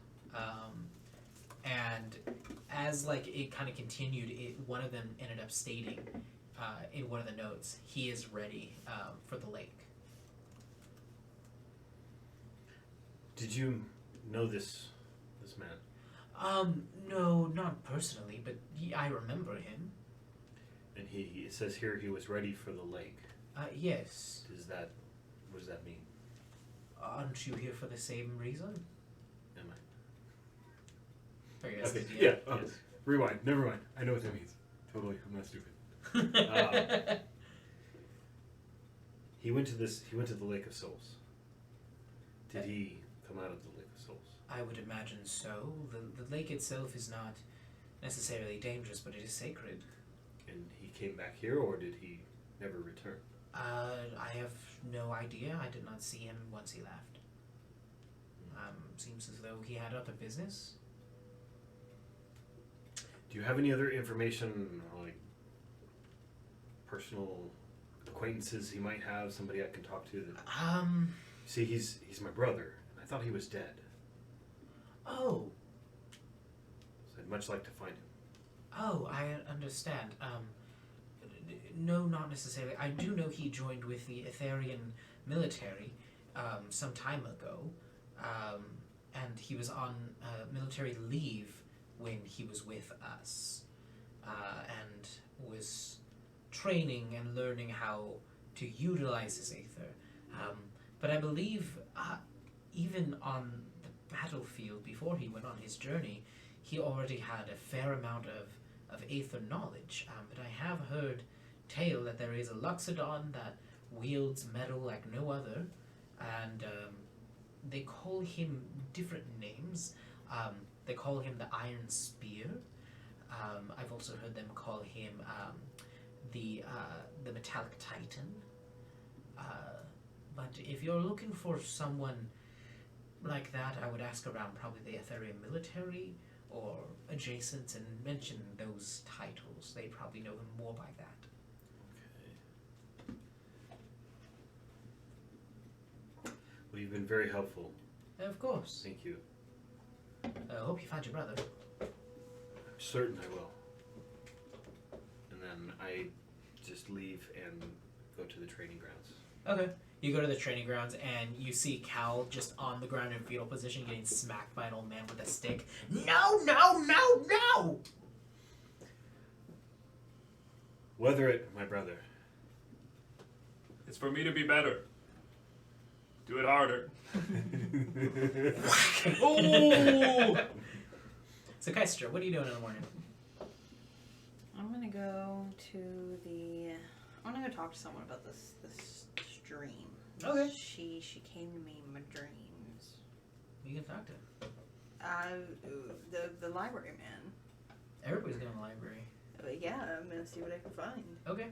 And as like it kind of continued, one of them ended up stating in one of the notes, he is ready for the lake. Did you know this man? No, not personally, but I remember him. And it says here he was ready for the lake. Yes. What does that mean? Aren't you here for the same reason? Am I? Or yes, Okay, yeah. yes. Rewind. Never mind. I know what that means. Totally. I'm not stupid. He went to the Lake of Souls. Did he come out of the Lake of Souls? I would imagine so. The lake itself is not necessarily dangerous, but it is sacred. And he came back here, or did he never return? I have no idea. I did not see him once he left. Seems as though he had other business. Do you have any other information, like personal acquaintances he might have, somebody I can talk to? That see, he's my brother. I thought he was dead. Oh. So I'd much like to find him. Oh, I understand. No, not necessarily. I do know he joined with the Etherian military some time ago, and he was on military leave when he was with us, and was training and learning how to utilize his aether. But I believe even on the battlefield, before he went on his journey, he already had a fair amount of aether knowledge. But I have heard tale that there is a Loxodon that wields metal like no other, and they call him different names. They call him the Iron Spear. I've also heard them call him the Metallic Titan. But if you're looking for someone like that, I would ask around probably the Etherian military or adjacent and mention those titles. They probably know him more by that. Okay. Well, you've been very helpful. Of course. Thank you. I hope you find your brother. I'm certain I will. And then I just leave and go to the training grounds. Okay. You go to the training grounds and you see Cal just on the ground in fetal position getting smacked by an old man with a stick. No, no, no, no! Weather it, my brother. It's for me to be better. Do it harder. Oh! So, Keister, what are you doing in the morning? I'm gonna go to the. I'm gonna go talk to someone about this dream. Okay. She came to me in my dreams. You can talk to him. The library man. Everybody's going to the library. Yeah, I'm gonna see what I can find. Okay.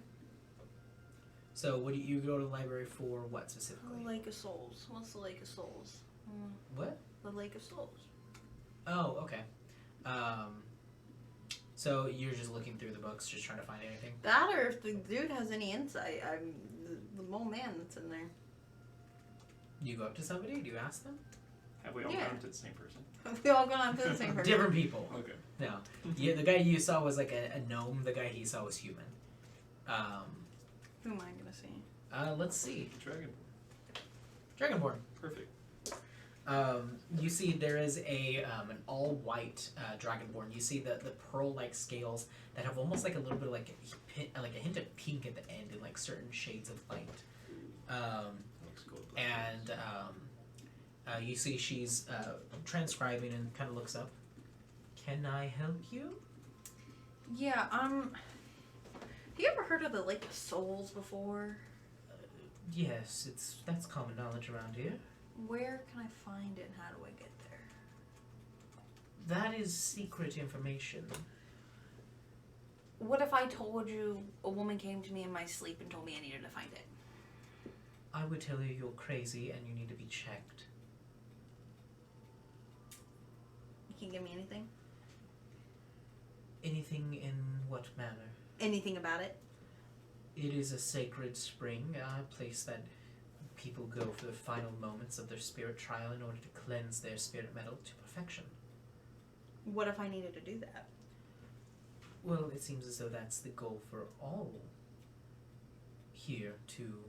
So, what do you go to the library for? What specifically? The Lake of Souls. What's the Lake of Souls? What? The Lake of Souls. Oh, okay. So you're just looking through the books, just trying to find anything? That, or if the dude has any insight, I'm the old man that's in there. Do you go up to somebody? Do you ask them? Have we all Yeah. gone to the same person? We all gone on to the same person. Different people. Okay. No. Yeah, the guy you saw was like a gnome. The guy he saw was human. Who am I gonna see? Let's see. Dragon. Dragonborn. Perfect. You see there is an all-white dragonborn. You see the pearl-like scales that have almost like a little bit of like a hint of pink at the end in like certain shades of light. Looks cool. And you see she's transcribing and kind of looks up. Can I help you? Yeah, have you ever heard of the Lake of Souls before? Yes, that's common knowledge around here. Where can I find it and how do I get there? That is secret information. What if I told you a woman came to me in my sleep and told me I needed to find it? I would tell you you're crazy and you need to be checked. You can give me anything? Anything in what manner? Anything about it? It is a sacred spring, a place that people go for the final moments of their spirit trial in order to cleanse their spirit metal to perfection. What if I needed to do that? Well, it seems as though that's the goal for all here to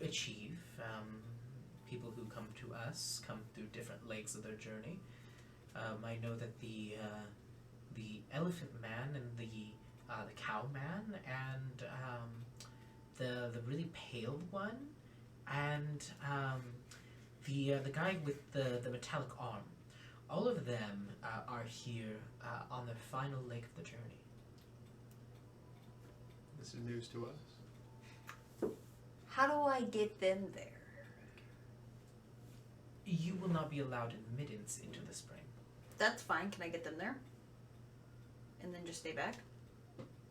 achieve. People who come to us come through different legs of their journey. I know that the elephant man and the cow man and the really pale one and the guy with the metallic arm. All of them are here on their final leg of the journey. This is news to us. How do I get them there? You will not be allowed admittance into the spring. That's fine. Can I get them there? And then just stay back?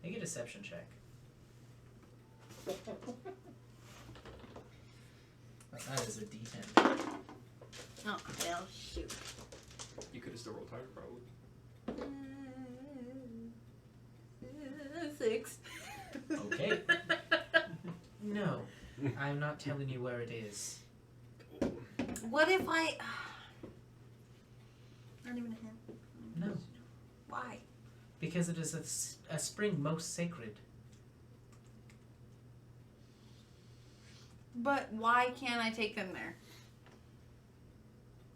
Make a deception check. That is a D10. Oh, well, shoot. You could have still rolled higher, probably. 6. Okay. No, I'm not telling you where it is. What if I... Not even a hint. No, Why? because it is a spring most sacred. But why can't I take them there?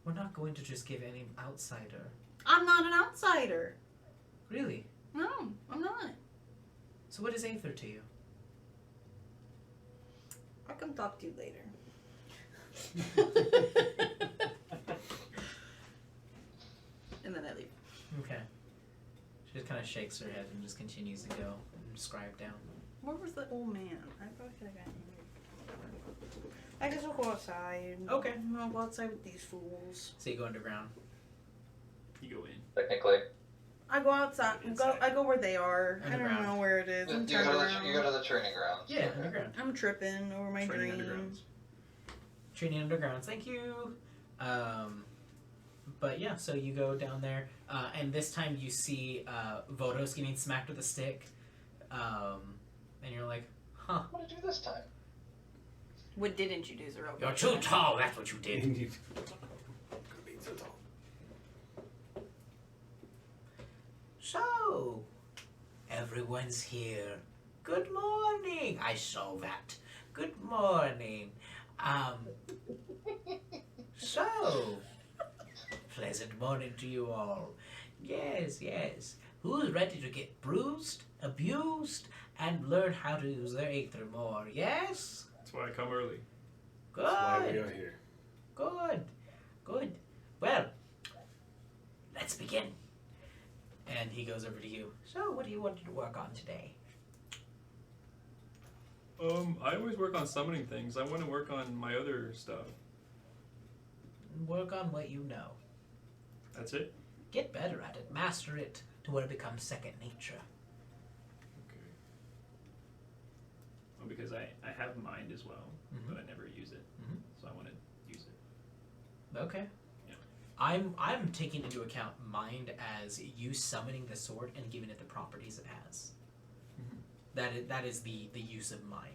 We're not going to just give any outsider. I'm not an outsider. Really? No, I'm not. So what is Aether to you? I'll come talk to you later. And then I leave. Okay. She just kind of shakes her head and just continues to go and scribe down. Where was the old man? I probably could have gotten him. I guess I'll go outside. Okay. I'll go outside with these fools. So you go underground. You go in. Technically. I go outside. I go where they are. I Underground. don't know where it is. You I'm go, turned to around. you go to the training grounds. Yeah, Okay. underground. I'm tripping over my Training dream. undergrounds. Training underground. Thank you. But yeah, so you go down there, and this time you see Vodos getting smacked with a stick, and you're like, huh. What did you do this time? What didn't you do, Zero? You're too tall, that's what you did. So, everyone's here. Good morning. I saw that. Good morning. So, pleasant morning to you all. Yes, yes. Who's ready to get bruised, abused, and learn how to use their aether more? Yes? That's why I come early. Good. That's why we are here. Good. Good. Well, let's begin. And he goes over to you. So, what do you want to work on today? I always work on summoning things. I want to work on my other stuff. Work on what you know. That's it? Get better at it. Master it to where it becomes second nature. Okay. Well, because I have mind as well, Mhm. but I never use it. Mhm. So I want to use it. Okay. Yeah. I'm taking into account mind as you summoning the sword and giving it the properties it has. Mhm. That is the use of mind.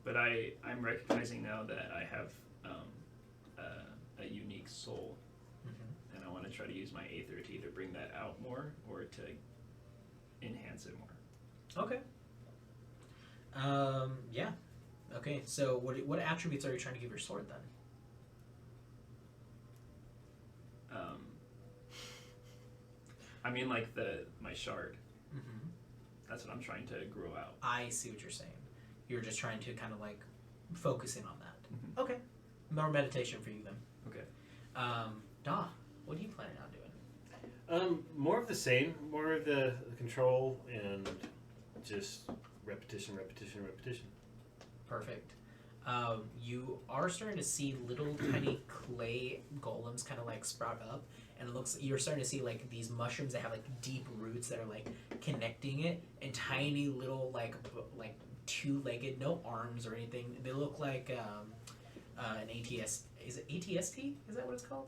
But I'm recognizing now that I have a unique soul, Mm-hmm. and I want to try to use my aether to either bring that out more or to enhance it more. Okay. Yeah. Okay. So what attributes are you trying to give your sword then? I mean, like my shard. Mm-hmm. That's what I'm trying to grow out. I see what you're saying. You're just trying to kind of like focus in on that. Mhm. Okay. More meditation for you then. Okay. Da, what are you planning on doing? More of the same. More of the control and just repetition. Perfect. You are starting to see little tiny clay golems kind of like sprout up, and it looks you're starting to see like these mushrooms that have like deep roots that are like connecting it, and tiny little like two-legged, no arms or anything. They look like an ATS. Is it ATST? Is that what it's called?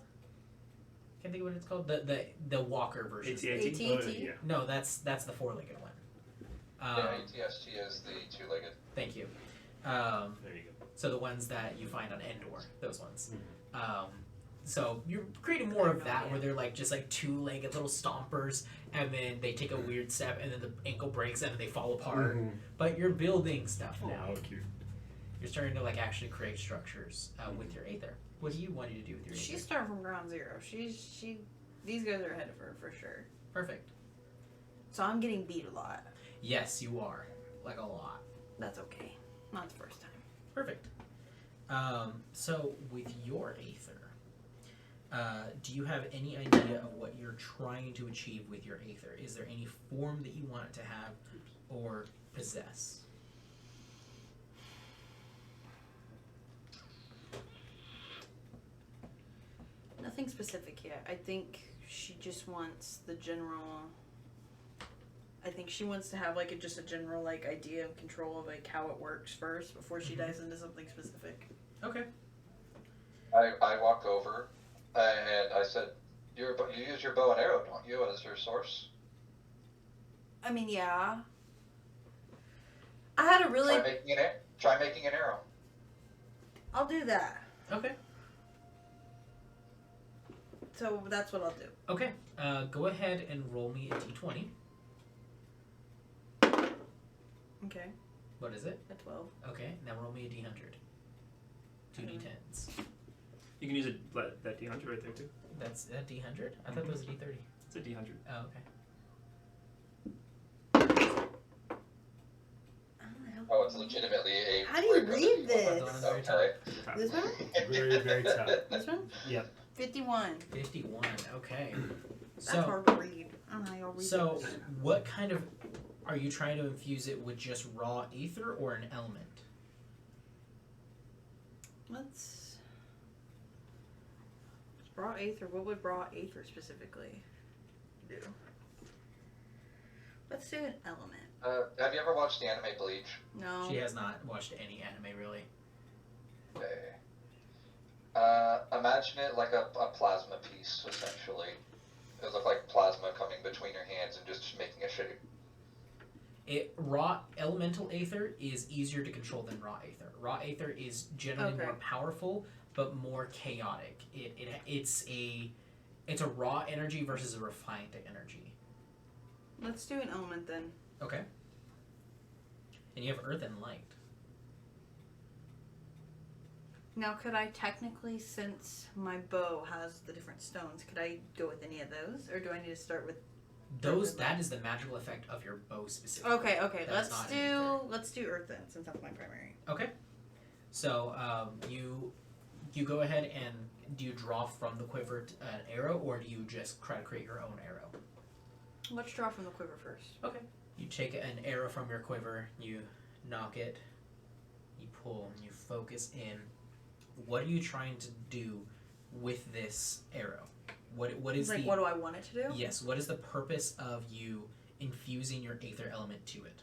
Can't think of what it's called. The walker version. AT&T? Oh, yeah. No, that's the four-legged one. Yeah, ATST is the two-legged. Thank you. There you go. So the ones that you find on Endor, those ones. Mhm. So you're creating more of that, idea. where they're like just like two-legged little stompers, and then they take a weird step, and then the ankle breaks, and then they fall apart. Mhm. But you're building stuff Oh, now. how cute. You're starting to like actually create structures with your aether. What do you want to do with your aether? She's starting from ground zero. These guys are ahead of her for sure. Perfect. So I'm getting beat a lot. Yes, you are. Like a lot. That's okay. Not the first time. Perfect. So with your aether, do you have any idea of what you're trying to achieve with your aether? Is there any form that you want it to have or possess? Nothing specific yet. I think she just wants the general. I think she wants to have like just a general like idea of control of like how it works first before she dives into something specific. Okay. I walk over and I said, you use your bow and arrow, don't you, as your source? I mean, yeah. I had a really. Try making an arrow. I'll do that. Okay. So that's what I'll do. Okay. Go ahead and roll me a d20. Okay. What is it? A 12. Okay. Now roll me a d100. Two d10s. You can use that D100 right there too. That's a d100? I thought that was a d30. It's a D100. Oh, okay. Oh, it's legitimately a. How do you read this? Okay. This one? Very, very tough. This one? Yep. 51. 51. Okay. That's So, hard to read. I don't know how y'all read so this. what kind of are you trying to infuse it with? Just raw ether or an element? Let's raw aether. What would raw aether specifically do? Let's do an element. Have you ever watched the anime Bleach? No. She has not watched any anime really. Okay. Imagine it like a plasma piece, essentially. It would look like plasma coming between your hands and just making a shape. Raw elemental aether is easier to control than raw aether. Raw aether is generally Okay. more powerful but more chaotic. It's a raw energy versus a refined energy. Let's do an element then. Okay. And you have earth and light. Now, could I technically, since my bow has the different stones, could I go with any of those, or do I need to start with? Those, that is the magical effect of your bow specifically. Okay. That's not an ether. Let's do earth then, since that's my primary. Okay. So you go ahead and do you draw from the quiver an arrow, or do you just try to create your own arrow? Let's draw from the quiver first. Okay. You take an arrow from your quiver, you knock it, you pull, and you focus in. What are you trying to do with this arrow? What is like, the, what do I want it to do? Yes. What is the purpose of you infusing your aether element to it?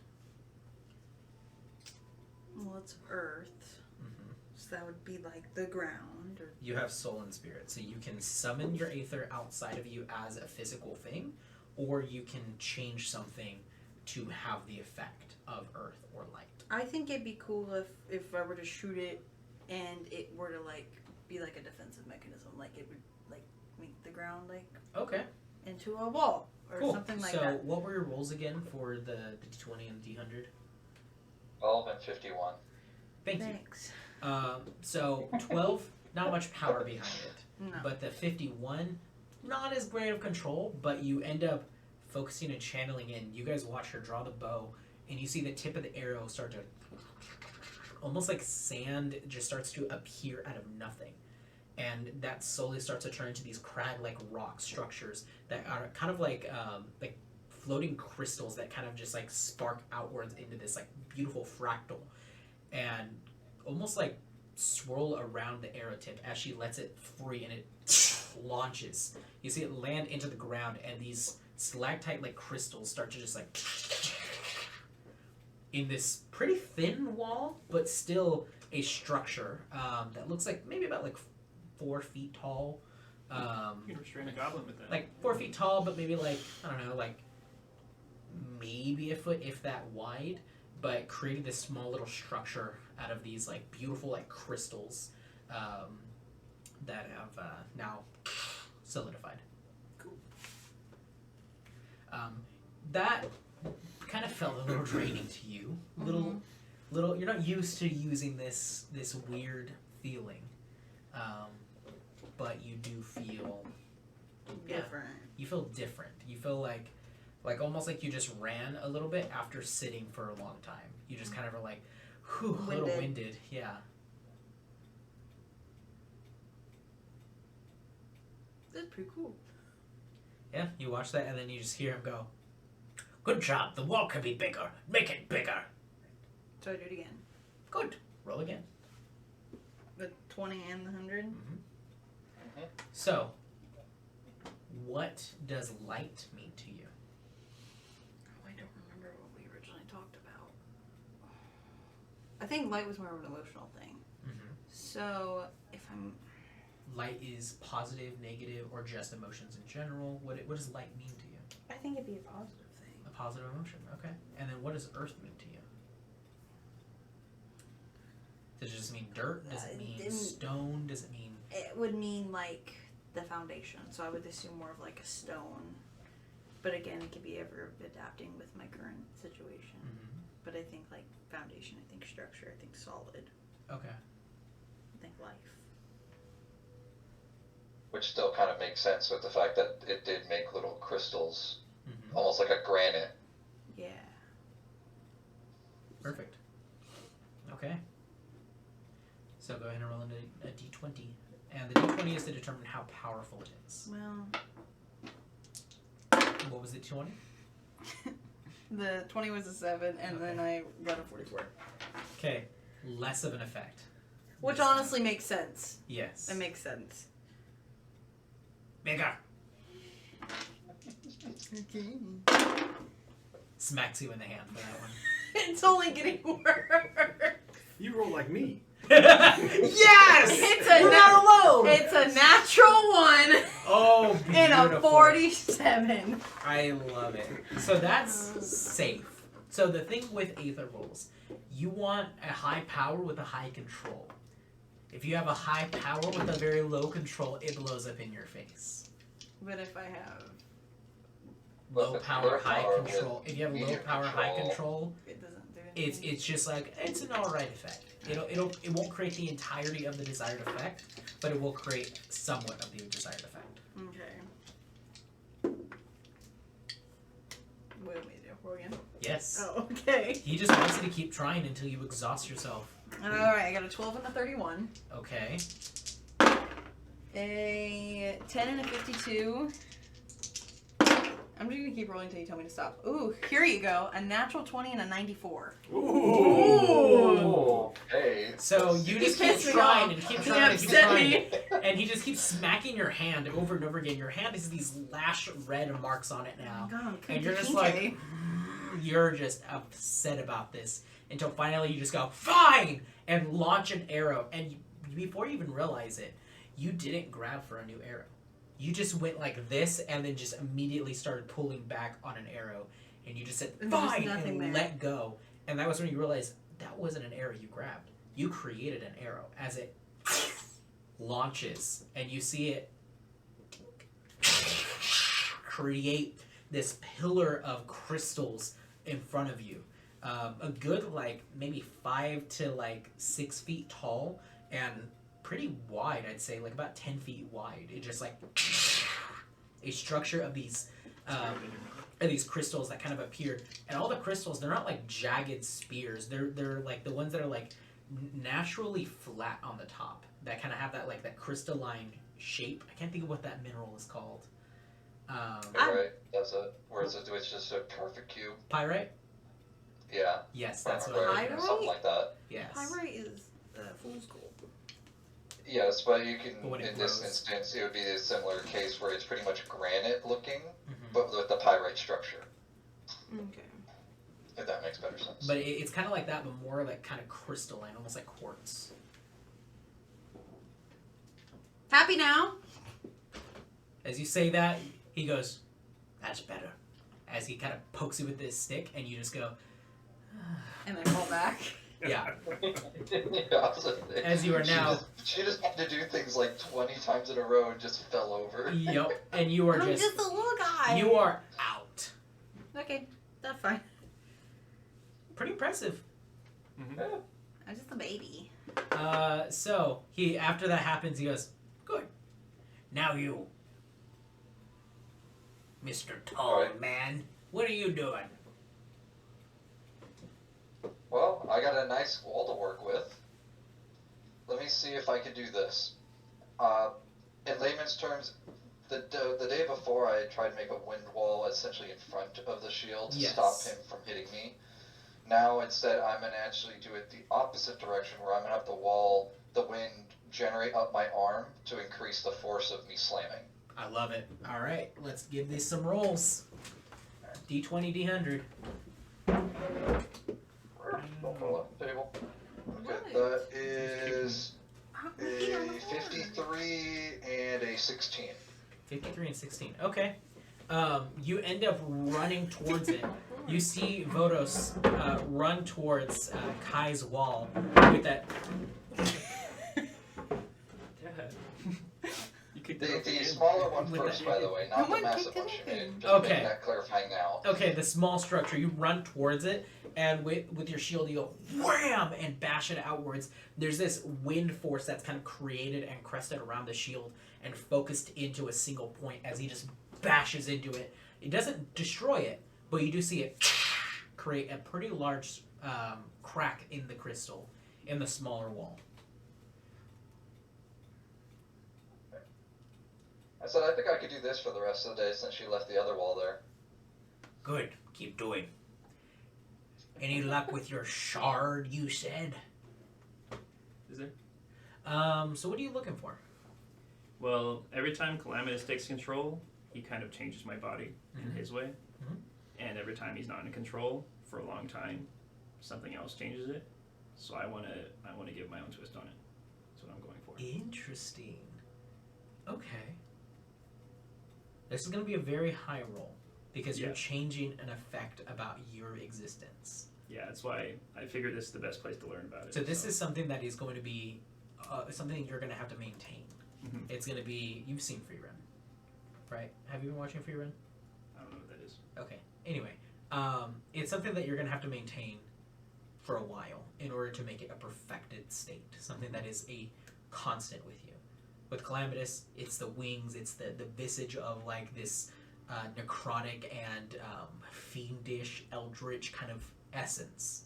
Well, it's earth, so that would be like the ground. Or... You have soul and spirit, so you can summon your aether outside of you as a physical thing, or you can change something to have the effect of earth or light. I think it'd be cool if I were to shoot it and it were to like be like a defensive mechanism, like it would like make the ground like Okay. into a wall or Cool. something like so that. what were your rolls again for the D20 and D100? 12 and 51. Thank you. Thanks. So 12, not much power behind it. No. But the 51, not as great of control, but you end up focusing and channeling in. You guys watch her draw the bow, and you see the tip of the arrow start to, almost like sand, just starts to appear out of nothing. And that slowly starts to turn into these crag-like rock structures that are kind of like floating crystals that kind of just like spark outwards into this like beautiful fractal, and almost like swirl around the arrow tip as she lets it free, and it launches. You see it land into the ground, and these stalactite like crystals start to just like in this pretty thin wall, but still a structure that looks like maybe about like 4 feet tall. You can restrain a goblin with that. Like 4 feet tall, but maybe like, I don't know, like maybe a foot, if that wide, but creating this small little structure out of these like beautiful like crystals that have now solidified. Cool. That kind of felt a little draining to you. Little. You're not used to using this weird feeling, but you do feel Different. You feel different. You feel like almost like you just ran a little bit after sitting for a long time. You just kind of are like, whew, a little winded. Yeah. That's pretty cool. Yeah, you watch that and then you just hear him go, "Good job, the wall could be bigger. Make it bigger." So I do it again. Good. Roll again. The 20 and the 100. So, what does light mean to you? Oh, I don't remember what we originally talked about. I think light was more of an emotional thing. So if I'm... Light is positive, negative, or just emotions in general. What does light mean to you? I think it'd be a positive thing. A positive emotion, okay. And then what does earth mean to you? Does it just mean dirt? Does it mean stone? Does it mean... It would mean like the foundation. So I would assume more of like a stone. But again, it could be ever adapting with my current situation. But I think like foundation, I think structure, I think solid. Okay. I think life. Which still kind of makes sense with the fact that it did make little crystals, almost like a granite. Yeah. Perfect. Okay. So go ahead and roll into a d20. And the d20 is to determine how powerful it is. Well, What was the 20? the 20 was a 7, and then I got a 44. Okay. Less of an effect. Which honestly makes sense. Yes. It makes sense. Bigger. Okay. Smacks you in the hand for that one. It's only getting worse. You roll like me. Yes! It's We're not alone! It's a natural 1 Oh, beautiful. and a 47. I love it. So that's safe. So the thing with Aether rolls, you want a high power with a high control. If you have a high power with a very low control, it blows up in your face. But if I have low Low power, high power with control. If you have low medium power, high control. control, It doesn't do anything. it's just like it's an alright effect. It won't create the entirety of the desired effect, but it will create somewhat of the desired effect. Okay. What do we do? Roll again? Yes. Oh, okay. He just wants you to keep trying until you exhaust yourself. Alright, I got a 12 and a 31. Okay. A 10 and a 52. I'm just gonna keep rolling until you tell me to stop. Ooh, here you go. A natural 20 and a 94. Ooh. Hey. So you just keep pissed me trying off. and keep He trying and keep upset trying. me. And he just keeps smacking your hand over and over again. Your hand has these lash red marks on it now. Oh God, And you're just PK. like, you're just upset about this. Until finally you just go, fine! And launch an arrow. And before you even realize it, you didn't grab for a new arrow. You just went like this and then just immediately started pulling back on an arrow. And you just said, And there's fine! nothing And there. let go. And that was when you realized that wasn't an arrow you grabbed. You created an arrow as it launches. And you see it create this pillar of crystals in front of you. A good maybe 5 to 6 feet tall and pretty wide, I'd say, about 10 feet wide. It just a structure of these crystals that kind of appear, and all the crystals, they're not like jagged spears. They're like the ones that are naturally flat on the top that kind of have that crystalline shape. I can't think of what that mineral is called. Right, that's it. Where it's just a perfect cube. Pyrite? Yeah. Yes, that's what Pyrite, it is. something like that. Yes. Pyrite is fool's gold. Yes, but you can, But when it in this grows. instance, it would be a similar case where it's pretty much granite looking, Mhm. but with the pyrite structure, Okay. if that makes better sense. But it's kind of like that, but more kind of crystalline, almost like quartz. Happy now? As you say that, he goes, "That's better." As he kind of pokes you with this stick, and you just go, And then fall back. "Yeah." Yeah, As you are now- She just had to do things 20 times in a row and just fell over. Yep. And you are I'm just just a little guy. you are out. Okay, that's fine. Pretty impressive. Yeah. I'm just a baby. So he after that happens, he goes, "Good. Now you, Mr. Tall Alright. Man, what are you doing?" Well, I got a nice wall to work with. Let me see if I can do this. In layman's terms, the day before I tried to make a wind wall essentially in front of the shield to Yes. stop him from hitting me. Now instead I'm going to actually do it the opposite direction where I'm going to have the wind generate up my arm to increase the force of me slamming. I love it. All right, let's give these some rolls. D20, D100. Don't fall off the table. Okay, Right. that is Looking on a the floor. 53 and a 16. 53 and 16. Okay. You end up running towards it. You see Vodos run towards Kai's wall with that. You kicked The, it off the again. smaller one With first, that- by the way, No not the one massive kicked one she anything. made. Just Okay. making that clarifying now. Okay, the small structure. You run towards it, and with your shield, you go wham and bash it outwards. There's this wind force that's kind of created and crested around the shield and focused into a single point as he just bashes into it. It doesn't destroy it, but you do see it create a pretty large crack in the crystal in the smaller wall. I said I think I could do this for the rest of the day since she left the other wall there. Good. Keep doing. Any luck with your shard, you said? Is there? So what are you looking for? Well, every time Calamitous takes control, he kind of changes my body in Mhm. his way. Mhm. And every time he's not in control for a long time, something else changes it. So I want to give my own twist on it. That's what I'm going for. Interesting. Okay. This is going to be a very high roll because you're Yeah. changing an effect about your existence. Yeah, that's why I figured this is the best place to learn about it. So this is something that is going to be something you're going to have to maintain. Mhm. It's going to be, you've seen Free Run, right? Have you been watching Free Run? I don't know what that is. Okay. Anyway, it's something that you're gonna have to maintain for a while in order to make it a perfected state. Something that is a constant with you. With Calamitous, it's the wings, it's the visage of like this necrotic and fiendish, eldritch kind of essence.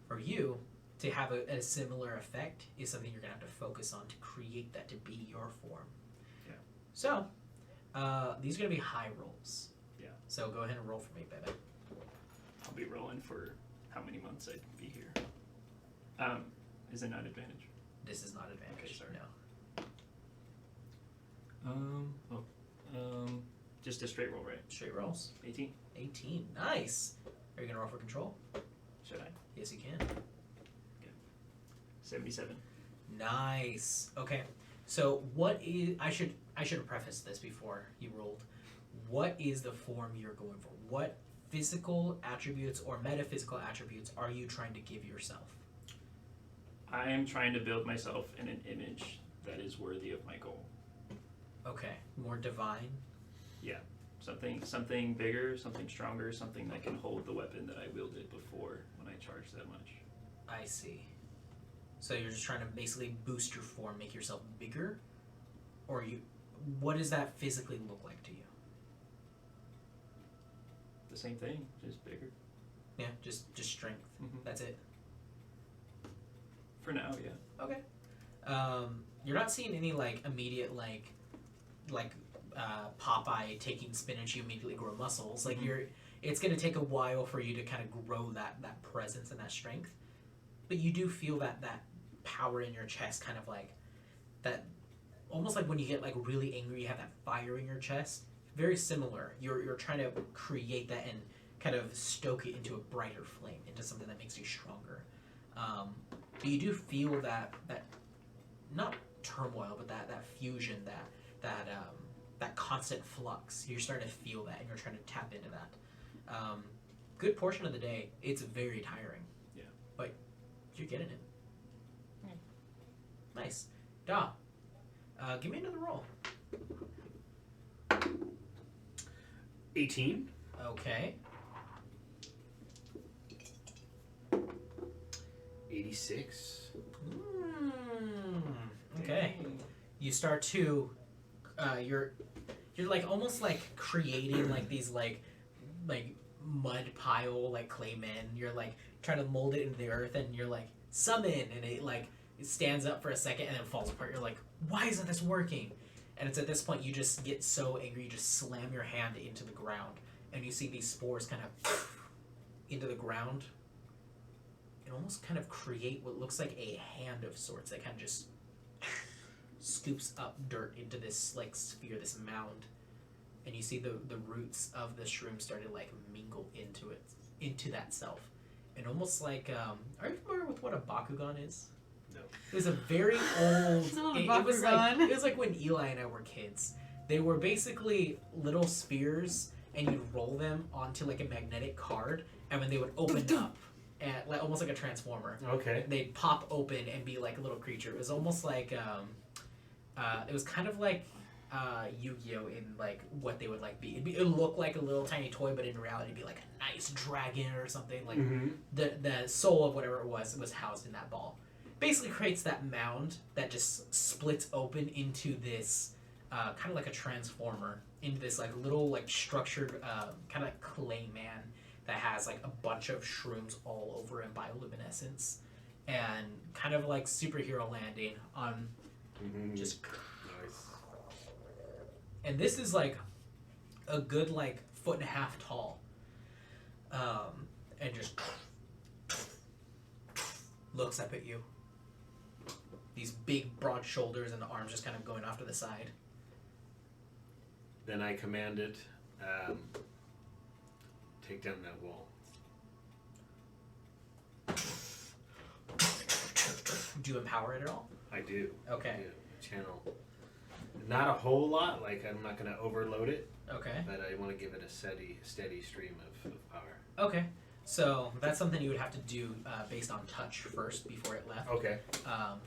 For you, to have a similar effect is something you're gonna have to focus on to create that to be your form. Yeah. So, these are gonna be high rolls. Yeah. So go ahead and roll for me, baby. I'll be rolling for how many months I'd be here. Is it not advantage? This is not advantage. Okay, sorry. No. Just a straight roll, right? Straight rolls. 18. 18. Nice. Are you gonna roll for control? Should I? Yes, you can. 77. Nice. Okay. So what is? I should have prefaced this before you rolled. What is the form you're going for? What physical attributes or metaphysical attributes are you trying to give yourself? I am trying to build myself in an image that is worthy of my goal. Okay. More divine. Something bigger, something stronger, something that can hold the weapon that I wielded before when I charged that much. I see. So you're just trying to basically boost your form, make yourself bigger, or you? What does that physically look like to you? The same thing, just bigger. Yeah, just strength. Mm-hmm. That's it. For now, yeah. Okay. You're not seeing any like immediate like Popeye taking spinach, you immediately grow muscles. Like Mhm. it's gonna take a while for you to kind of grow that presence and that strength. But you do feel that power in your chest, kind of like that, almost like when you get like really angry, you have that fire in your chest. Very similar. You're trying to create that and kind of stoke it into a brighter flame, into something that makes you stronger. But you do feel that not turmoil, but that fusion, that constant flux. You're starting to feel that, and you're trying to tap into that. Good portion of the day, it's very tiring. Yeah. But you're getting it. Nice. Da. Give me another roll. 18. Okay. 86. Okay. You start to, you're like almost like creating like these like mud pile like clay men. You're like trying to mold it into the earth, and you're like summon, and it stands up for a second and then falls apart. You're like, why isn't this working? And it's at this point you just get so angry, you just slam your hand into the ground, and you see these spores kind of into the ground and almost kind of create what looks like a hand of sorts that kind of just scoops up dirt into this like sphere, this mound, and you see the roots of the shroom start to like mingle into that self, and almost like are you familiar with what a Bakugan is? No. It was a very old. It's a little it was Bakugan. it was like when Eli and I were kids. They were basically little spheres, and you'd roll them onto like a magnetic card, and when they would open up, and like almost like a transformer, Okay. they'd pop open and be like a little creature. It was almost like it was kind of like Yu-Gi-Oh in like what they would like be. It'd look like a little tiny toy, but in reality it'd be like a nice dragon or something. Like the soul of whatever it was housed in that ball. Basically creates that mound that just splits open into this kind of like a transformer, into this like little like structured kind of like clay man that has like a bunch of shrooms all over and bioluminescence, and kind of like superhero landing on just. Nice. And this is like a good like 1.5 feet tall, and just looks up at you. These big broad shoulders and the arms just kind of going off to the side. Then I command it, take down that wall. Do you empower it at all? I do. Okay. I do. Channel. Not a whole lot, like I'm not going to overload it, Okay. but I want to give it a steady stream of power. Okay. So that's something you would have to do based on touch first before it left. Okay.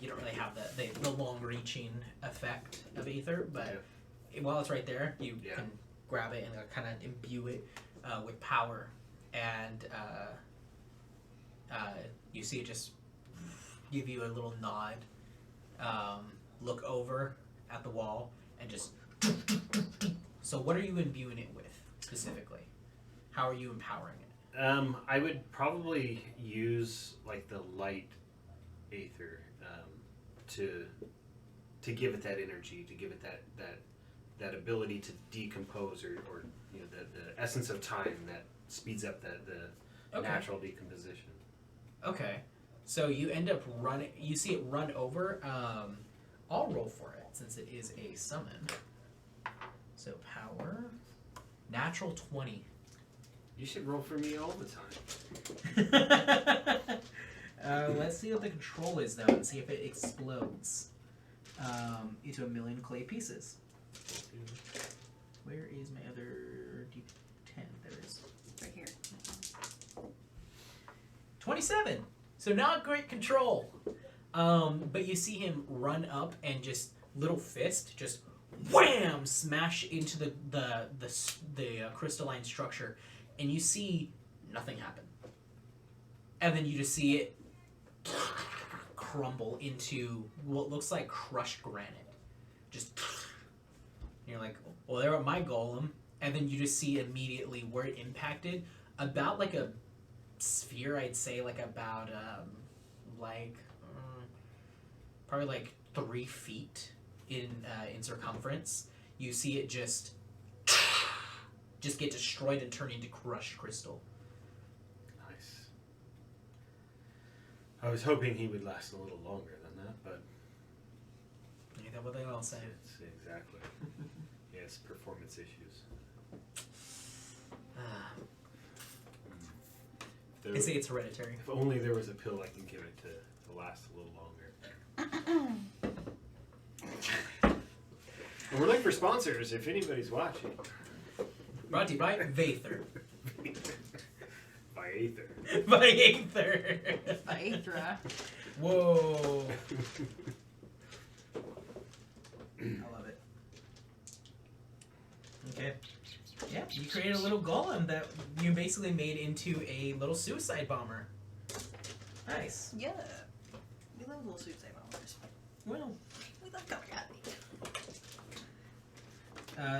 You don't really have the long-reaching effect of ether, but while it's right there, you can grab it and kind of imbue it with power, and you see it just give you a little nod, look over at the wall, and just. So what are you imbuing it with specifically? How are you empowering it? I would probably use like the light aether to give it that energy, to give it that ability to decompose, or you know, the essence of time that speeds up the Okay. natural decomposition. Okay, so you end up running. You see it run over. I'll roll for it since it is a summon. So power, natural 20. You should roll for me all the time. Let's see what the control is though, and see if it explodes into a million clay pieces. Where is my other D10? There it is. Right here. 27. So not great control. But you see him run up and just little fist just wham smash into the crystalline structure, and you see nothing happen. And then you just see it crumble into what looks like crushed granite. Just and you're like, well, there went my golem. And then you just see immediately where it impacted, about like a sphere, I'd say, like about probably like 3 feet in circumference. You see it just get destroyed and turn into crushed crystal. Nice. I was hoping he would last a little longer than that, but Ain't that what they all say? it's exactly. Yes, performance issues. They say it's hereditary. If only there was a pill I can give it to last a little longer. And we're looking for sponsors if anybody's watching. Brought to you by Vather. By Aether. By Aether. Aethra. Whoa. I love it. Okay. Yeah, you created a little golem that you basically made into a little suicide bomber. Nice. Yeah. We love little suicide bombers. Well, We love coming at me.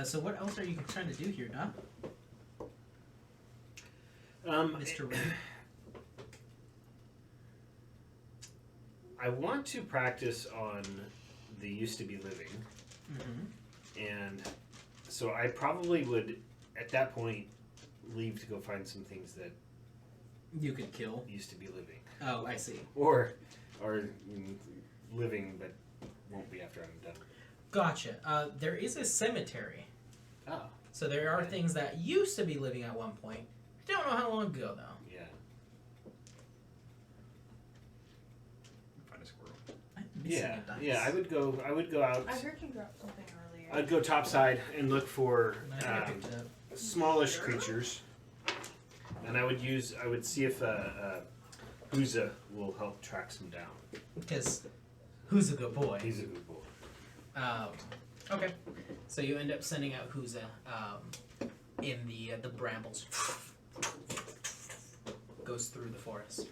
so what else are you trying to do here, Doc? Mr. Ray? I want to practice on the used to be living, Mm-hmm. and so I probably would, at that point, leave to go find some things that You could kill. used to be living, Oh, I see. or living but won't be after I'm done. Gotcha. There is a cemetery. Oh, So there are things that used to be living at one point. Don't know how long ago, though. yeah. Find a squirrel. I'm missing Yeah, a dice. yeah. I would go out. I heard you drop something earlier. I'd go topside and look for I think I picked it up. smallish creatures, and I would see if Huza will help track some down. Because who's a good boy? He's a good boy. Okay. So you end up sending out Huza in the brambles. Goes through the forest.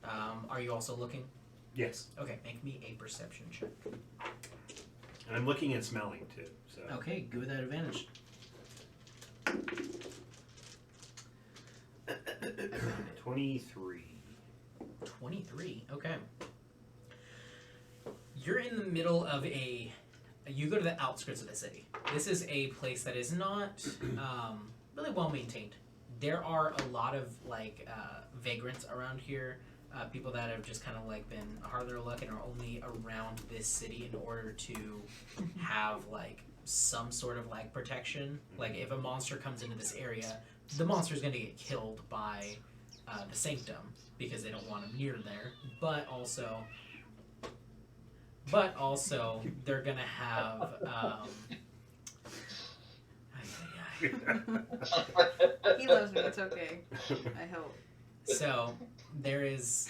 Are you also looking? Yes, Okay, make me a perception check. and I'm looking and smelling too. So Okay, good with that advantage. 23. 23. Okay. You're in the middle of you go to the outskirts of the city. This is a place that is not really well maintained. There are a lot of vagrants around here, people that have just kind of like been hard of their luck and are only around this city in order to have like some sort of like protection. Like if a monster comes into this area, the monster is going to get killed by the sanctum because they don't want him near there. But also they're going to have He loves me. It's okay. I hope. so there's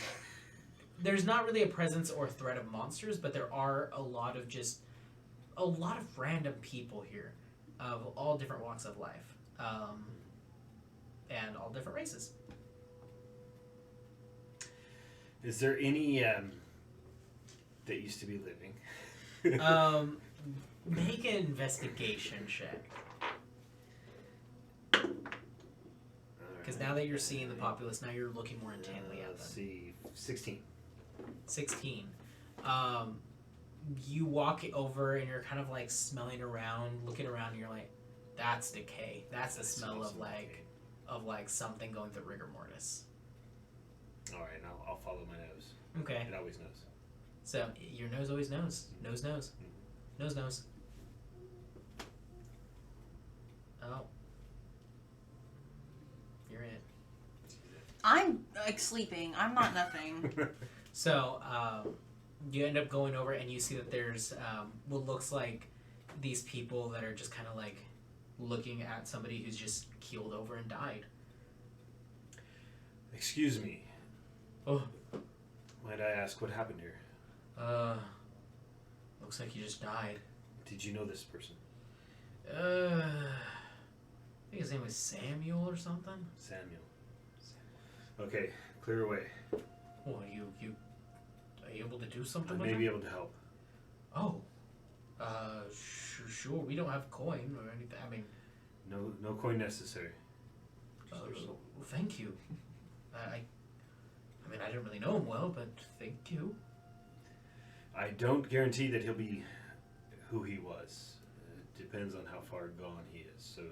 not really a presence or threat of monsters, but there are a lot of random people here of all different walks of life. all different races. Is there any that used to be living? Make an investigation check. Because now that you're seeing the populace, now you're looking more intently at them. Let's see, 16. 16. You walk over and you're kind of like smelling around, looking around, and you're like, that's decay. That's the smell of like something going through rigor mortis. All right, now I'll follow my nose. Okay. It always knows. So your nose always knows. Nose knows. Nose knows. Oh. You're it. I'm like sleeping. I'm not nothing. So you end up going over and you see that there's what looks like these people that are just kind of like looking at somebody who's just keeled over and died. Excuse me. Oh. Might I ask what happened here? Looks like you just died. Did you know this person? I think his name was Samuel or something. Samuel. Okay, clear away. Well, you are you able to do something I with may him? be able to help. Oh. Sure. We don't have coin or anything. I mean, No coin necessary. thank you. I mean, I didn't really know him well, but thank you. I don't guarantee that he'll be who he was. It depends on how far gone he is. So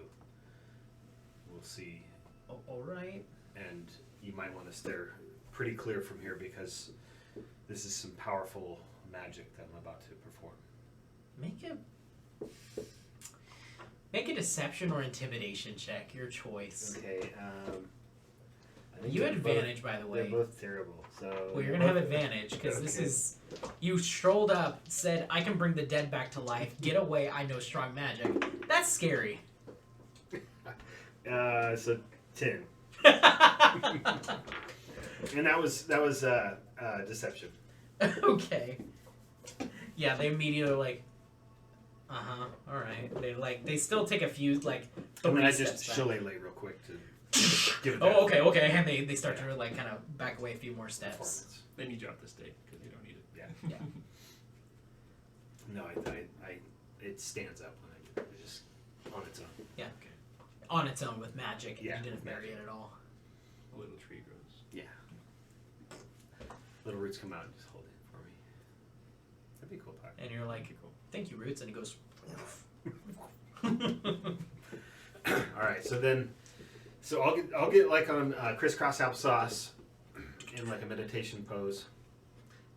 we'll see. Oh, all right. And you might want to steer pretty clear from here because this is some powerful magic that I'm about to perform. Make a deception or intimidation check. Your choice. Okay. I think You they're had advantage, by the way. They're both terrible. So Well, you're gonna have advantage because this Okay. is. You strolled up, said, "I can bring the dead back to life. Get away! I know strong magic." That's scary. So 10, and that was deception. Okay. Yeah, they immediately like. All right. They still take a few like. I mean, I steps just back. shillelagh real quick to give it Oh, that okay, and they start to like kind of back away a few more steps. performance. Then you drop the steak because you don't need it. Yeah. Yeah. No, I it stands up when I do it. It's just on its own. On its own with magic, and Yeah, you didn't with bury magic. it at all. A little tree grows. Yeah. Little roots come out and just hold it for me. That'd be a cool part. And you're like, Cool. "Thank you, Roots," and he goes. All right, so I'll get like on crisscross applesauce in like a meditation pose,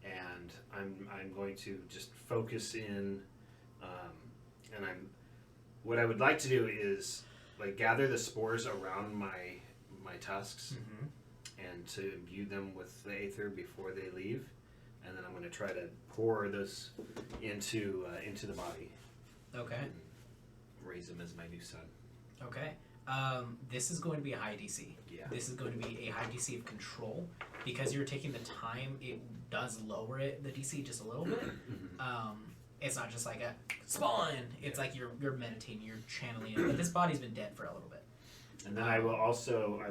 and I'm going to just focus in, and what I would like to do is like gather the spores around my tusks and to imbue them with the aether before they leave, and then I'm going to try to pour those into the body. Okay. And raise him as my new son. Okay. This is going to be a high DC. Yeah. This is going to be a high DC of control because you're taking the time. It does lower the DC just a little bit. It's not just like a spawn. It's like you're meditating, you're channeling it. But this body's been dead for a little bit. And then I will also.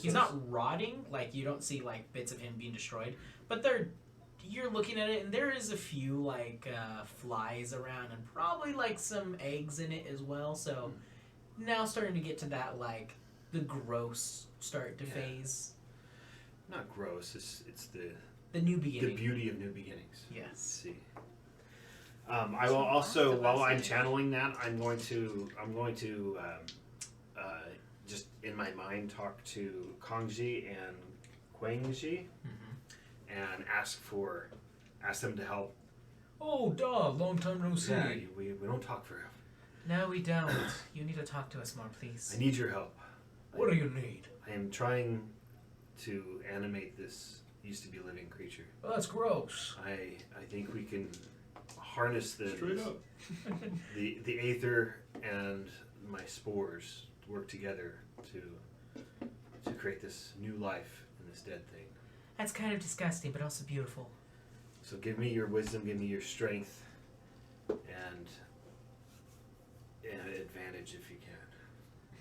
He's not rotting. Like you don't see like bits of him being destroyed, but you're looking at it, and there is a few like flies around, and probably like some eggs in it as well. So now starting to get to that like the gross start to phase. Not gross. It's The new the beginning. beauty of new beginnings. Let's Yes. see. I will also, while I'm channeling that, I'm going to just in my mind talk to Kongji and Quangji and ask them to help. Oh, dog! Long time no see. Yeah, we don't talk forever. No, we don't. You need to talk to us more, please. I need your help. What do you need? I am trying to animate this used to be living creature. Well, that's gross. I think we can harness Straight up. the aether and my spores work together to create this new life in this dead thing. That's kind of disgusting, but also beautiful. So give me your wisdom, give me your strength, and an advantage if you can.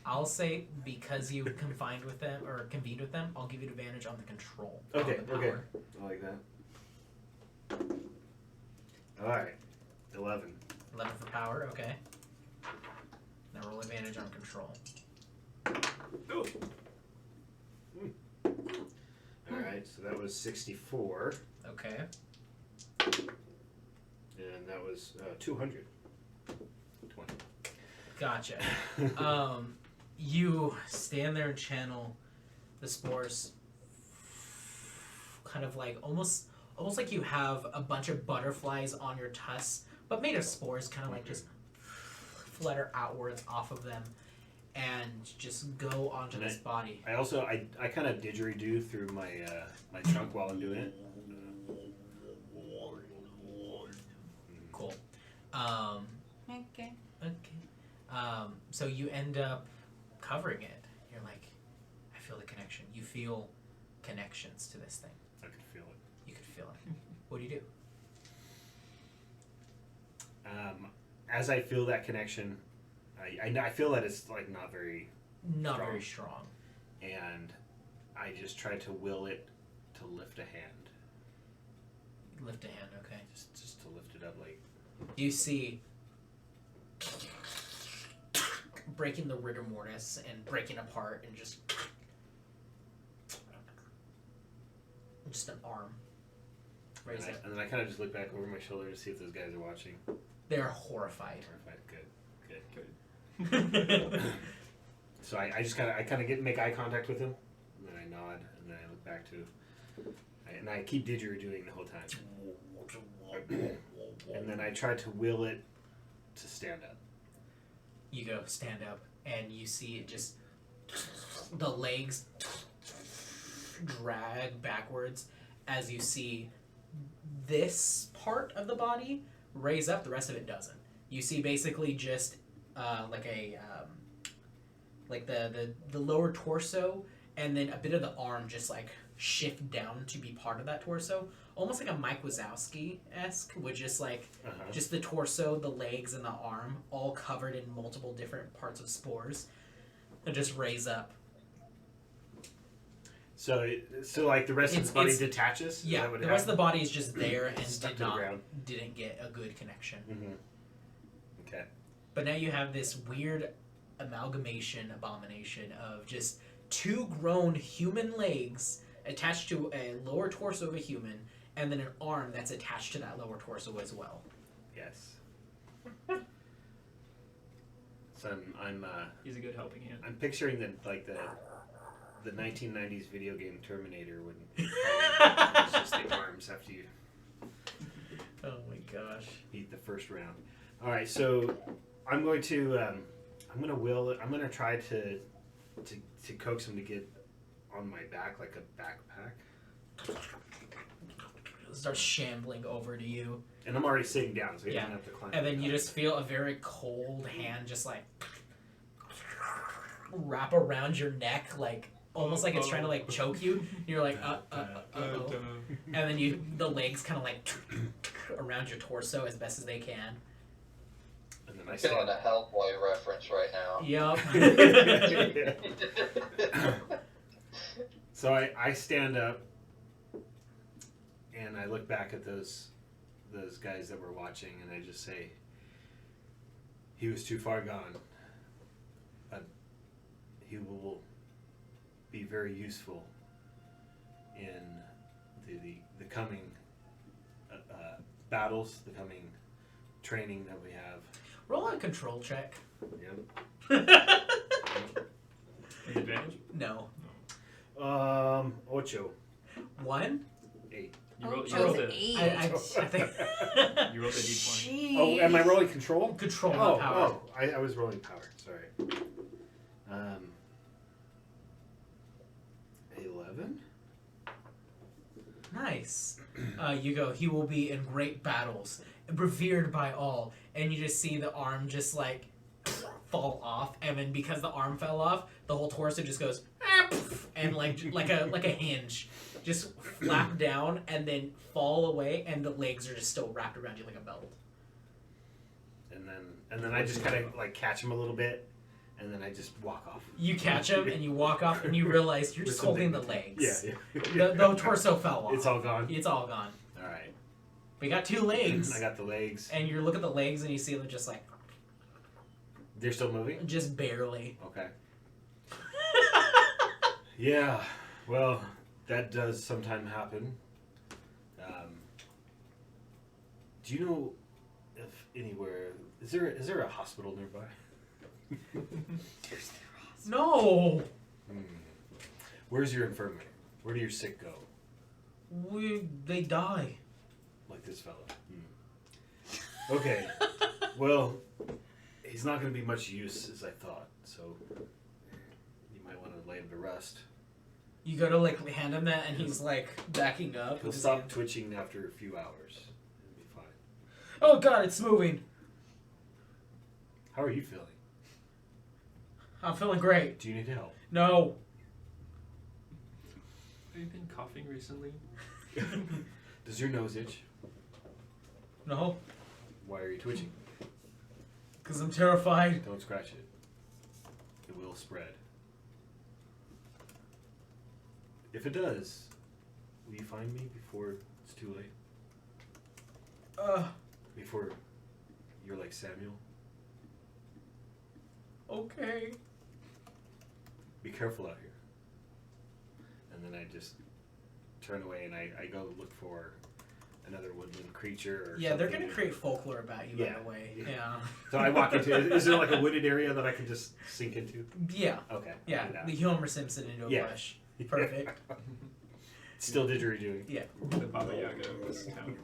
I'll say because you confined with them or convened with them, I'll give you advantage on the control. Okay, on the okay. power. I like that. Alright. 11. 11 for power, okay. Now roll advantage on control. Oh, Alright, so that was 64. Okay. And that was 200. 20. Gotcha. You stand there and channel the spores, kind of like almost like you have a bunch of butterflies on your tusks, but made of spores, kind of like just flutter outwards off of them, and just go onto And this body. I also I kind of didgeridoo through my my trunk while I'm doing it. Cool. Okay. Okay. So you end up covering it. You're like, I feel the connection. You feel connections to this thing. I could feel it. You could feel it. What do you do? As I feel that connection, I feel that it's like not very, Not Strong. very strong. and I just try to will it to lift a hand, Lift a hand, okay. just to lift it up like. You see breaking the rigor mortis and breaking apart and just an arm. Raise it. And then I kind of just look back over my shoulder to see if those guys are watching. They're horrified. Good. So I just kind of make eye contact with him, and then I nod, and then I look back to, and I keep didgeridooing the whole time, and then I try to will it to stand up. You go stand up and you see it just the legs drag backwards as you see this part of the body raise up, the rest of it doesn't. You see basically just like the lower torso and then a bit of the arm just like shift down to be part of that torso, almost like a Mike Wazowski-esque, with just like just the torso, the legs, and the arm all covered in multiple different parts of spores and just raise up. So like the rest of the body It's- detaches? Is Yeah, that what the rest of the body is just there and Stuck to the ground. didn't get a good connection. Mm-hmm. Okay. But now you have this weird abomination of just two grown human legs attached to a lower torso of a human, and then an arm that's attached to that lower torso as well. Yes. So I'm he's a good helping hand. I'm picturing the 1990s video game Terminator when it's just the arms after you Oh my gosh. beat the first round. All right, so I'm going to try to coax him to get on my back like a backpack. Starts shambling over to you, And I'm already sitting down, so he Yeah. doesn't have to climb. and then you just feel a very cold hand just like wrap around your neck, like almost like it's trying to like choke you. You're like, uh-oh. And then the legs kind of like around your torso as best as they can. And then I I'm feeling stand. a Hellboy reference right now. Yup. So I stand up and I look back at those guys that were watching, and I just say, he was too far gone, but he will be very useful in the coming battles, the coming training that we have. Roll a control check. Yep. Any advantage? No. Ocho. 1? 8. You rolled chose it. 8. I think. You rolled a d20. Jeez. Oh, am I rolling control? Control, not power. I was rolling power. Sorry. 11. Nice. You go, he will be in great battles, revered by all. And you just see the arm just like fall off, and then because the arm fell off, the whole torso just goes and like a hinge, just flap down and then fall away, and the legs are just still wrapped around you like a belt. And then I just kind of like catch him a little bit, and then I just walk off. You catch him and you walk off and you realize you're With just some holding the dignity. legs. Yeah. The torso fell off. It's all gone. It's all gone. All right. We got 2 legs. I got the legs. And you look at the legs and you see them just like, They're still moving? just barely. Okay. Yeah. Well, that does sometime happen. Do you know if anywhere is there a hospital nearby? No! Where's your infirmary? Where do your sick go? They die. Like this fella. Okay. Well, he's not going to be much use as I thought, so you might want to lay him to rest. You go to like hand him that and he's like backing up. He'll with his stop hand. twitching after a few hours. It'll be fine. Oh god, it's moving. How are you feeling? I'm feeling great. Do you need help? No. Have you been coughing recently? Does your nose itch? No. Why are you twitching? Because I'm terrified. Don't scratch it. It will spread. If it does, will you find me before it's too late? Before you're like Samuel? Okay. Be careful out here. And then I just turn away and I go look for another woodland creature or Yeah, they're something. gonna create folklore about you Yeah. right away. Yeah. Yeah. So I walk into is there like a wooded area that I can just sink into? Yeah. Okay. I'll Yeah. do that. The Homer Simpson into a Yeah. bush. Perfect. Still didgeridoo. Yeah. The Baba Yaga of this town.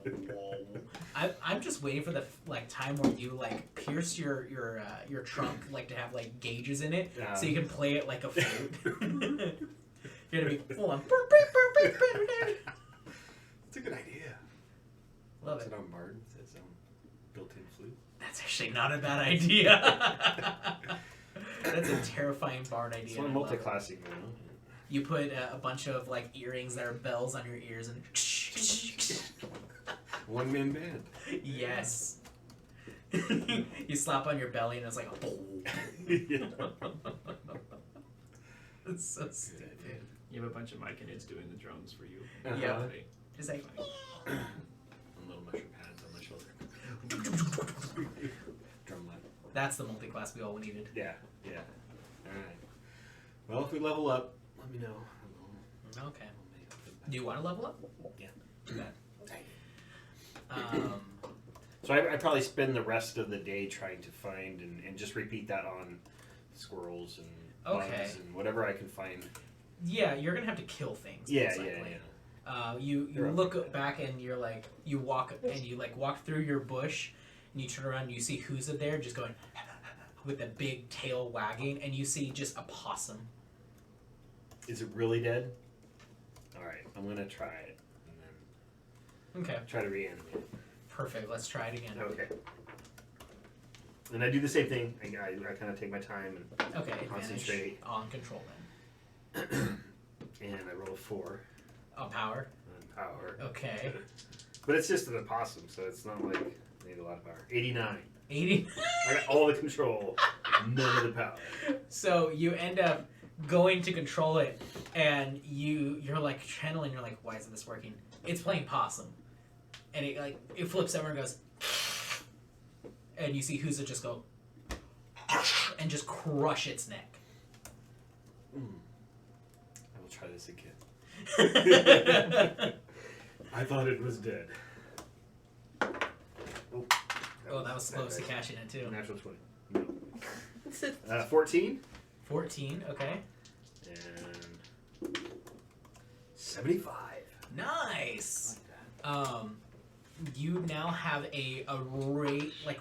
I'm just waiting for the like time where you like pierce your trunk like to have like gauges in it so you can play it like a flute. You're gonna be full on. It's a good idea. Love Is it. it on Bard? It's its own built-in flute. That's actually not a bad idea. That's a terrifying bard idea. It's one I love it. multi-classing, you know. You put a bunch of like earrings that are bells on your ears and One-man band. yes. You slap on your belly and it's like Yeah. it's so stupid. You have a bunch of Myconids doing the drums for you. Yeah. They- Just like And little mushroom pads on my shoulder. Drumline. that's the multi-class we all needed. Yeah, yeah. Alright. Well, if we level up, let me know. Okay. Do you want to level up? Yeah. Do that. So I probably spend the rest of the day trying to find and just repeat that on squirrels and bugs Okay. and whatever I can find. Yeah, you're gonna have to kill things. Yeah, most yeah, likely. yeah. You They're up look like that. back and you're like you walk through your bush and you turn around and you see who's there just going with a big tail wagging and you see just a possum. Is it really dead? Alright, I'm gonna try it. And Okay, then try to reanimate it. perfect. Let's try it again. Okay. And I do the same thing. I kind of take my time Okay, advantage Concentrate. on control then. and I roll a 4 On power. on power. Okay. But it's just an opossum, so it's not like I need a lot of power. 89. 80. I got all the control, none of the power. So you end up going to control it, and you're like channeling. You're like, why isn't this working? It's playing possum, and it flips over and goes, and you see Huza just go, and just crush its neck. I will try this again. Oh, I thought it was dead. Oh, that was close to catching it too. Natural 20. No. 14 14. Okay. and 75. Nice. Like that. You now have a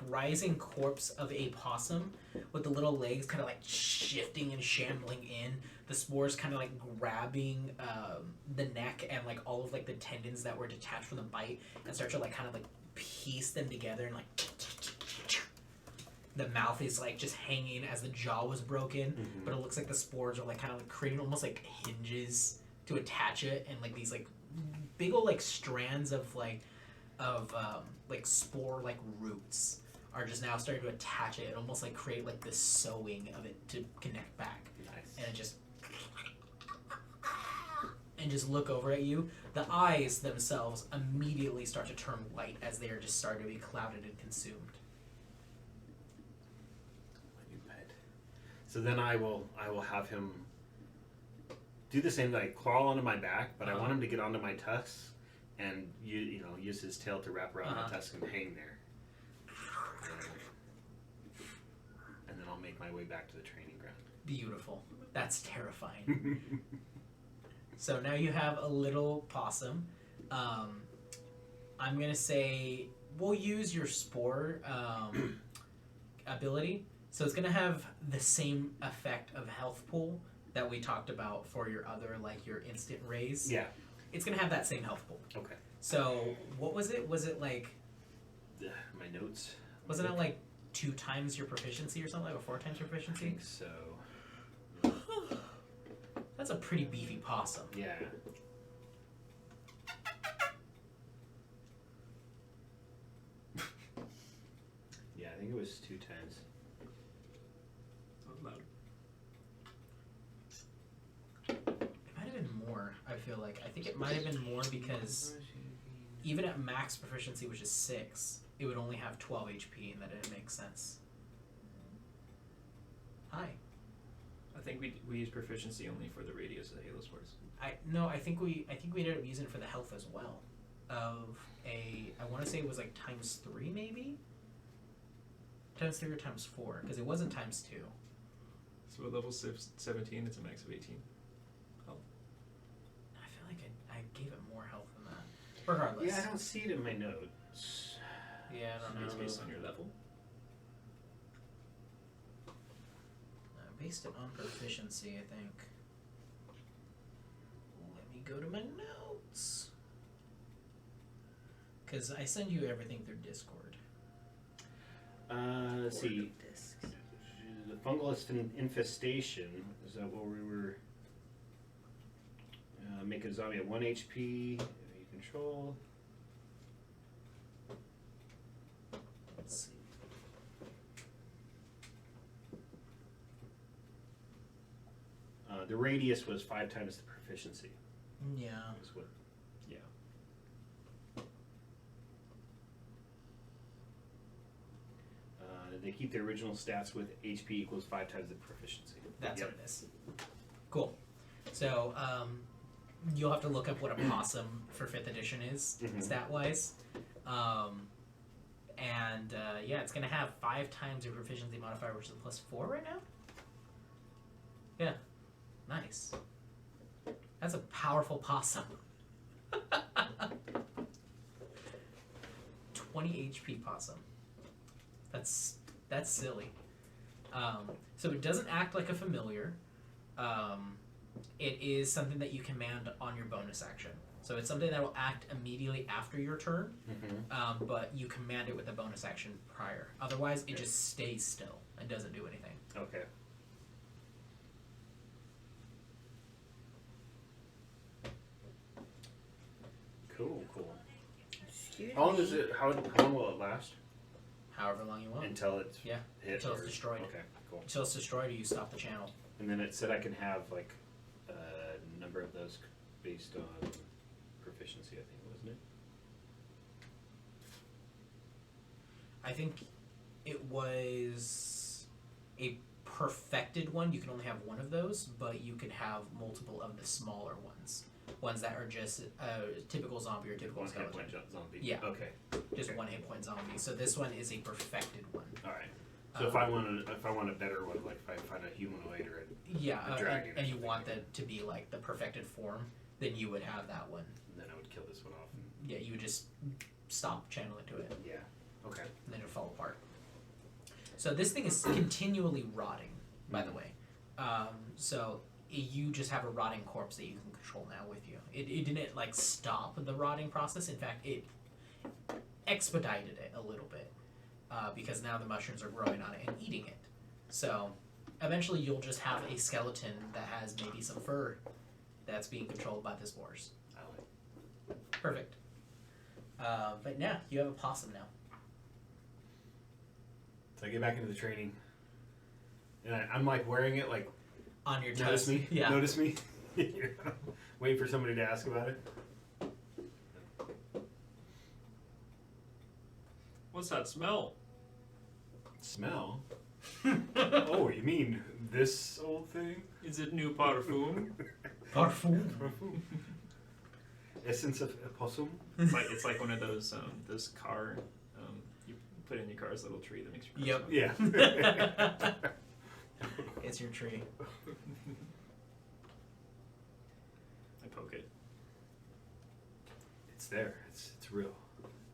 rising corpse of a possum with the little legs kind of like shifting and shambling in. The spores kind of like grabbing the neck and like all of like the tendons that were detached from the bite and start to like kind of like piece them together and like the mouth is like just hanging as the jaw was broken, but it looks like the spores are like kind of like creating almost like hinges to attach it and like these like big old like strands of like spore like roots are just now starting to attach it and almost like create like this sewing of it to connect back. Nice. And it just look over at you. The eyes themselves immediately start to turn white as they are just starting to be clouded and consumed. My new pet. So then I will have him do the same, like crawl onto my back, but I want him to get onto my tusks and use his tail to wrap around my tusk and hang there. And then I'll make my way back to the training ground. Beautiful. That's terrifying. So now you have a little possum. I'm gonna say we'll use your spore ability. So it's gonna have the same effect of health pool that we talked about for your other, like your instant raise. Yeah. It's gonna have that same health pool. Okay. So what was it? Was it like? My notes. Wasn't it like 2 times your proficiency or something, like, or 4 times your I proficiency? think so. That's a pretty beefy possum. Yeah. Yeah, I think it was 2 times. Out loud. It might have been more, I feel like. I think it might have been more because even at max proficiency, which is 6, it would only have 12 HP, and that didn't make sense. Hi. I think we use proficiency only for the radius of the Halo Spores. I think we ended up using it for the health as well. I want to say it was like ×3 maybe? ×3 or ×4, because it wasn't ×2. So at level 17, it's a max of 18. I feel like I gave it more health than that. Regardless. Yeah, I don't see it in my notes. Yeah, I don't It's know. based on your level. Based it on proficiency, I think. Let me go to my notes. Because I send you everything through Discord. Let's see. Discs. The fungal infestation. Is that what we were? Make a zombie at 1 HP. You control. Let's see. The radius was 5 times the proficiency. Yeah. Is what? Yeah. They keep the original stats with HP equals 5 times the proficiency. That's Yep. what it is. Cool. So, you'll have to look up what a possum for 5th edition is, Mhm. stat-wise. Yeah, it's going to have 5 times your proficiency modifier, which is +4 right now? Yeah. Nice. That's a powerful possum. 20 HP possum. That's silly. So it doesn't act like a familiar. It is something that you command on your bonus action. So it's something that will act immediately after your turn, Mm-hmm. but you command it with a bonus action prior. Otherwise, it Okay. just stays still and doesn't do anything. Okay. Cool. Excuse How long me. does it? How long will it last? However long you want. Until it's Yeah, hit. until it's or- destroyed. Okay. Cool. Until it's destroyed or you stop the channel. And then it said I can have like a number of those based on proficiency, I think, wasn't it? I think it was a perfected one. You can only have one of those, but you could have multiple of the smaller ones. Ones that are just typical zombie or typical 1 hit skeleton. point zombie. Yeah. Okay. Just Okay. 1 hit point zombie. So this one is a perfected one. All right. So if I want a better one, like if I find a humanoid or Yeah, A dragon or and you something want like that to be like the perfected form, then you would have that one. then I would kill this one off. Yeah, you would just stop channeling to it, Yeah. Okay. and then it would fall apart. So this thing is continually rotting, by the way. So you just have a rotting corpse that you can control now with you. It didn't like stop the rotting process. In fact, it expedited it a little bit because now the mushrooms are growing on it and eating it. So eventually you'll just have a skeleton that has maybe some fur that's being controlled by the spores. I like. Perfect. But yeah, you have a possum now. So I get back into the training, and I'm like wearing it like, On your notice toes. me, Yeah. notice me. You know, waiting for somebody to ask about it. What's that smell? Smell? Oh, you mean this old thing? Is it new parfum? Parfum. Essence of possum? It's like one of those car you put in your car's little tree that makes your car Yep. smell. Yeah. It's your tree. I poke it. It's there. It's real.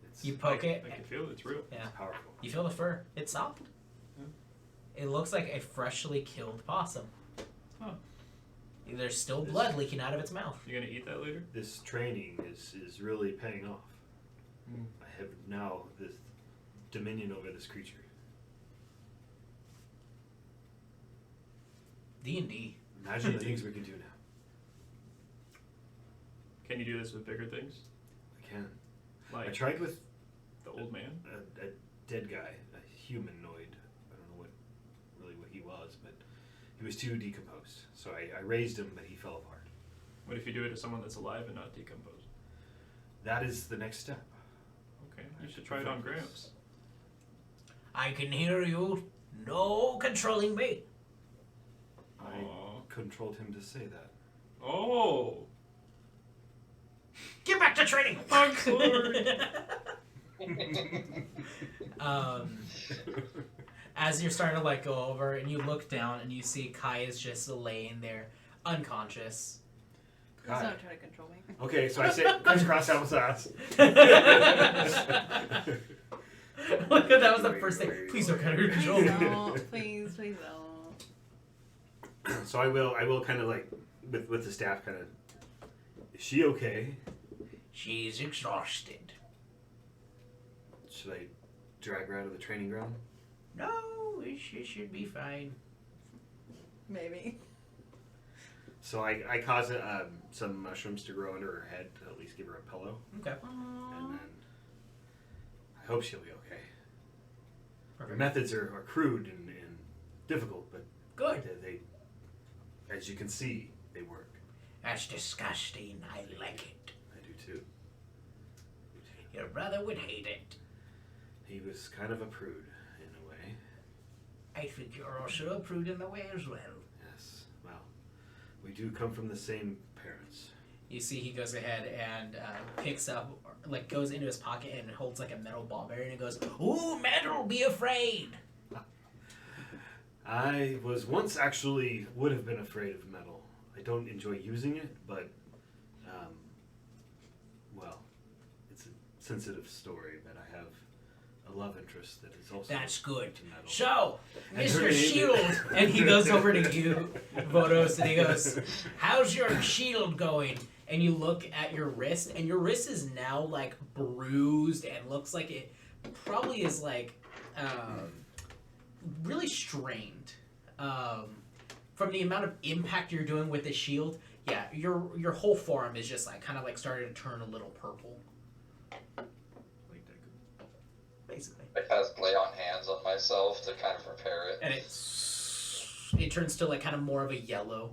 It's You poke it. I can feel it. It's real. Yeah. powerful. You feel the fur. It's soft. It looks like a freshly killed possum. Huh. There's still blood leaking out of its mouth. You gonna eat that later? This training is really paying off. I have now this dominion over this creature. D&D. Imagine the things we can do now. Can you do this with bigger things? I can. I Like tried with the old man? a dead guy, a humanoid. I don't know what he was, but he was too decomposed. So I raised him, but he fell apart. What if you do it to someone that's alive and not decomposed? That is the next step. Okay, you should try it on Gramps. I can hear you. No controlling me. I Aw. controlled him to say that. Oh! Get back to training. As you're starting to like go over and you look down and you see Kai is just laying there unconscious. He's not trying to control me. Okay, so I say crisscross applesauce. Look, that was the first thing. Please don't cut her control. Please don't. Please don't. So I will kind of like with the staff kind of. Is she okay? She's exhausted. Should I drag her out of the training ground? No, she should be fine. Maybe. So I cause some mushrooms to grow under her head to at least give her a pillow, Okay. and then I hope she'll be okay. The Perfect. methods are crude and difficult, but Good. they, as you can see, they work. That's disgusting. I like it. I do too. Your brother would hate it. He was kind of a prude in a way. I think you're also a prude in the way as well. Yes. Well, we do come from the same parents. You see, he goes ahead and picks up, like, goes into his pocket and holds like a metal ball bearing and goes, Ooh, metal, be afraid. I was once actually would have been afraid of metal. I don't enjoy using it, but well, it's a sensitive story. But I have a love interest that is also That's good. into metal. So, And her Mr. name is- Shield, and he goes over to you, Vodos, and he goes, how's your shield going? and you look at your wrist, and your wrist is now like bruised and looks like it probably is like really strained from the amount of impact you're doing with the shield. Yeah, your whole forearm is just like kind of like starting to turn a little purple, Like that. basically, I cast lay on hands on myself to kind of repair it. and it turns to like kind of more of a yellow.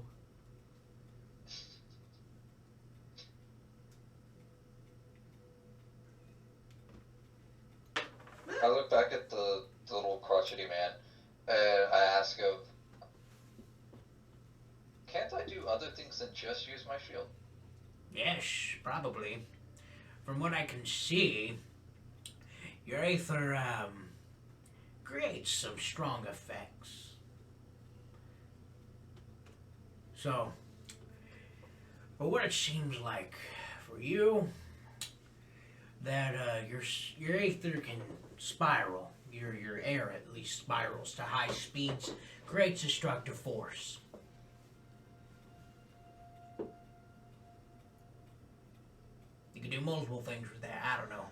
I look back at the little crotchety man and I ask him, can't I do other things than just use my shield? Yes, probably. From what I can see, your aether creates some strong effects. So, but what it seems like for you, that your aether can spiral. Your air at least spirals to high speeds, creates destructive force. You can do multiple things with that. I don't know.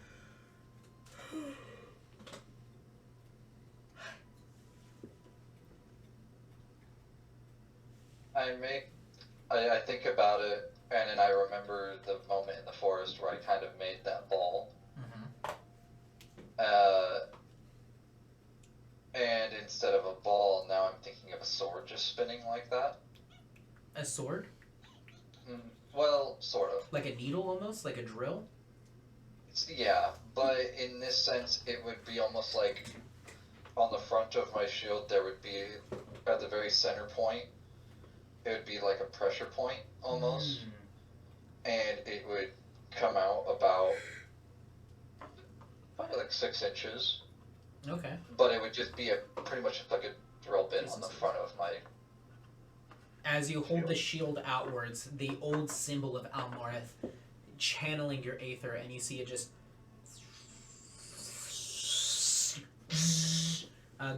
I think about it, and then I remember the moment in the forest where I kind of made that ball. Mm-hmm. And instead of a ball, now I'm thinking of a sword just spinning like that. A sword? Well, sort of. Like a needle almost? Like a drill? Yeah, but in this sense, it would be almost like on the front of my shield, there would be, at the very center point, it would be like a pressure point almost. And it would come out about probably like 6 inches. Okay. But it would just be pretty much like a drill bit on the front of my. As you hold the shield outwards, the old symbol of Almarith channeling your aether, and you see it just.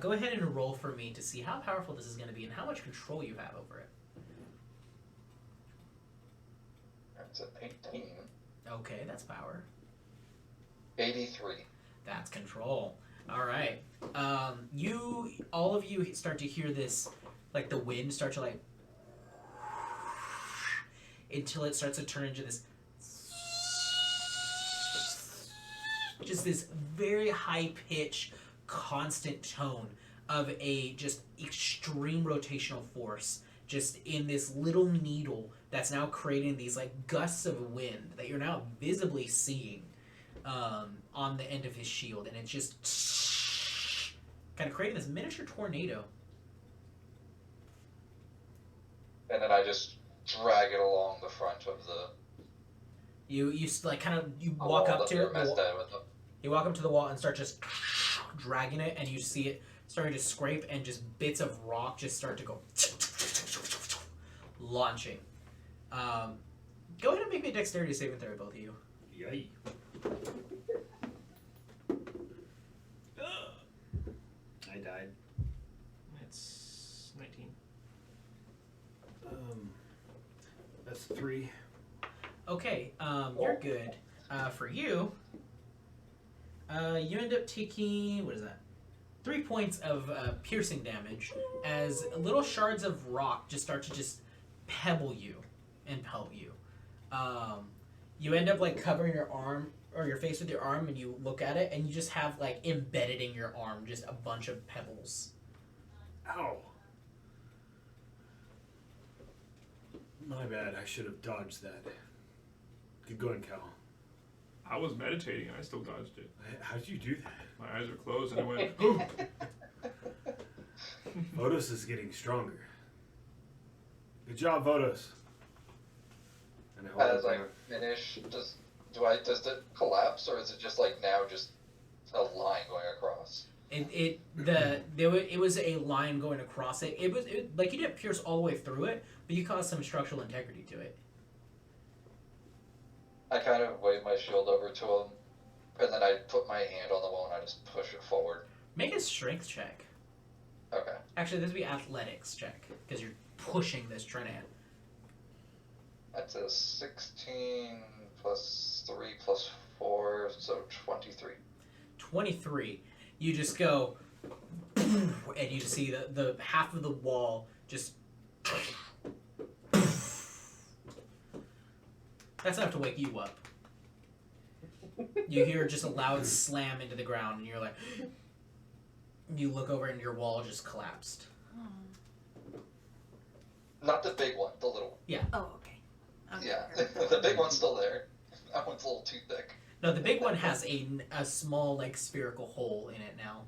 Go ahead and roll for me to see how powerful this is going to be and how much control you have over it. That's an 18. Okay, that's power. 83. That's control. All right. All of you start to hear this, like the wind start to like, until it starts to turn into this, just this very high pitch, constant tone of a just extreme rotational force, just in this little needle that's now creating these like gusts of wind that you're now visibly seeing. On the end of his shield, and it's just kind of creating this miniature tornado. And then I just drag it along the front of the. You like kind of you walk up to it. You walk up to the wall and start just dragging it, and you see it starting to scrape, and just bits of rock just start to go launching. Go ahead and make me a dexterity saving throw, both of you. Yay. I died. It's 19. That's 3. Okay, you're good. For you, you end up taking, what is that? 3 points of piercing damage as little shards of rock just start to just pebble you and pelt you. You end up like covering your arm or your face with your arm, and you look at it, and you just have like embedded in your arm just a bunch of pebbles. Ow. My bad. I should have dodged that. Good going, Cal. I was meditating and I still dodged it. How did you do that? My eyes were closed and I went, ooh. Vodos is getting stronger. Good job, Vodos. And As I finish, does it collapse, or is it just like now just a line going across? It was a line going across it. It was like you didn't pierce all the way through it, but you caused some structural integrity to it. I kind of wave my shield over to him, and then I put my hand on the wall and I just push it forward. Make a strength check. Okay. Actually, this would be athletics check because you're pushing this Trenan. That's a 16 plus 3 plus 4, so 23. 23. You just go, and you just see the half of the wall just. That's enough to wake you up. You hear just a loud slam into the ground, and you're like. You look over, and your wall just collapsed. Not the big one, the little one. Yeah. Oh, okay. Yeah, the big one's still there. That one's a little too thick. No, the big one has a small, like, spherical hole in it now.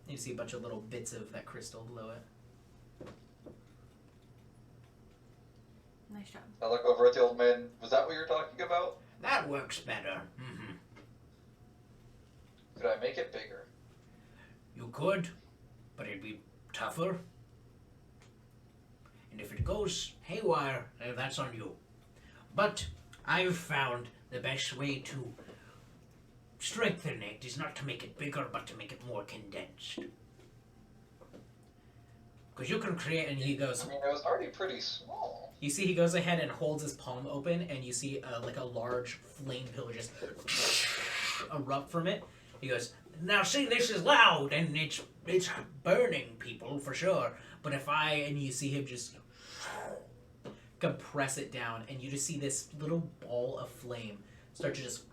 You see a bunch of little bits of that crystal below it. Nice job. I look over at the old man. Was that what you were talking about? That works better. Mm-hmm. Could I make it bigger? You could, but it'd be tougher. And if it goes haywire, that's on you. But I've found the best way to strengthen it is not to make it bigger, but to make it more condensed. Because you can create, and he goes... I mean, it was already pretty small. You see he goes ahead and holds his palm open, and you see like a large flame pillar just erupt from it. He goes, now see, this is loud, and it's burning people, for sure. But if and you see him just compress it down, and you just see this little ball of flame start to just,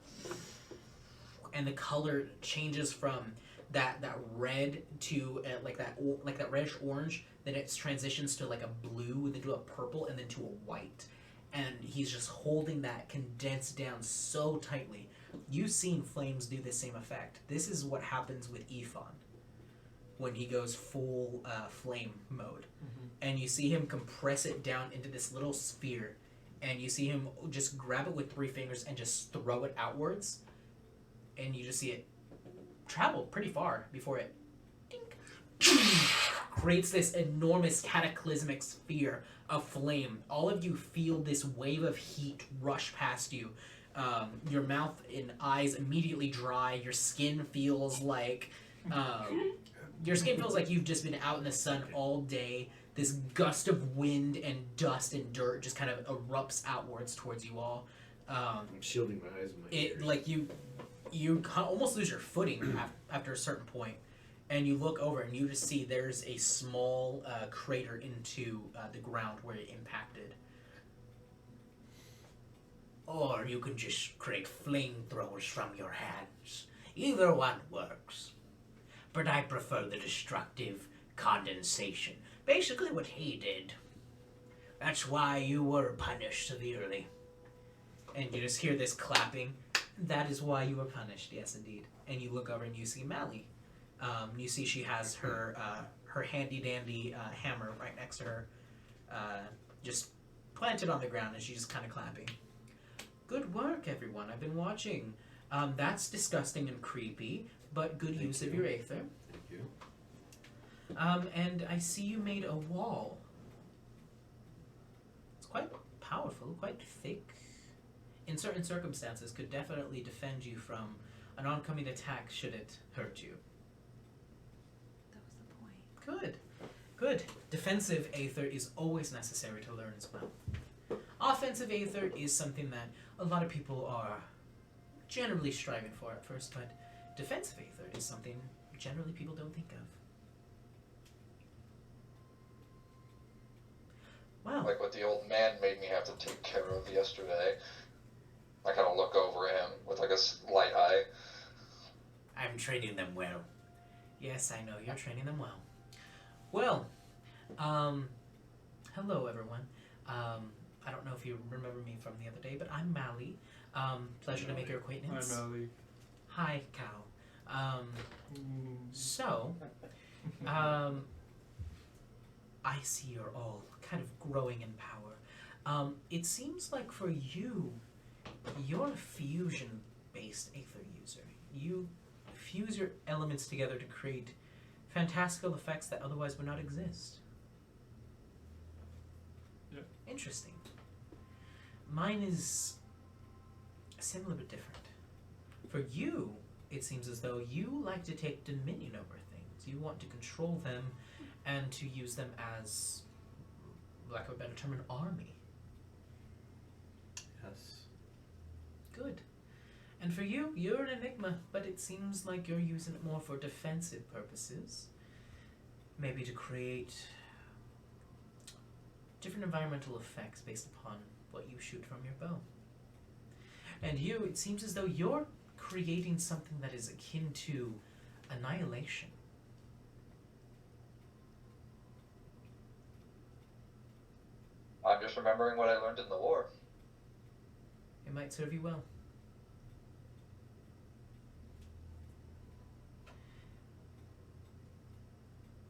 and the color changes from that red to like that reddish orange, then it transitions to like a blue, then to a purple, and then to a white, and he's just holding that condensed down so tightly. You've seen flames do the same effect. This is what happens with Ephon when he goes full flame mode, and you see him compress it down into this little sphere, and you see him just grab it with 3 fingers and just throw it outwards, and you just see it travel pretty far before it dink, creates this enormous cataclysmic sphere of flame. All of you feel this wave of heat rush past you. Your mouth and eyes immediately dry. Your skin feels like you've just been out in the sun all day. This gust of wind and dust and dirt just kind of erupts outwards towards you all. I'm shielding my eyes and my ears. Like you almost lose your footing after a certain point, and you look over and you just see there's a small crater into the ground where it impacted. Or you can just create flamethrowers from your hands. Either one works. But I prefer the destructive condensation. Basically what he did. That's why you were punished severely. And you just hear this clapping. That is why you were punished, yes indeed. And you look over and you see Mally. You see she has her handy dandy hammer right next to her, just planted on the ground, and she's just kind of clapping. Good work, everyone. I've been watching. That's disgusting and creepy, but good use of your aether. Thank you. And I see you made a wall. It's quite powerful, quite thick. In certain circumstances, could definitely defend you from an oncoming attack should it hurt you. That was the point. Good. Good. Defensive aether is always necessary to learn as well. Offensive aether is something that a lot of people are generally striving for at first, but defensive aether is something generally people don't think of. Wow. Like what the old man made me have to take care of yesterday. I kind of look over him with like a slight eye. I'm training them well. Yes, I know, you're training them well. Well, hello everyone. I don't know if you remember me from the other day, but I'm Mally. Pleasure to make your acquaintance. Hi, Mally. Hi, Cal. So, I see you're all kind of growing in power. It seems like for you, you're a fusion-based aether user. You fuse your elements together to create fantastical effects that otherwise would not exist. Yeah. Interesting. Mine is similar but different. For you, it seems as though you like to take dominion over things. You want to control them and to use them as, lack of a better term, an army. Yes. Good. And for you, you're an enigma, but it seems like you're using it more for defensive purposes. Maybe to create different environmental effects based upon what you shoot from your bow. And you, it seems as though you're creating something that is akin to annihilation. I'm just remembering what I learned in the war. It might serve you well.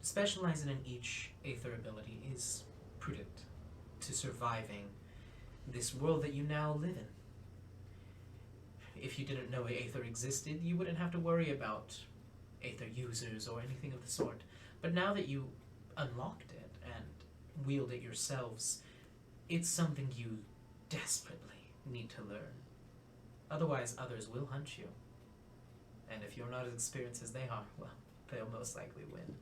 Specializing in each aether ability is prudent to surviving this world that you now live in. If you didn't know aether existed, you wouldn't have to worry about aether users or anything of the sort. But now that you unlocked it and wield it yourselves, it's something you desperately need to learn. Otherwise, others will hunt you. And if you're not as experienced as they are, well, they'll most likely win.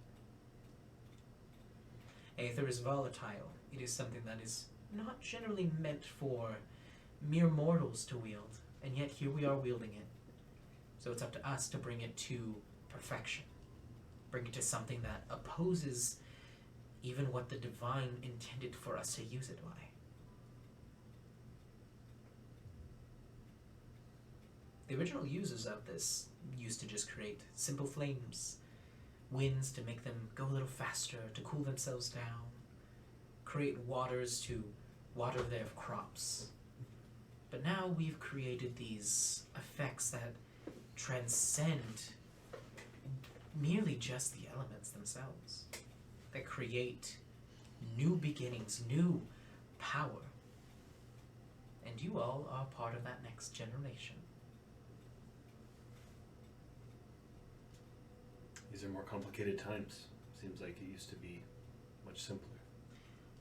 Aether is volatile. It is something that is not generally meant for mere mortals to wield, and yet here we are wielding it. So it's up to us to bring it to perfection. Bring it to something that opposes even what the divine intended for us to use it by. the original users of this used to just create simple flames, winds to make them go a little faster, to cool themselves down, create waters to water their crops. But now we've created these effects that transcend merely just the elements themselves, that create new beginnings, new power. And you all are part of that next generation. These are more complicated times. Seems like it used to be much simpler.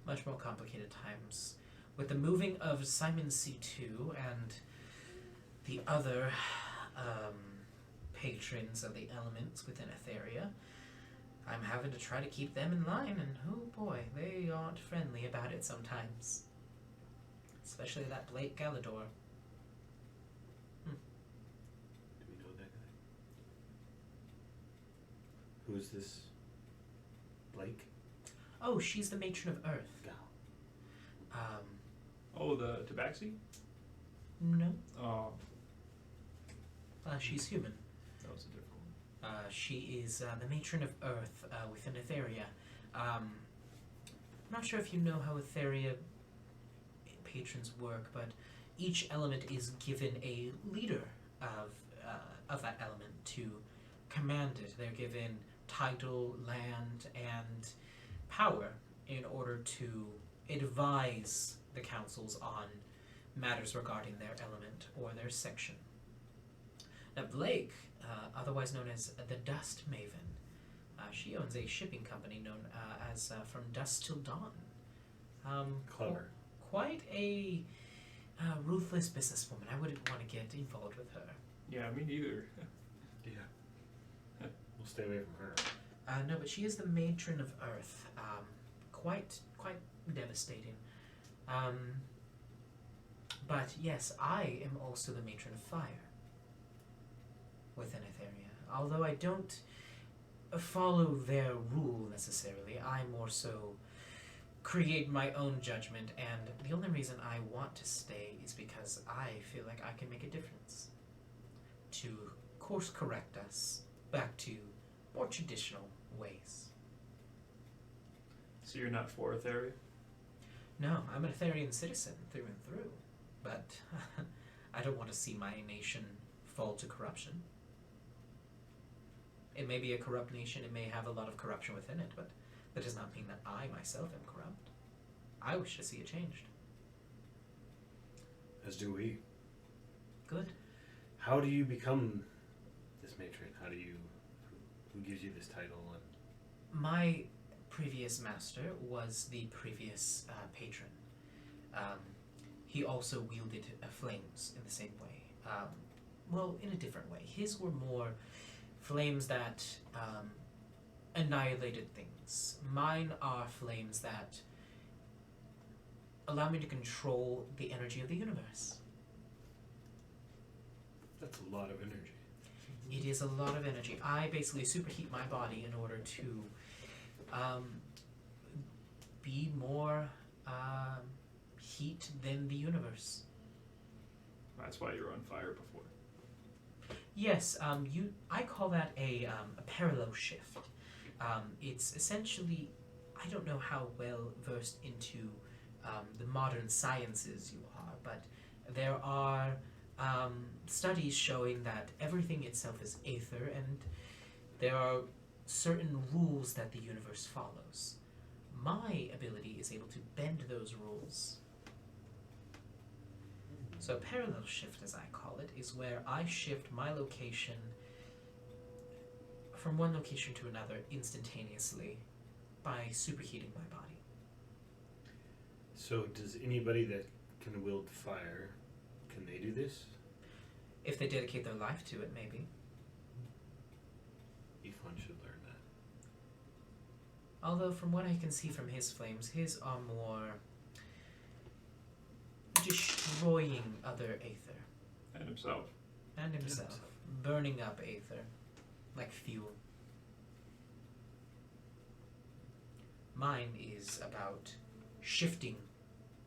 Much more complicated times. With the moving of Simon C2 and the other patrons of the elements within Etheria, I'm having to try to keep them in line, and oh boy, they aren't friendly about it sometimes. Especially that Blake Galador. Do we know that guy? Who is this? Blake? Oh, she's the matron of Earth. Gal. Oh, the Tabaxi? No. Oh, She's human. that was a difficult one. She is the matron of Earth within Etheria. I'm not sure if you know how Etheria patrons work, but each element is given a leader of that element to command it. They're given title, land, and power in order to advise the councils on matters regarding their element or their section. Now Blake, otherwise known as the Dust Maven, she owns a shipping company known as From Dusk Till Dawn. Clever. Quite a ruthless businesswoman. I wouldn't want to get involved with her. Yeah, me neither. Yeah. We'll stay away from her. No, but she is the matron of Earth. Quite devastating. But yes, I am also the matron of Fire within Etheria. Although I don't follow their rule necessarily, I more so create my own judgment, and the only reason I want to stay is because I feel like I can make a difference to course correct us back to more traditional ways. So you're not for Etheria? No, I'm an Etherian citizen through and through, but I don't want to see my nation fall to corruption. It may be a corrupt nation, it may have a lot of corruption within it, but that does not mean that I myself am corrupt. I wish to see it changed. As do we. Good. How do you become this matron? Who gives you this title? And My previous master was the previous patron. He also wielded flames in the same way. Well, in a different way. His were more flames that annihilated things. Mine are flames that allow me to control the energy of the universe. that's a lot of energy. It is a lot of energy. I basically superheat my body in order to be more heat than the universe. That's why you were on fire before. Yes, I call that a parallel shift. It's essentially, I don't know how well versed into the modern sciences you are, but there are studies showing that everything itself is aether, and there are certain rules that the universe follows. My ability is able to bend those rules. So parallel shift, as I call it, is where I shift my location from one location to another instantaneously by superheating my body. So does anybody that can wield fire, can they do this? If they dedicate their life to it, maybe. Ifan should learn that. Although from what I can see from his flames, his are more destroying other aether. And himself. And himself. Burning up aether. Like fuel. Mine is about shifting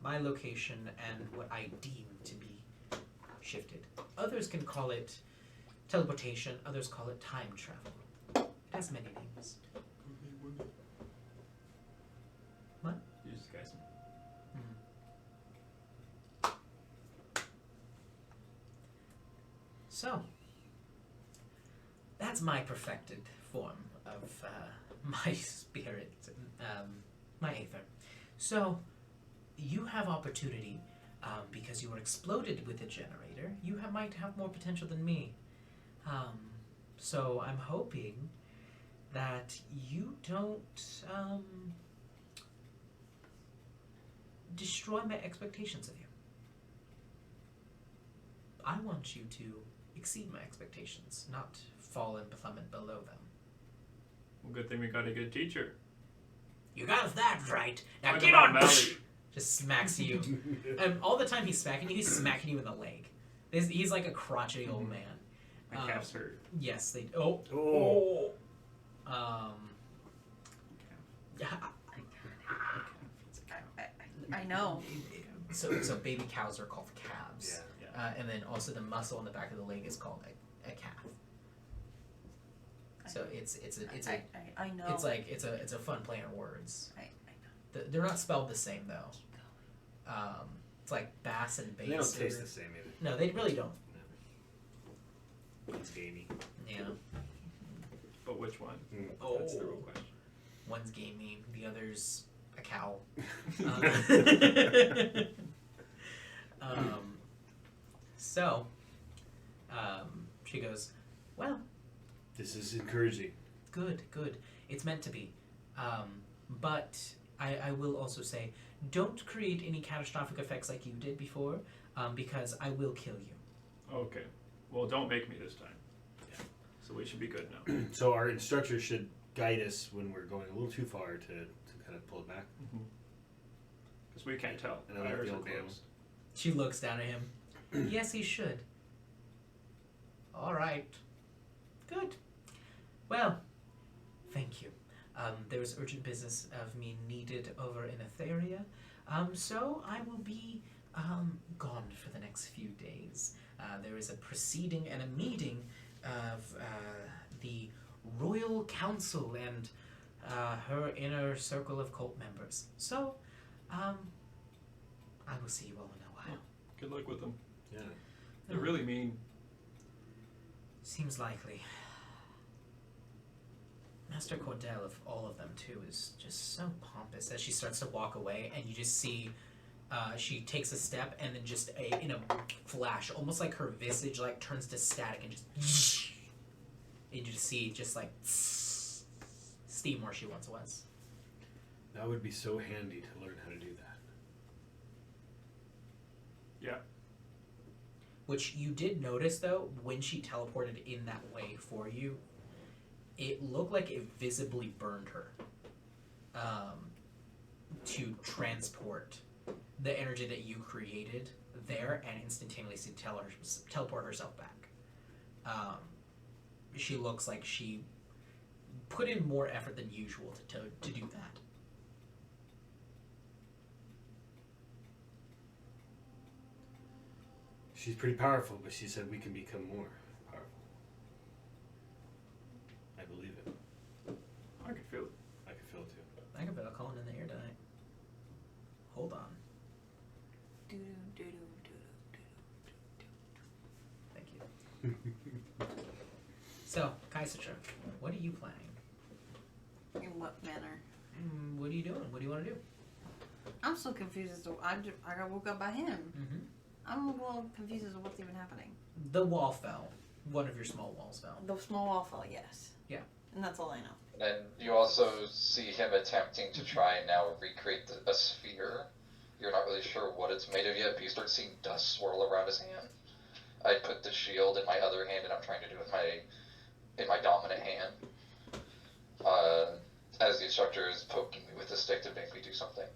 my location and what I deem to be shifted. Others can call it teleportation. Others call it time travel. It has many names. What? You just guys. So, that's my perfected form of my spirit, my aether. So, you have opportunity, because you were exploded with a generator, might have more potential than me. So I'm hoping that you don't destroy my expectations of you. I want you to exceed my expectations, not fall and plummet below them. Well, good thing we got a good teacher. You got that right. Now Talk get about on. Mally. Just smacks you. And all the time he's smacking you in the leg. He's like a crotchety old man. My calf's hurt. Yes, they. Oh. Yeah. I know. So baby cows are called calves. Yeah. And then also the muscle on the back of the leg is called a calf. So it's I know. it's a fun play on words. I know. They're not spelled the same though. It's like bass and bass. They don't taste the same either. No, they really don't. It's gamey. Yeah. But which one? Oh. That's the real question. One's gamey, the other's a cow. So, she goes, well, This is encouraging. good. It's meant to be. But I will also say, don't create any catastrophic effects like you did before, because I will kill you. Okay. Well, don't make me this time. Yeah. So we should be good now. So our instructor should guide us when we're going a little too far to kind of pull it back. Because we can't tell. And I like Ours the are old man. closed. She looks down at him. Yes, he should. All right. Good. Well, thank you. There is urgent business of me needed over in Etheria, so I will be gone for the next few days. There is a proceeding and a meeting of the Royal Council and her inner circle of cult members. So, I will see you all in a while. Good luck with them. Yeah. They're really mean. Seems likely. Master Cordell, of all of them too, is just so pompous as she starts to walk away, and you just see she takes a step, and then just in a flash, almost like her visage like turns to static, and just and you just see just like steam where she once was. That would be so handy to learn how to do that. Yeah. Which you did notice though, when she teleported in that way for you, it looked like it visibly burned her to transport the energy that you created there and instantaneously teleport herself back. She looks like she put in more effort than usual to do that. She's pretty powerful, but she said we can become more powerful. I believe it. I can feel it. I can feel it too. I can feel it calling in the air tonight. Hold on. Thank you. So, Kaisatra, what are you planning? In what manner? What are you doing? What do you want to do? I'm so confused as to I got woke up by him. Mm-hmm. I'm a little confused as to what's even happening. The wall fell. One of your small walls fell. The small wall fell, yes. Yeah. And that's all I know. And you also see him attempting to try and now recreate a sphere. You're not really sure what it's made of yet, but you start seeing dust swirl around his hand. I put the shield in my other hand, and I'm trying to do it in my dominant hand. As the instructor is poking me with a stick to make me do something.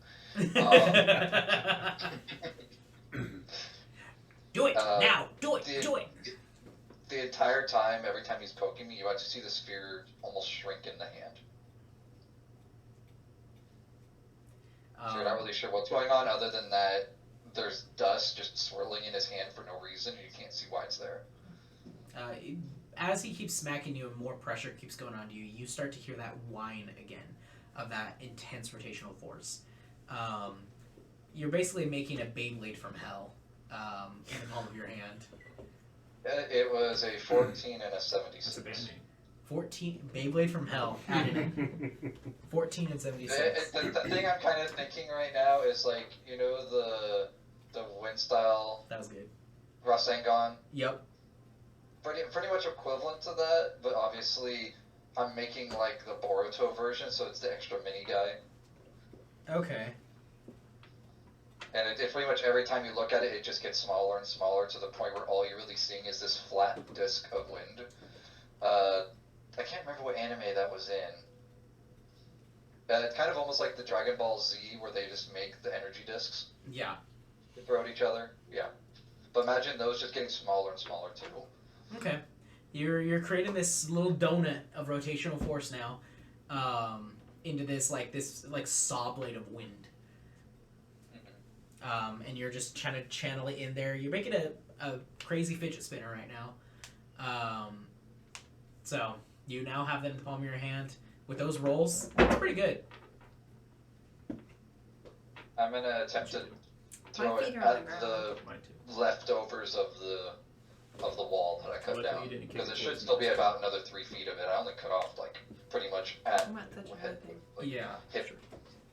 Do it now. Do it. Do it. The entire time, every time he's poking me, you actually see the sphere almost shrink in the hand. So you're not really sure what's going on, other than that there's dust just swirling in his hand for no reason, and you can't see why it's there. As he keeps smacking you and more pressure keeps going on you, you start to hear that whine again of that intense rotational force. You're basically making a Beyblade from hell in the palm of your hand. It was a 14 and a 76. That's a band name. 14 Beyblade from hell added in. 14 and 76. The thing I'm kind of thinking right now is like, you know, the wind style That was good. Rasengan? Yep. Pretty much equivalent to that, but obviously I'm making like the Boruto version, so it's the extra mini guy. Okay. And it pretty much every time you look at it, it just gets smaller and smaller to the point where all you're really seeing is this flat disc of wind. I can't remember what anime that was in. It's kind of almost like the Dragon Ball Z, where they just make the energy discs Yeah. to throw at each other. Yeah. But imagine those just getting smaller and smaller too. Okay. You're creating this little donut of rotational force now, into this saw blade of wind. And you're just trying to channel it in there. You're making a crazy fidget spinner right now. So you now have that in the palm of your hand. With those rolls, it's pretty good. I'm gonna attempt to throw My it feet are on the at ground. the Mine too. leftovers of the wall that I cut Luckily down, you didn't kick because it it should towards still me. be about another 3 feet of it. I only cut off like pretty much at I'm not touching head, anything. like, Yeah. hip.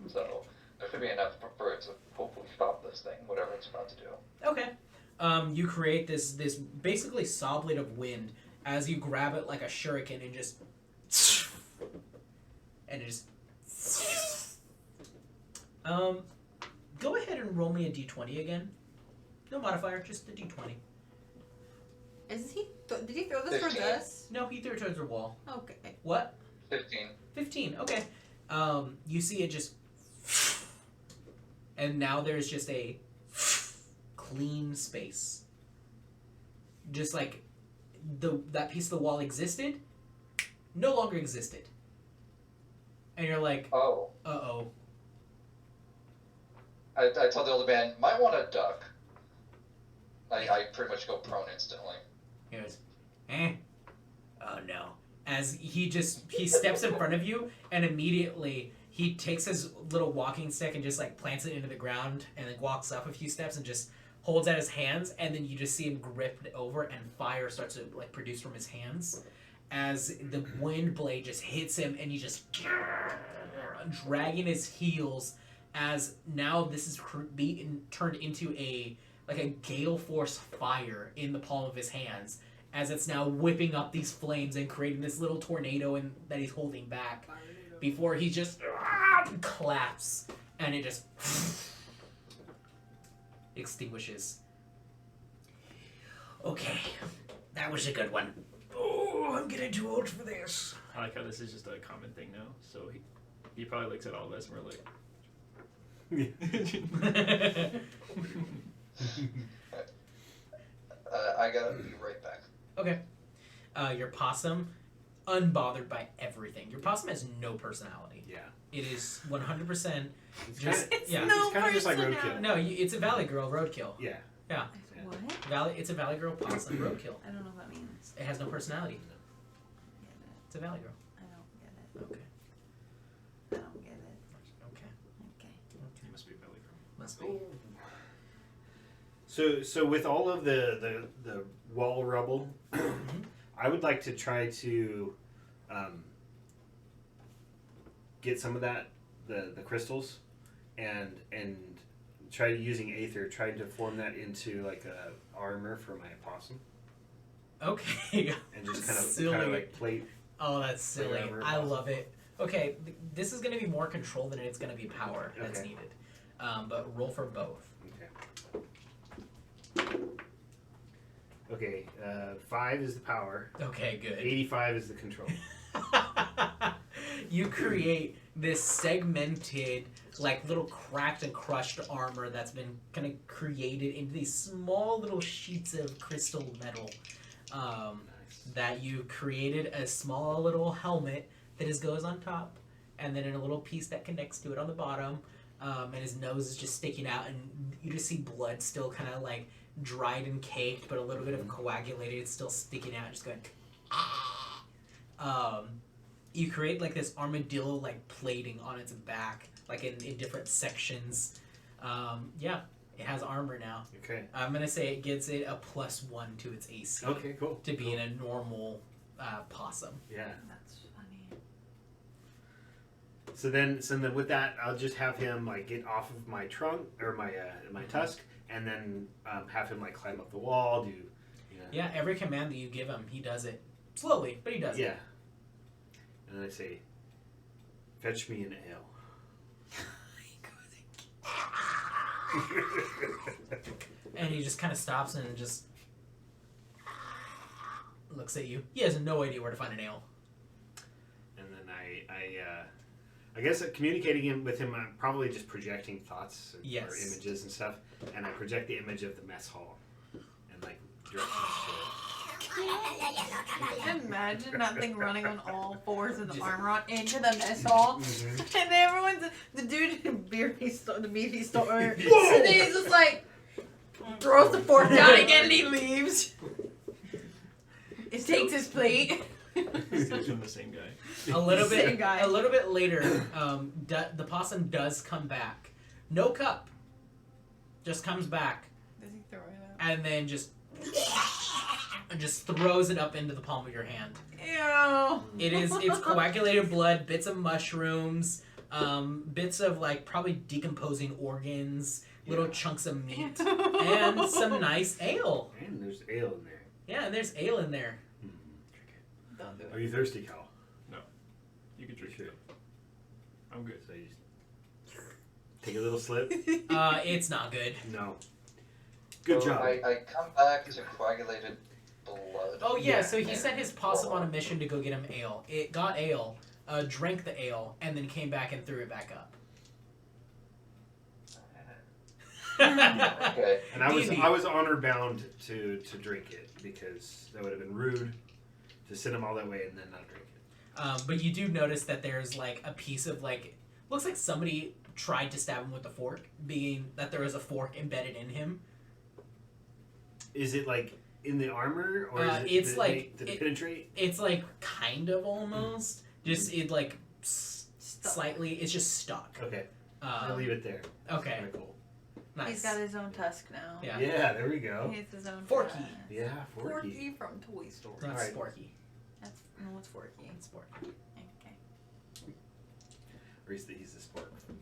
So there should be enough for it to hopefully stop this thing, whatever it's about to do. Okay. You create this basically saw blade of wind as you grab it like a shuriken and just go ahead and roll me a d20 again. No modifier, just a d20. Is he? Did he throw this towards 15. us? No, he threw it towards the wall. Okay. What? 15. 15. Okay. You see it just, and now there's just a clean space. Just like that piece of the wall existed, no longer existed. And you're like, Oh. uh-oh. I told the older man, might want to duck. I pretty much go prone instantly. He goes, oh no. As he steps in front of you, and immediately he takes his little walking stick and just like plants it into the ground and then walks up a few steps and just holds out his hands, and then you just see him grip it over and fire starts to like produce from his hands as the wind blade just hits him, and he just dragging his heels as now this is being turned into a gale force fire in the palm of his hands, as it's now whipping up these flames and creating this little tornado that he's holding back before he just collapses and it just extinguishes. Okay, that was a good one. Oh, I'm getting too old for this. I like how this is just a common thing now. So he probably looks at all of us and we're like, I gotta be right back. Okay. Your possum, unbothered by everything. Your possum has no personality. Yeah. It is 100% It's just kinda, yeah. No it's kind of just like personality. roadkill. No, it's a Valley Girl roadkill. Yeah. What? It's a Valley Girl possum roadkill. I don't know what that means. It has no personality. Get it. It's a Valley Girl. I don't get it. Okay. I don't get it. Okay. Okay. you must be a belly girl. Must be. So with all of the wall rubble, I would like to try to get some of that the crystals and try using aether, try to form that into like a armor for my opossum, Okay. and just Silly. kind of like plate. Oh, that's silly. Whatever I possum. love it. Okay, this is going to be more control than it's going to be power that's Okay. needed. But roll for both. Okay, 5 is the power. Okay, good. 85 is the control. You create this segmented, like little cracked and crushed armor that's been kind of created into these small little sheets of crystal metal. Nice. That you created a small little helmet that just goes on top, and then in a little piece that connects to it on the bottom. and his nose is just sticking out, and you just see blood still kind of like dried and caked, but a little bit of coagulated. It's still sticking out, just going. You create like this armadillo like plating on its back, like in different sections. Yeah, it has armor now. Okay. I'm gonna say it gives it a +1 to its AC. Okay, cool. To be cool. in a normal possum. Yeah. That's funny. So then with that, I'll just have him like get off of my trunk or my tusk, and then have him like climb up the wall. Do Yeah, every command that you give him, he does it slowly, but he does it. Yeah. And I say, fetch me an ale. And he just kind of stops and just looks at you. He has no idea where to find an ale. And then I guess communicating with him, I'm probably just projecting thoughts or images and stuff. And I project the image of the mess hall and like directions to it. Imagine that thing running on all fours with the armor on into the mess hall, and everyone's the dude in the beefy store, and he's just like throws the fork down again and he leaves. It takes his plate. Still from the same guy. A little Same guy. bit later, the possum does come back. No cup. Just comes back Does he throw it out? and then just throws it up into the palm of your hand. Ew. It's coagulated blood, bits of mushrooms, bits of like probably decomposing organs, little chunks of meat, and some nice ale. And there's ale in there. Yeah, and there's ale in there. Don't do Are you thirsty, Cal? You can drink Sure. it. I'm good. So you just take a little slip. It's not good. No. Good So job. I come back to coagulated blood. Oh yeah, Yeah, so he and sent his possum on a mission to go get him ale. It got ale, drank the ale, and then came back and threw it back up. Okay. And I D&D. was honor bound to drink it because that would have been rude to send him all that way and then not drink it. But you do notice that there's like a piece of like looks like somebody tried to stab him with a fork, being that there is a fork embedded in him. Is it like in the armor or is it it's did like- did it penetrate? It's like kind of almost just it like slightly. It's just stuck. Okay, I'll leave it there. Okay, Kinda cool. nice. He's got his own tusk now. Yeah. Yeah, there we go. He has his own Forky. tusk. Yeah, Forky. Forky from Toy Story. Not Alright. Sporky. That's it's Forky. It's Sporky. Okay. Or he's the sport from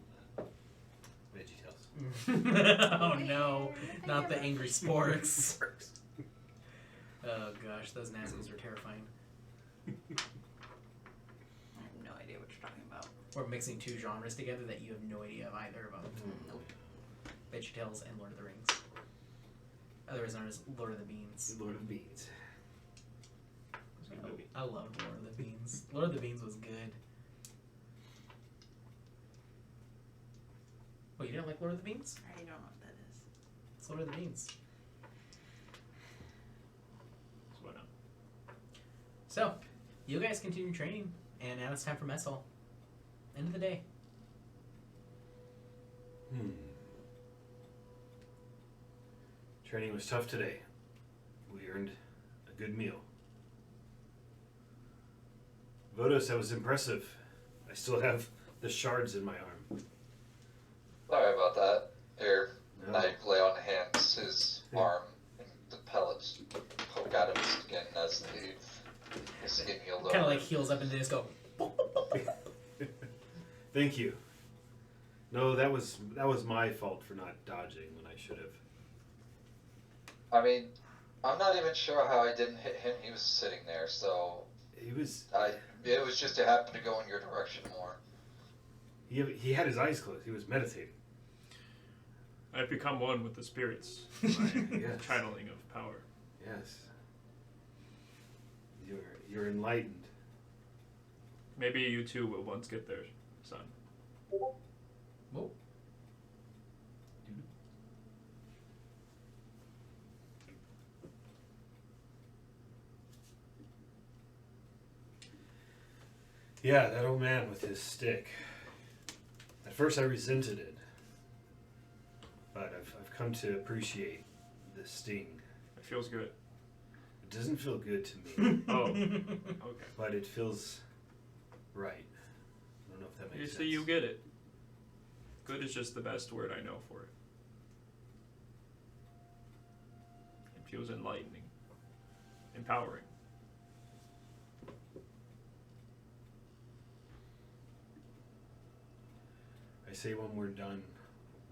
VeggieTales. Oh no, not the angry sporks. Oh gosh, those Nazis are terrifying. I have no idea what you're talking about. We're mixing two genres together that you have no idea of either of them. VeggieTales and Lord of the Rings. Otherwise known as Lord of the Beans. Lord of the Beans. I loved Lord of the Beans. Lord of the Beans was good. Oh, you didn't like Lord of the Beans? I don't know what that is. It's Lord of the Beans. So why not? So, you guys continue training, and now it's time for mess hall. End of the day. Training was tough today. We earned a good meal. Vodos, that was impressive. I still have the shards in my arm. Sorry about that. Here, No. knife lay on hands, his arm, and the pellets poke out of his skin as the skin healed Kind of over. like heals up and they just go. Thank you. No, that was my fault for not dodging when I should have. I mean, I'm not even sure how I didn't hit him. He was sitting there, so He was it was just it happened to go in your direction more. he had his eyes closed. He was meditating. I've become one with the spirits. Yes. Channeling of power. Yes. You're enlightened. Maybe you too will once get there, son. Whoa. Yeah, that old man with his stick. At first I resented it, but I've come to appreciate the sting. It feels good. It doesn't feel good to me, Oh, okay. but it feels right. I don't know if that You makes see, sense. you get it. Good is just the best word I know for it. It feels enlightening, empowering. I say when we're done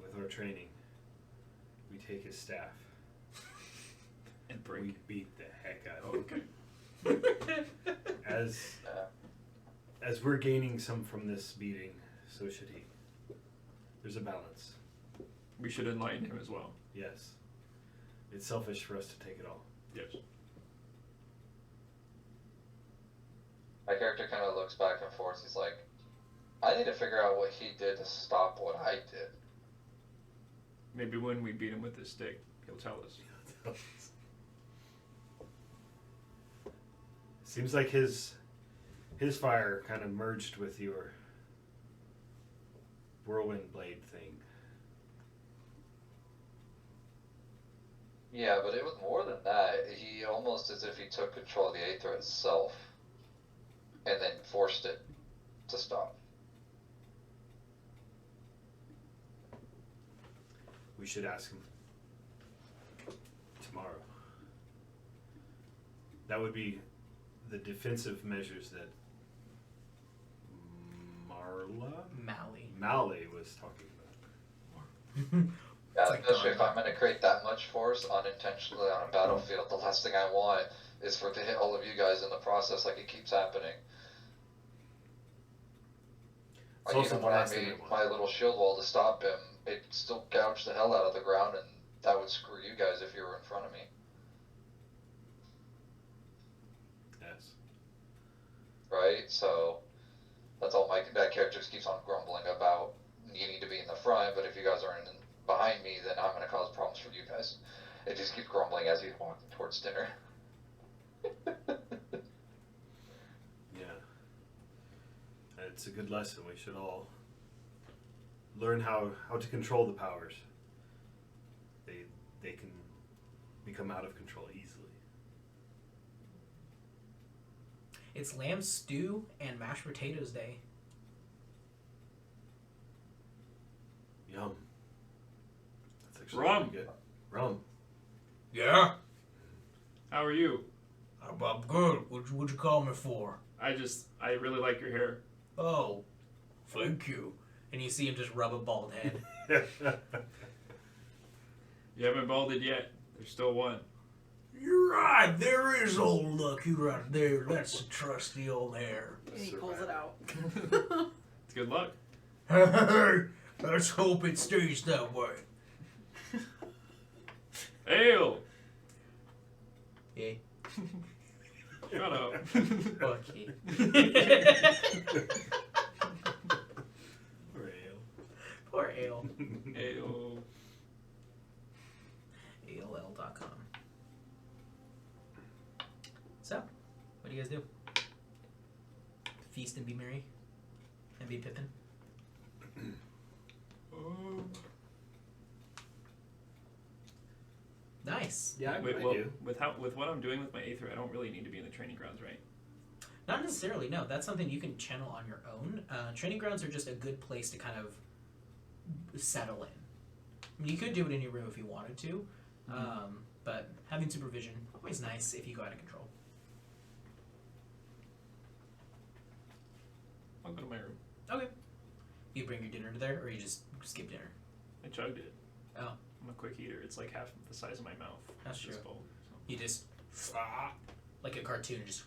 with our training, we take his staff. And break. We beat the heck out Oh, of him. okay. As we're gaining some from this beating, so should he. There's a balance. We should enlighten him as well. Yes. It's selfish for us to take it all. Yes. My character kind of looks back and forth. He's like, I need to figure out what he did to stop what I did. Maybe when we beat him with his stick, he'll tell us. Seems like his fire kind of merged with your whirlwind blade thing. Yeah, but it was more than that. He almost as if he took control of the Aether itself and then forced it to stop. We should ask him tomorrow. That would be the defensive measures that Mally was talking about. Yeah, It's like especially if Don. I'm going to create that much force unintentionally on a battlefield, the last thing I want is for it to hit all of you guys in the process like it keeps happening. It's Like also even the when I last thing made I want. my little shield wall to stop him, it still gouged the hell out of the ground, and that would screw you guys if you were in front of me. Yes. Right? So that's all that character just keeps on grumbling about. You need to be in the front, but if you guys are behind me, then I'm going to cause problems for you guys. It just keeps grumbling as he's walking towards dinner. Yeah. It's a good lesson. We should all learn how to control the powers. They can become out of control easily. It's lamb stew and mashed potatoes day. Yum. That's actually Rum. really good. Rum. Yeah? How are you? I'm good. What'd you call me for? I really like your hair. Oh, thank you. And you see him just rub a bald head. You haven't balded yet. There's still one. You're right. There is old Lucky right there. That's the trusty old hair. And he pulls it out. It's good luck. Hey, let's hope it stays that way. Ale! Yeah. Shut up. Okay. Poor Ale. Ale. AOL.com. So, what do you guys do? Feast and be merry? And be Pippin? Nice. Yeah, I Wait, do. with what I'm doing with my Aether, I don't really need to be in the training grounds, right? Not necessarily, no. That's something you can channel on your own. Training grounds are just a good place to kind of settle in. I mean, you could do it in your room if you wanted to, but having supervision, always nice if you go out of control. I'll go to my room. Okay. You bring your dinner to there, or you just skip dinner? I chugged it. Oh. I'm a quick eater. It's like half the size of my mouth. That's This true. bowl, so. You just, like a cartoon, just...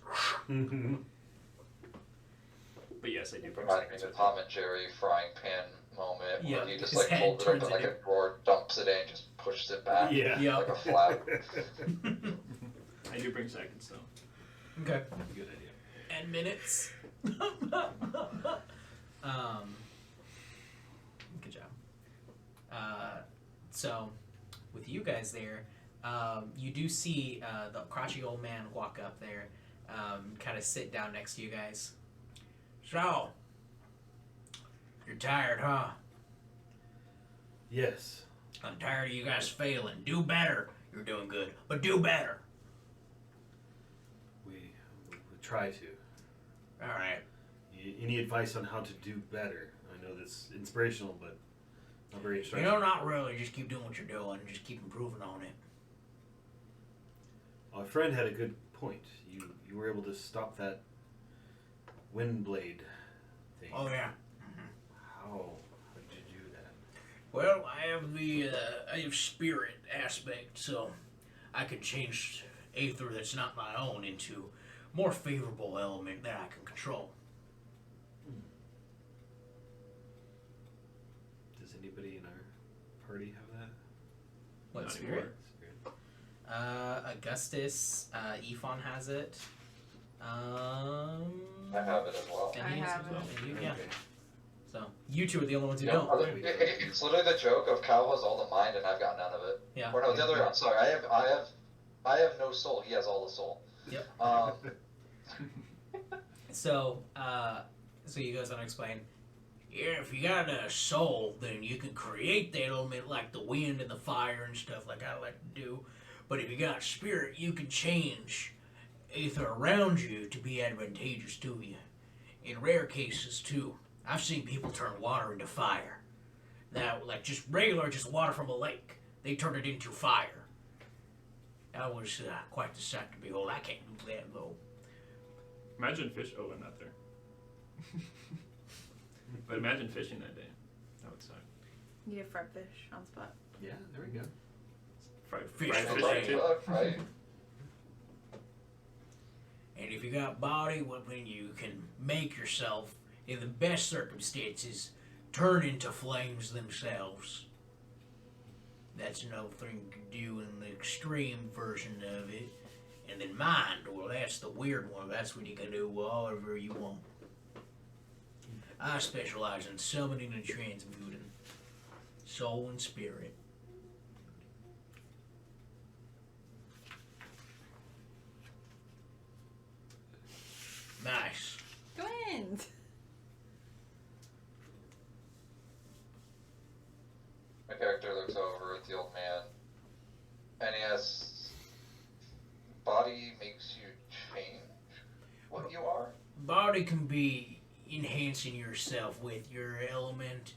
But yes, I do bring Reminding me seconds of with the Tom and Jerry frying pan moment Yeah, where he just his like head folds it up turns in like it a drawer, dumps it in, just pushes it back Yeah. Yeah. like a flap. I do bring seconds, though. Okay. Good idea. And minutes. Good job. So, with you guys there, you do see the crotchety old man walk up there, kind of sit down next to you guys. So, you're tired, huh? Yes. I'm tired of you guys failing. Do better. You're doing good, but do better. We try to. All right. Any advice on how to do better? I know that's inspirational, but not very You instructional. know, not really. Just keep doing what you're doing and just keep improving on it. Our friend had a good point. You were able to stop that wind blade thing. Oh, yeah. How did you do that? Well, I have spirit aspect, so I can change aether that's not my own into more favorable element that I can control. Does anybody in our party have that? What, Not spirit? anymore. Spirit. Augustus, Ephon has it. I have it as well. And I he has have it as well. it. And you, yeah. Okay. So you two are the only ones who Yeah, don't. it's literally the joke of Cal has all the mind and I've got none of it. Yeah. Or no, the other way around. Sorry, I have no soul. He has all the soul. Yep. Um, So you guys want to explain? Yeah, if you got a soul, then you can create that element like the wind and the fire and stuff like I like to do. But if you got spirit, you can change aether around you to be advantageous to you. In rare cases, too. I've seen people turn water into fire. Now, like just water from a lake. They turn it into fire. That was quite the sight to behold. I can't do that, though. Imagine fish. Oh, I'm not there. But imagine fishing that day. That would suck. You need a fried fish on the spot. Yeah, there we go. Fried Fish fried fillet. fish right, too. right. And if you got body, well, then you can make yourself, in the best circumstances, turn into flames themselves. That's another thing you can do in the extreme version of it. And then mind, well, that's the weird one. That's when you can do whatever you want. I specialize in summoning and transmuting soul and spirit. Nice. Twins! My character looks over at the old man and he asks, body makes you change what you are? Body can be enhancing yourself with your element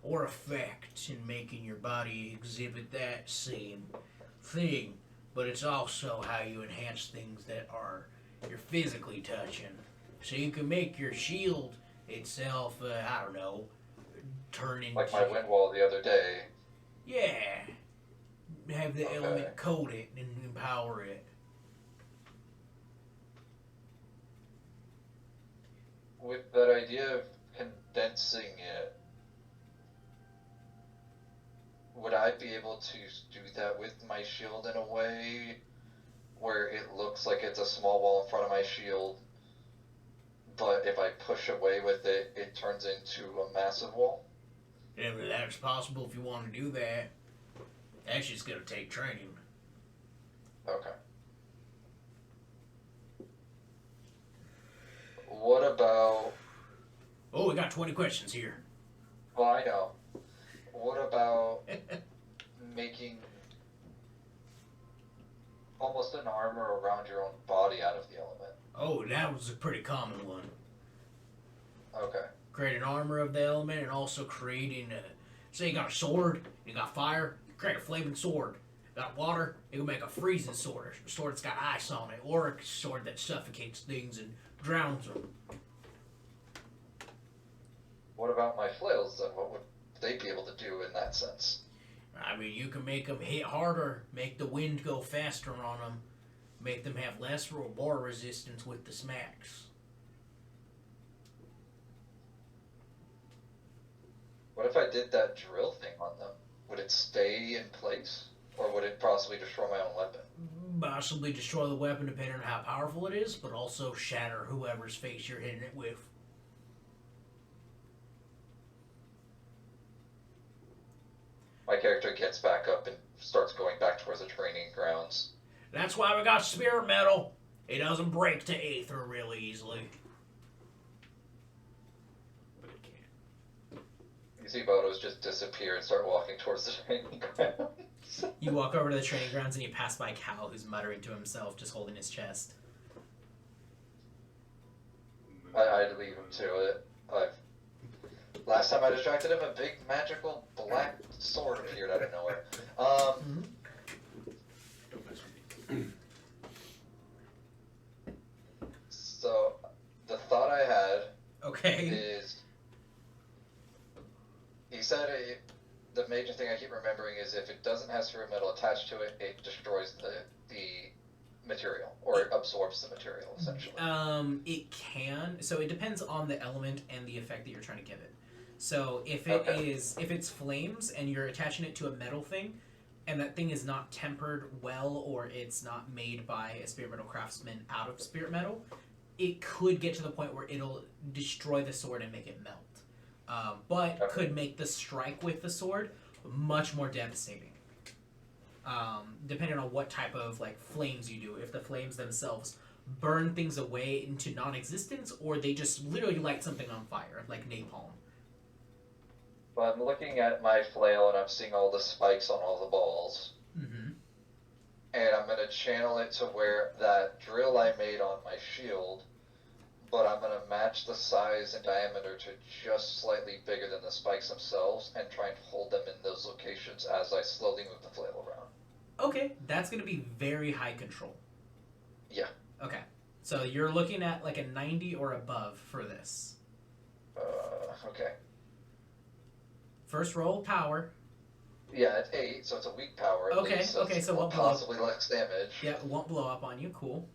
or effect and making your body exhibit that same thing, but it's also how you enhance things that are you're physically touching. So you can make your shield itself, I don't know, turn into... Like my wind wall the other day. Yeah. Have the Okay. element coat it and empower it. With that idea of condensing it, would I be able to do that with my shield in a way where it looks like it's a small wall in front of my shield, but if I push away with it, it turns into a massive wall? If that's possible if you want to do that. That's just going to take training. Okay. What about... Oh, we got 20 questions here. Well, I know. What about making almost an armor around your own body out of the element? Oh, that was a pretty common one. Okay. Create an armor of the element and also creating say you got a sword, you got fire, you create a flaming sword. Got water, you can make a freezing sword. A sword that's got ice on it, or a sword that suffocates things and drowns them. What about my flails then? What would they be able to do in that sense? I mean, you can make them hit harder, make the wind go faster on them, make them have less or more resistance with the smacks. What if I did that drill thing on them? Would it stay in place? Or would it possibly destroy my own weapon? Possibly destroy the weapon depending on how powerful it is, but also shatter whoever's face you're hitting it with. My character gets back up and starts going back towards the training grounds. That's why we got spirit metal. It doesn't break to aether really easily. But it can't. He see Bodos just disappear and start walking towards the training grounds. You walk over to the training grounds and you pass by Cal, who's muttering to himself, just holding his chest. I'd leave him to it. Last time I distracted him, a big magical black sword appeared out of nowhere. Don't mess with me. So, the thought I had Okay. is, he said the major thing I keep remembering is if it doesn't have spirit metal attached to it, it destroys the material, or it absorbs the material, essentially. It can. So it depends on the element and the effect that you're trying to give it. So if if it's flames and you're attaching it to a metal thing, and that thing is not tempered well, or it's not made by a spirit metal craftsman out of spirit metal, it could get to the point where it'll destroy the sword and make it melt. But could make the strike with the sword much more devastating. Depending on what type of like flames you do. If the flames themselves burn things away into non-existence, or they just literally light something on fire, like napalm. But I'm looking at my flail and I'm seeing all the spikes on all the balls. Mm-hmm. And I'm going to channel it to where that drill I made on my shield, but I'm going to match the size and diameter to just slightly bigger than the spikes themselves and try and hold them in those locations as I slowly move the flail around. Okay, that's going to be very high control. Yeah. Okay, so you're looking at like a 90 or above for this. Okay. First roll, power. Yeah, it's 8, so it's a weak power. At Okay, least, okay, so will what blow? possibly less damage. Yeah, it won't blow up on you. Cool.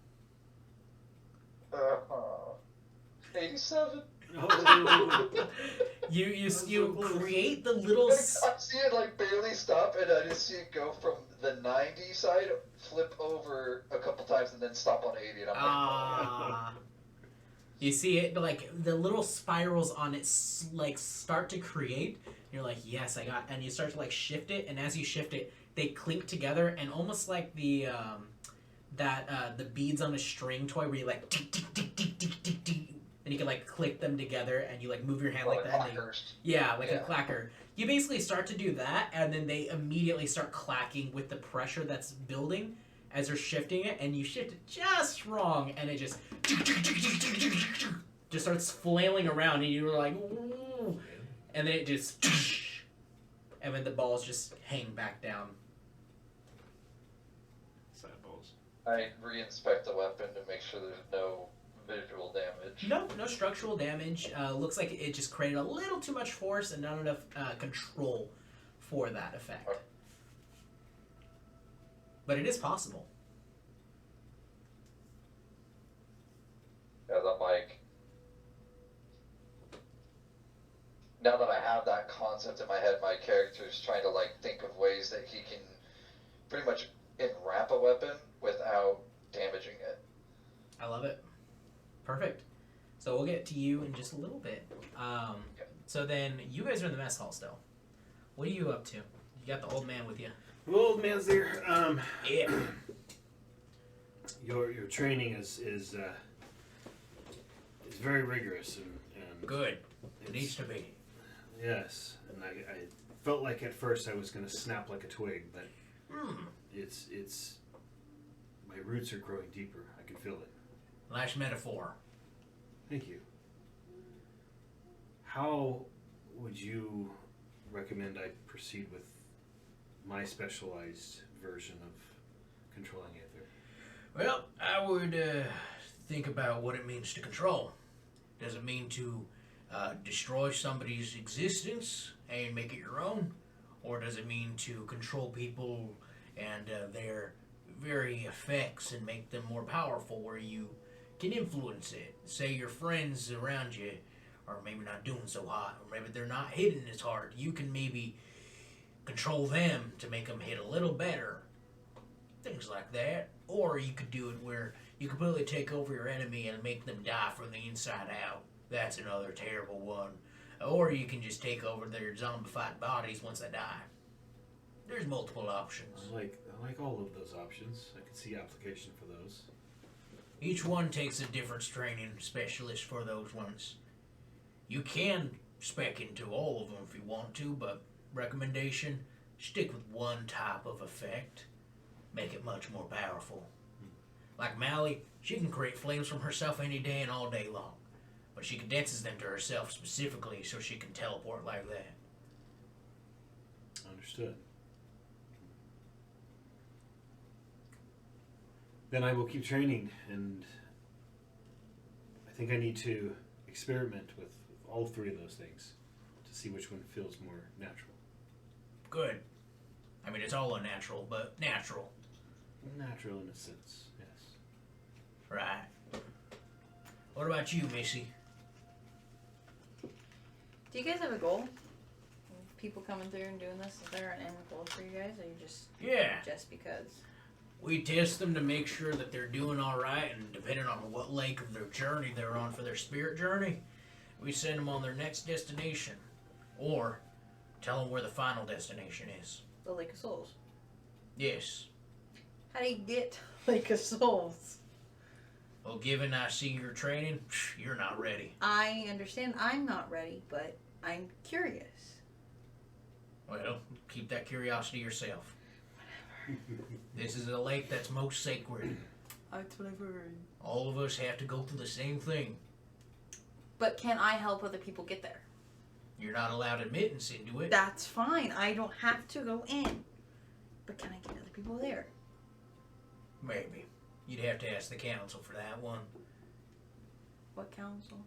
87. You create the little. I see it like barely stop, and I just see it go from the 90 side, flip over a couple times, and then stop on 80. And I'm like, You see it, like the little spirals on it, like start to create. You're like, yes, I got, and you start to like shift it, and as you shift it, they clink together, and almost like the the beads on a string toy, where you like tick tick tick tick tick tick tick, and you can like click them together, and you like move your hand like that. And a clacker. You basically start to do that, and then they immediately start clacking with the pressure that's building as they're shifting it, and you shift it just wrong, and it just starts flailing around, and you're like, ooh, and then it just, and then the balls just hang back down. Sad balls. I re-inspect the weapon to make sure there's no visual damage. No structural damage. Looks like it just created a little too much force and not enough control for that effect. Okay. But it is possible. As I'm like, now that I have that concept in my head, my character's trying to like think of ways that he can pretty much enwrap a weapon without damaging it. I love it. Perfect. So we'll get to you in just a little bit. So then you guys are in the mess hall still. What are you up to? You got the old man with you. Well, old man's there. Yeah. Your training is very rigorous and Good. It it's- needs to be. Yes, and I felt like at first I was going to snap like a twig, but it's my roots are growing deeper. I can feel it. Nice metaphor. Thank you. How would you recommend I proceed with my specialized version of controlling Aether? Well, I would think about what it means to control. Does it mean to destroy somebody's existence and make it your own? Or does it mean to control people and their very effects and make them more powerful where you can influence it? Say your friends around you are maybe not doing so hot, or maybe they're not hitting as hard. You can maybe control them to make them hit a little better. Things like that. Or you could do it where you completely take over your enemy and make them die from the inside out. That's another terrible one. Or you can just take over their zombified bodies once they die. There's multiple options. I like all of those options. I can see application for those. Each one takes a different training specialist for those ones. You can spec into all of them if you want to, but recommendation, stick with one type of effect. Make it much more powerful. Like Mally, she can create flames from herself any day and all day long, but she condenses them to herself specifically so she can teleport like that. Understood. Then I will keep training, and I think I need to experiment with all three of those things to see which one feels more natural. Good. I mean, it's all unnatural, but natural. Natural in a sense, yes. Right. What about you, Missy? Do you guys have a goal? People coming through and doing this, is there an end goal for you guys, or you just because? We test them to make sure that they're doing all right, and depending on what leg of their journey they're on for their spirit journey, we send them on their next destination, or tell them where the final destination is. The Lake of Souls. Yes. How do you get to Lake of Souls? Well, given I see your training, you're not ready. I understand I'm not ready, but I'm curious. Well, keep that curiosity yourself. This is a lake that's most sacred. That's what I've heard. All of us have to go through the same thing. But can I help other people get there? You're not allowed admittance into it. That's fine. I don't have to go in. But can I get other people there? Maybe. You'd have to ask the council for that one. What council?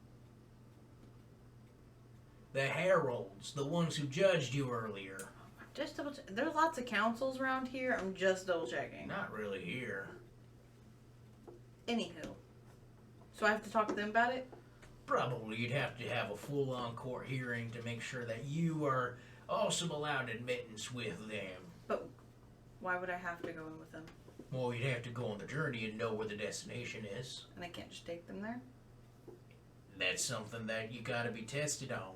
The heralds, the ones who judged you earlier. Just double check. There's lots of councils around here. I'm just double checking. Not really here. Anywho. So I have to talk to them about it? Probably you'd have to have a full-on court hearing to make sure that you are also allowed admittance with them. But why would I have to go in with them? Well, you'd have to go on the journey and know where the destination is. And I can't just take them there? That's something that you gotta be tested on.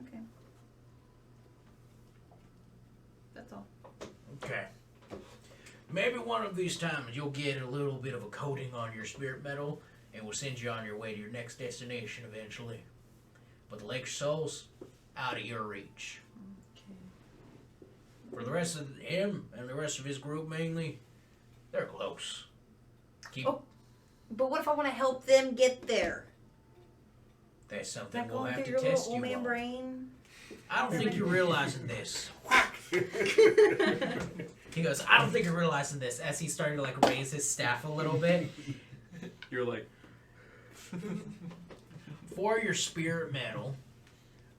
Okay. That's all. Okay. Maybe one of these times you'll get a little bit of a coating on your spirit metal, and we'll send you on your way to your next destination eventually. But the Lake of Souls, out of your reach. Okay. For the rest of him and the rest of his group mainly, they're close. Keep. Oh, but what if I want to help them get there? That's Is something that we'll going have through to your test little you old man on. brain? I don't think you're realizing this. He goes, I don't think you're realizing this, as he's starting to like raise his staff a little bit. You're like, For your spirit metal,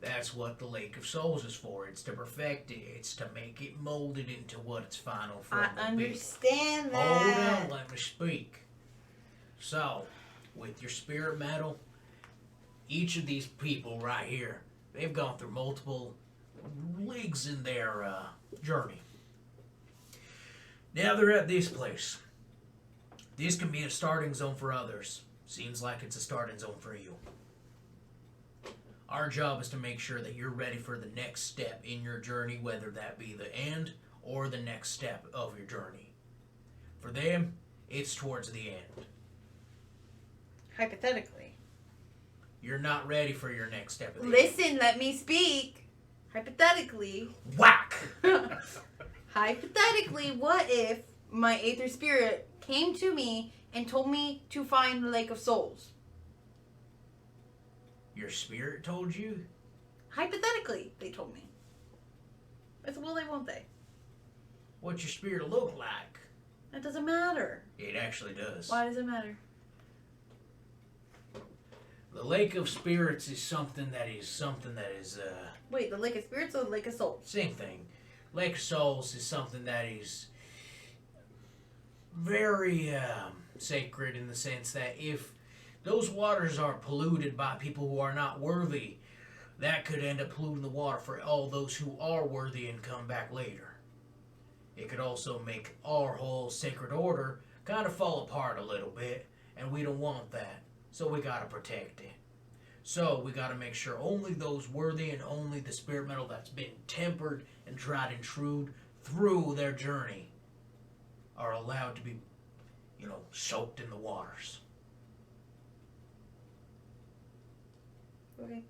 that's what the Lake of Souls is for. It's to perfect it. It's to make it molded into what its final form I will be. understand Hold that. on, let me speak. So, with your spirit metal, each of these people right here, they've gone through multiple leagues in their journey. Now they're at this place. This can be a starting zone for others. Seems like it's a starting zone for you. Our job is to make sure that you're ready for the next step in your journey, whether that be the end or the next step of your journey. For them, it's towards the end. Hypothetically. You're not ready for your next step of the end. Listen, let me speak. Hypothetically. Whack! Hypothetically, what if my Aether Spirit came to me and told me to find the Lake of Souls? Your spirit told you? Hypothetically, they told me. I said, will they, won't they? What's your spirit look like? It doesn't matter. It actually does. Why does it matter? The Lake of Spirits is something that is Wait, the Lake of Spirits or the Lake of Souls? same thing. Lake of Souls is something that is very sacred in the sense that if those waters are polluted by people who are not worthy, that could end up polluting the water for all those who are worthy and come back later. It could also make our whole sacred order kind of fall apart a little bit, and we don't want that. So we gotta protect it. So we gotta make sure only those worthy and only the spirit metal that's been tempered and tried and true through their journey are allowed to be, soaked in the waters. Okay.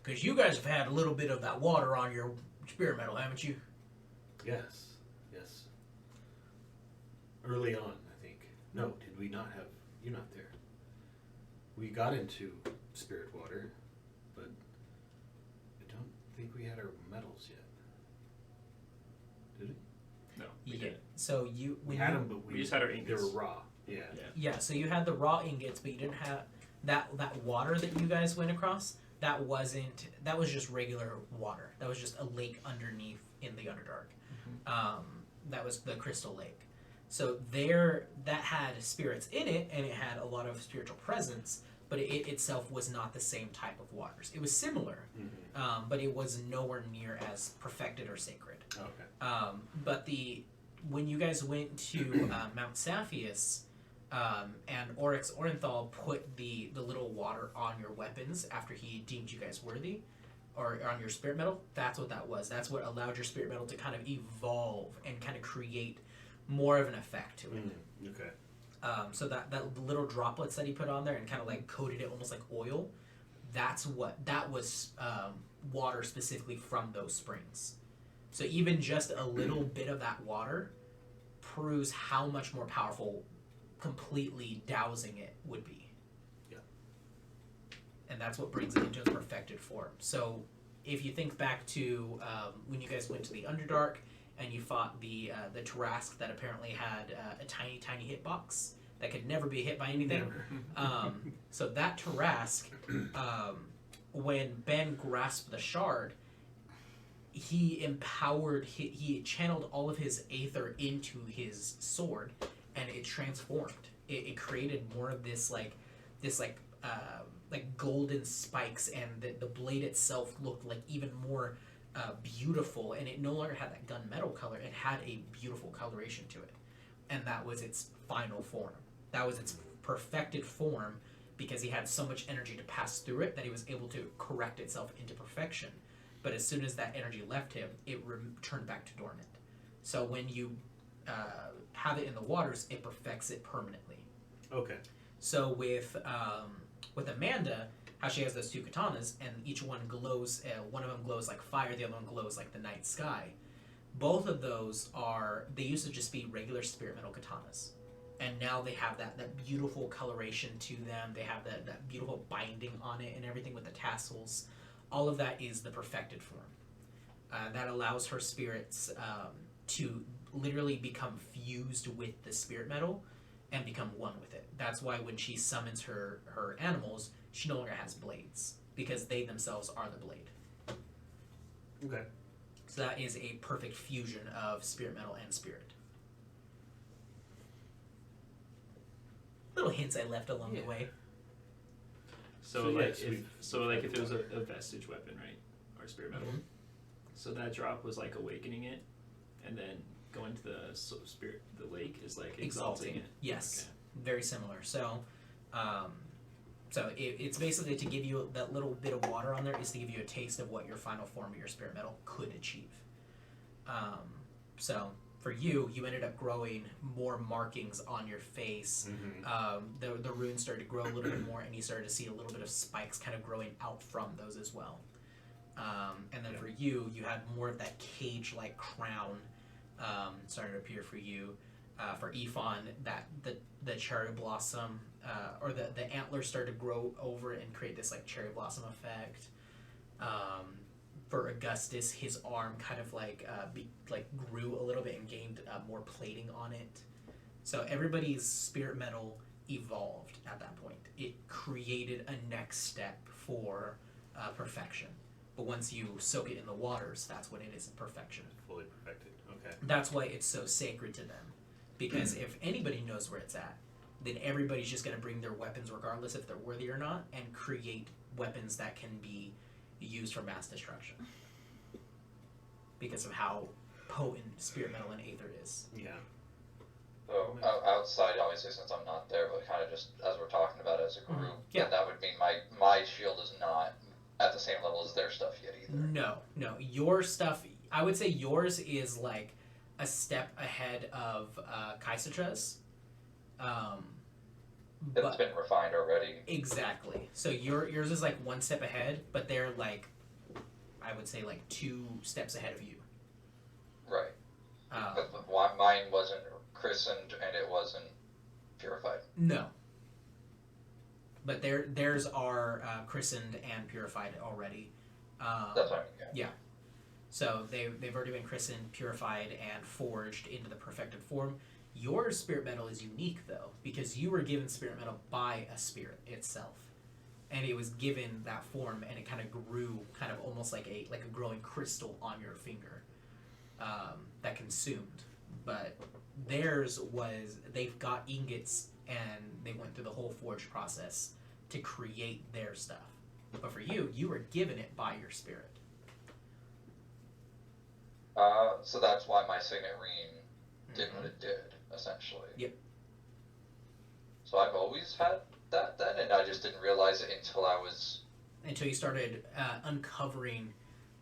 Because you guys have had a little bit of that water on your spirit metal, haven't you? Yes, yes. Early on, I think. No, did we not have? You're not there. We got into spirit water, but I don't think we had our metals yet. Did we? No, we Yeah. didn't. So you We when had you, them, but We just had our ingots. They were raw. Yeah. Yeah, so you had the raw ingots, but you didn't have that water that you guys went across. That was just regular water. That was just a lake underneath in the Underdark. That was the Crystal Lake. So that had spirits in it, and it had a lot of spiritual presence, but it itself was not the same type of waters. It was similar, but it was nowhere near as perfected or sacred. Okay. But when you guys went to Mount Saphius, and Oryx Orenthal put the little water on your weapons after he deemed you guys worthy, or on your spirit metal, that's what that was. That's what allowed your spirit metal to kind of evolve and kind of create more of an effect to it. Okay. So that little droplets that he put on there and kind of like coated it almost like oil, that was water specifically from those springs. So even just a little bit of that water proves how much more powerful completely dousing it would be. Yeah. And that's what brings it into its perfected form. So if you think back to when you guys went to the Underdark and you fought the Tarask that apparently had a tiny hitbox that could never be hit by anything. So that Tarask, when Ben grasped the shard, he channeled all of his aether into his sword, and it transformed. It created more of this golden spikes, and the blade itself looked like even more beautiful, and it no longer had that gunmetal color. It had a beautiful coloration to it, and that was its final form. That was its perfected form, because he had so much energy to pass through it that he was able to correct itself into perfection. But as soon as that energy left him, it turned back to dormant. So when you have it in the waters, it perfects it permanently. Okay. So with Amanda, how she has those two katanas, and each one glows. One of them glows like fire, the other one glows like the night sky. Both of those they used to just be regular spirit metal katanas, and now they have that beautiful coloration to them. They have that beautiful binding on it and everything with the tassels. All of that is the perfected form. That allows her spirits to literally become fused with the spirit metal and become one with it. That's why when she summons her animals, she no longer has blades, because they themselves are the blade. Okay. So that is a perfect fusion of spirit metal and spirit. Little hints I left along the way. So yes, if it was a vestige weapon, right, or spirit metal, so that drop was like awakening it, and then going to the lake is like exalting it. Yes, Okay. very similar. So, it's basically to give you that little bit of water on there is to give you a taste of what your final form of your spirit metal could achieve. So for you ended up growing more markings on your face. The runes started to grow a little bit more, and you started to see a little bit of spikes kind of growing out from those as well. And then for you had more of that cage-like crown started to appear for you. For Ephon, that the cherry blossom or the antlers started to grow over and create this like cherry blossom effect. For Augustus, his arm kind of grew a little bit and gained more plating on it. So everybody's spirit metal evolved at that point. It created a next step for perfection. But once you soak it in the waters, that's when it is in perfection. Fully perfected. Okay. That's why it's so sacred to them. Because if anybody knows where it's at, then everybody's just going to bring their weapons, regardless if they're worthy or not, and create weapons that can be used for mass destruction. Because of how potent spirit metal and aether is. Yeah. So outside, obviously, since I'm not there, but kind of just as we're talking about it as a group, Yeah. then that would mean my shield is not at the same level as their stuff yet either. No. Your stuff, I would say yours is like a step ahead of Kaisatra's. It's but been refined already. exactly. So yours is like one step ahead, but they're like, I would say like 2 steps ahead of you. Right. Um, But mine wasn't christened and it wasn't purified. no. But theirs are christened and purified already. That's what I mean, yeah. So they've already been christened, purified, and forged into the perfected form. Your spirit metal is unique though, because you were given spirit metal by a spirit itself, and it was given that form, and it kind of grew, kind of almost like a growing crystal on your finger, that consumed. But theirs was, they've got ingots and they went through the whole forge process to create their stuff. But for you, you were given it by your spirit. So that's why my signet ring did what it did, essentially. Yep. So I've always had that then, and I just didn't realize it Until you started uncovering,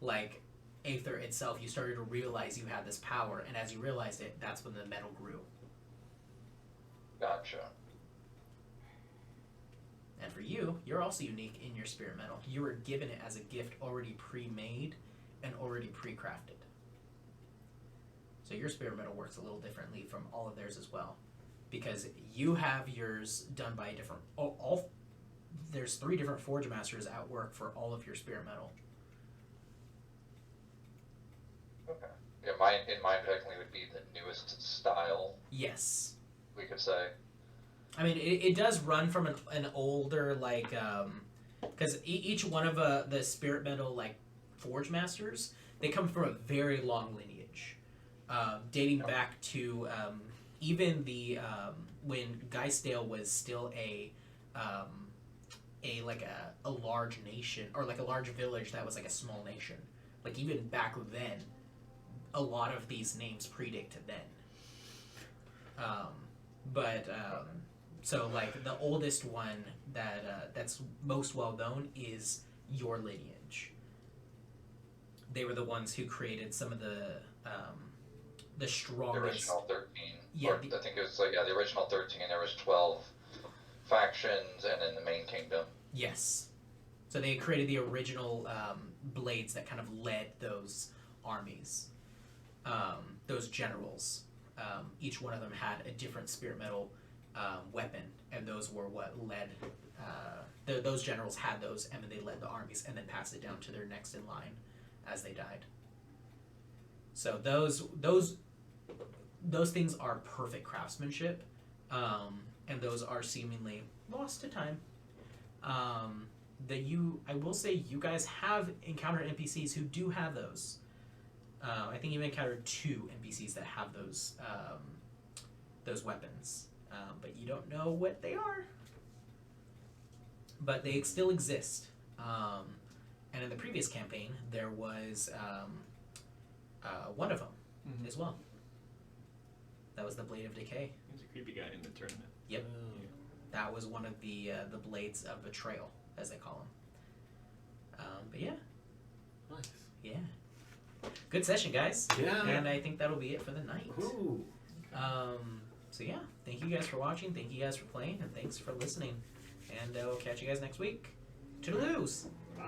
like, Aether itself, you started to realize you had this power, and as you realized it, that's when the metal grew. Gotcha. And for you, you're also unique in your spirit metal. You were given it as a gift already pre-made and already pre-crafted. So your spirit metal works a little differently from all of theirs as well, because you have yours done by a different. There's 3 different forge masters at work for all of your spirit metal. Okay. Yeah, mine technically would be the newest style, Yes. we could say. I mean, it does run from an older, like, because each one of the spirit metal, like, forge masters, they come from a very long lineage, dating back to even the when Geistdale was still a large nation, or like a large village that was like a small nation. Like even back then, a lot of these names predate to then. So like the oldest one that's most well known is your lineage. They were the ones who created some of the strongest. The original 13. Yeah, I think it was the original 13. There was 12 factions, and then the main kingdom. Yes. So they created the original blades that kind of led those armies, those generals. Each one of them had a different spirit metal weapon, and those were what led. Those generals had those, and then they led the armies, and then passed it down to their next in line as they died. So those things are perfect craftsmanship, and those are seemingly lost to time. I will say you guys have encountered NPCs who do have those. I think you've encountered 2 NPCs that have those weapons, but you don't know what they are. But they still exist. And in the previous campaign, there was one of them as well. That was the Blade of Decay. He was a creepy guy in the tournament. Yep. That was one of the Blades of Betrayal, as they call them. But yeah. Nice. Yeah. Good session, guys. Yeah. And I think that'll be it for the night. Ooh. So yeah, thank you guys for watching, thank you guys for playing, and thanks for listening. And we'll catch you guys next week. Toodaloos! Bye.